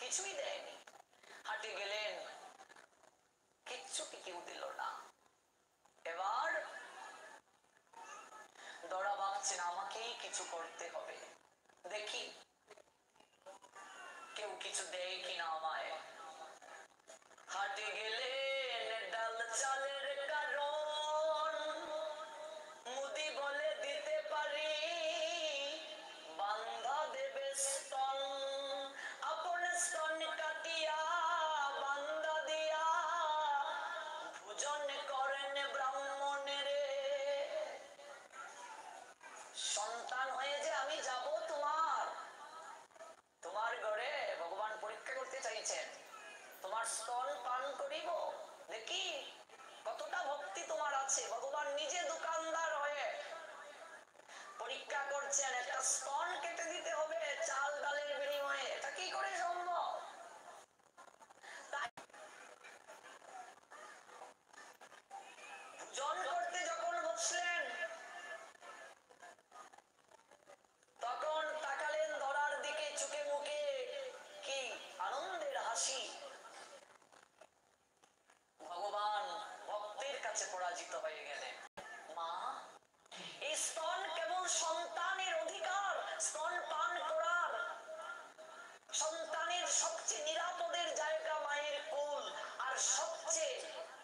কিছুই দেয়নি। হাটে গেলেন, কিচ্ছু কি কেউ দিল না। এবার দড়া ভাবছেন আমাকেই কিছু করতে হবে, দেখি কেউ কিছু দেয় কিনা আমায়। হাটে গেলেন ডাল চালের কারণ মুদি বলে দিতে পারি, বান্ধা দেবে স্তন, আপন স্তন কাটিয়া বান্ধা দিয়া ভোজন করেন ব্রাহ্মণের। সন্তান হয়ে যে আমি যাব তোমার তোমার ঘরে, ভগবান পরীক্ষা করতে চাইছেন, তোমার স্তন পান করিব, দেখি কতটা ভক্তি তোমার আছে। ভগবান নিজে দোকানদার হয়ে পরীক্ষা করছেন, একটা স্তন কেটে দিতে হবে চাল ডালের বিনিময়ে, এটা কি করে সম্ভব? ভোজন করতে যখন বসলেন তখন তাকালেন ধরার দিকে, চোখে মুখে কি আনন্দের হাসি। ভগবান ভক্তের কাছে পরাজিত হয়ে গেলেন। মা, এই স্তন কেবল সন্তানের অধিকার, স্তন পান করার। সন্তানের সবচেয়ে নিরাপদের জায়গা মায়ের কোল, আর সবচেয়ে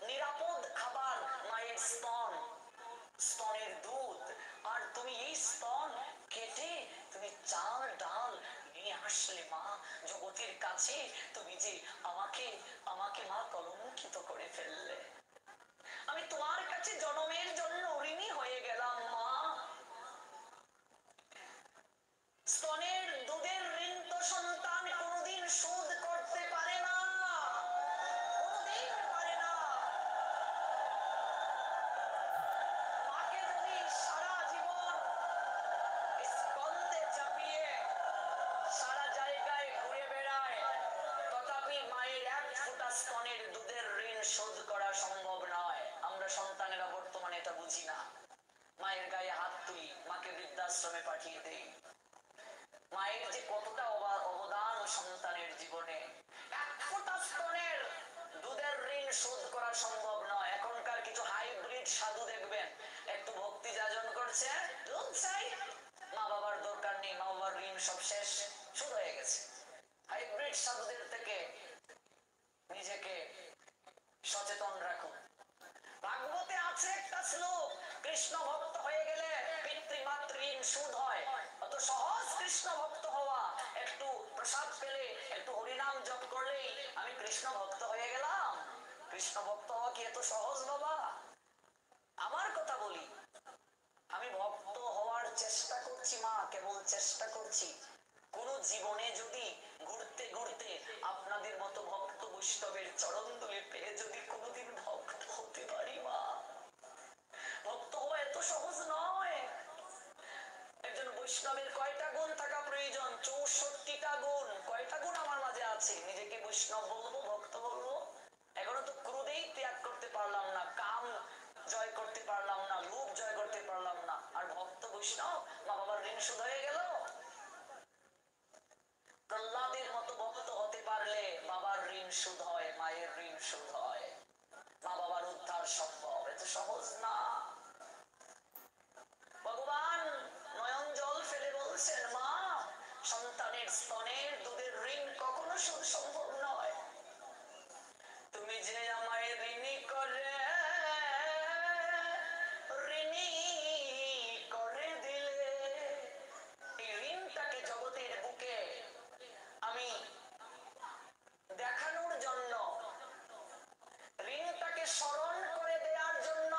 নিরাপদ খাবার মায়ের স্তন, স্তনের দুধ। আর তুমি এই স্তন কেটে তুমি চাল ডাল নিয়ে আসলে মা জগতের কাছে, তুমি যে আমাকে আমাকে মা কলঙ্কিত করে ফেললে। আমি তোমার কাছে জনমের জন্য ঋণী হয়ে গেলাম মা। স্তনের দুধের ঋণ তো সন্তান কোনোদিন শোধ করতে পারে না, কোনোদিন পারে না। মাকে যদি সারা জীবন স্কন্ধে চাপিয়ে সারা জায়গায় ঘুরে বেড়ায়, তথাপি মায়ের এক ফোঁটা স্তনের দুধের ঋণ শোধ করা সম্ভব নয়। আমরা সন্তানেরা বর্তমানে এটা বুঝি না। মায়ের গায়ে হাত তুলি, মাকে বৃদ্ধাশ্রমে পাঠিয়ে দেই। মায়ের যে কতটা অবদান সন্তানের জীবনে, এক ফোঁটা স্তনের দুধের ঋণ শোধ করা সম্ভব নয়। এখনকার কিছু হাইব্রিড সাধু দেখবেন, একটু ভক্তি যাজন করছে, দুধ চাই, মা বাবার দরকার নেই, মা বাবার ঋণ সব শেষ, শোধ হয়ে গেছে। হাইব্রিড সাধুদের থেকে নিজেকে সচেতন রাখুন। ভাগবতে আছে একটা শ্লোক, কৃষ্ণ ভক্ত হয়ে গেলে পিতৃমাতৃ ঋণ শোধ হয়। অত সহজ কৃষ্ণ ভক্ত হওয়া, একটু প্রসাদ পেলে একটু হরিনাম জপ করলেই আমি কৃষ্ণ ভক্ত হয়ে গেলাম। কৃষ্ণ ভক্ত হওয়া কি এত সহজ বাবা? আমার কথা বলি, আমি ভক্ত হওয়ার চেষ্টা করছি মা, কেবল চেষ্টা করছি। কোন জীবনে যদি ঘুরতে ঘুরতে আপনাদের মতো ভক্ত বৈষ্ণবের চরণ ধুলি পেয়ে যদি কোনোদিন ভক্ত হতে পারি মা। ভক্ত হওয়া এত সহজ নয়। একজন বৈষ্ণবের কয়টা গুণ থাকা প্রয়োজন? 64টা গুণ। কয়টা গুণ আমার মাঝে আছে? নিজেকে বৈষ্ণব বলবো, ভক্ত বলবো। এখনো তো ক্রোধেই ত্যাগ করতে পারলাম না, কাম জয় করতে পারলাম না, লোভ জয় করতে পারলাম না, আর ভক্ত বৈষ্ণব, মা বাবার ঋণ শোধ হয়ে গেল। প্রহ্লাদের মতো ভক্ত হতে পারলে বাবার ঋণ শোধ হয়, মায়ের ঋণ শোধ হয়, মা বাবার উদ্ধার সম্ভব। এত সহজ না। ভগবান নয়ন জল ফেলে বলছেন, মা, সন্তানের স্তনের দুধের ঋণ কখনো শোধ সম্ভব নয়। তুমি যে আমায় ঋণী করে দিলে, এই ঋণটাকে জগতের বুকে আমি দেখানোর জন্য, ঋণটাকে স্মরণ করে দেওয়ার জন্য,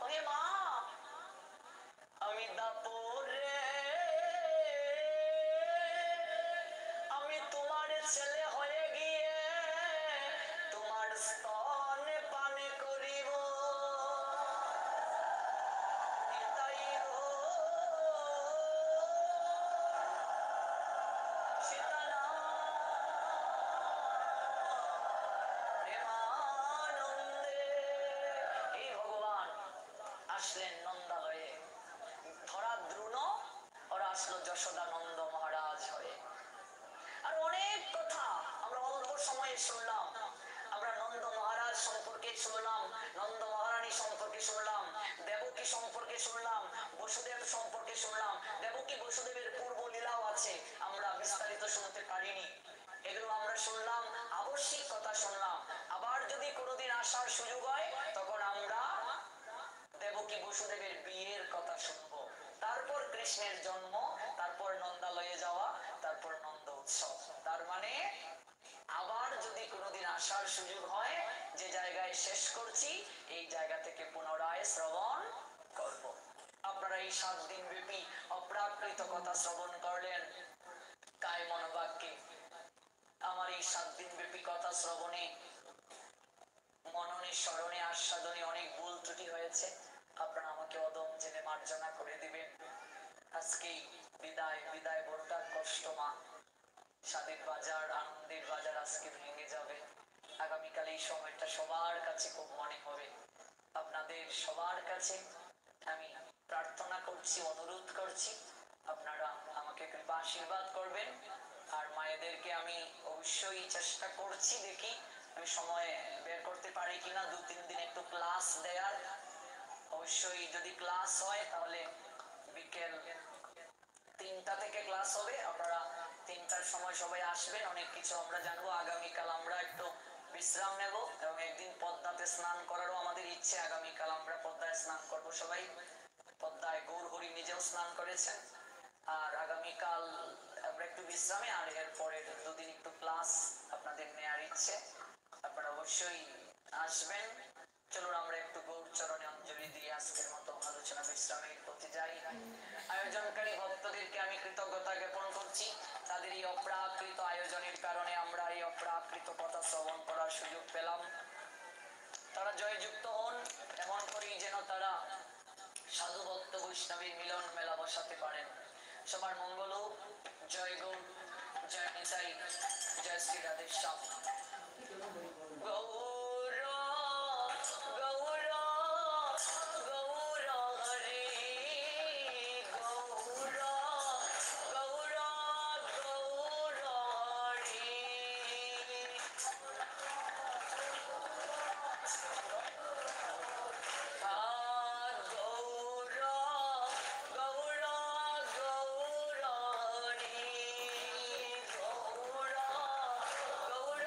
ওহে মা, আমি দাপরে আমি তোমার ছেলে হয়ে গিয়ে তোমার স্তনে আসলেন নন্দালয়ে, ধরা দ্রুণ ওরা আসলো যশোদানন্দ মহারাজ হয়ে। আর অনেক কথা আমরা অল্প সময়ে শুনলাম। আমরা নন্দ মহারাজ সম্পর্কে শুনলাম, নন্দ মহারানী সম্পর্কে শুনলাম, দেবকী সম্পর্কে শুনলাম, বসুদেব সম্পর্কে শুনলাম। দেবকী বসুদেবের পূর্ব লীলাও আছে, আমরা বিস্তারিত শুনতে পারিনি। এগুলো আমরা শুনলাম, আবশ্যিক কথা শুনলাম। আবার যদি কোনোদিন আসার সুযোগ হয় তখন আমরা দেবকী বসুদেবের বিয়ের কথা শুনবো, তারপর কৃষ্ণের জন্ম, তারপর নন্দালয়ে যাওয়া, তারপর নন্দ উৎসব। তার মানে আবার যদি কোনোদিন আসার সুযোগ হয়, যে জায়গায় শেষ করছি এই জায়গা থেকে পুনরায় শ্রবণ করব। আপনারা এই 7 দিন ব্যাপী অপ্রাকৃত কথা শ্রবণ করলেন কায় মনোবাক্যে। আমার এই 7 দিন ব্যাপী কথা শ্রবণে, মননে, স্মরণে, আস্বাদনে অনেক ভুল ত্রুটি হয়েছে। আপনারা আমাকে অদম জেনে মার্জনা করে দিবেন। আজকে বিদায়, বিদায় বড়টা কষ্ট মা। স্বাদের বাজার, আনন্দের বাজার আজকে ভেঙে যাবে। আগামীকাল এই সময়টা সবার কাছে খুব মনে হবে। আপনাদের সবার কাছে আমি প্রার্থনা করছি, অনুরোধ করছি, আপনারা আমাকে কৃপা আশীর্বাদ করবেন। আর মায়েদেরকে আমি অবশ্যই চেষ্টা করছি, দেখি আমি সময় বের করতে পারি কিনা 2-3 দিন একটু ক্লাস দেয়ার। অবশ্যই যদি ক্লাস হয় তাহলে বিকেল 3টা থেকে ক্লাস হবে। আপনারা 3টার সময় সবাই আসবেন, অনেক কিছু আমরা জানবো। আগামীকাল আমরা একটু বিশ্রাম নেব এবং একদিন পদ্মাতে স্নান করারও আমাদের ইচ্ছে। আগামীকাল আমরা পদ্মায় স্নান করব সবাই। পদ্মায় গৌরহরি নিজেও স্নান করেছেন। আর আগামীকাল আমরা একটু বিশ্রামে, আর এরপরে 2 দিন একটু ক্লাস আপনাদের নেয়ার ইচ্ছে। আপনারা অবশ্যই আসবেন। চলুন আমরা একটু গৌর চরণে অঞ্জলি দিয়ে আজকের মতো আলোচনা বিশ্রামের প্রতি যাই। আয়োজনকারী ভক্তদেরকে আমি কৃতজ্ঞতা জ্ঞাপন করছি। তাদের এই অপ্রাকৃত আয়োজনের কারণে আমরা এই অপ্রাকৃত কথা শ্রবণ করার সুযোগ পেলাম। তারা জয়যুক্ত হন, এমন করেই যেন তারা সাধু ভক্ত বৈষ্ণবের মিলন মেলা বসাতে পারেন। সবার মঙ্গল হোক। জয় গৌর, জয় নিতাই, জয় শ্রী রাধেশ্যাম। গৌর গৌর গৌর হরি গৌর গৌর গৌর হরি। গৌর গৌর গৌর হরি গৌর গৌর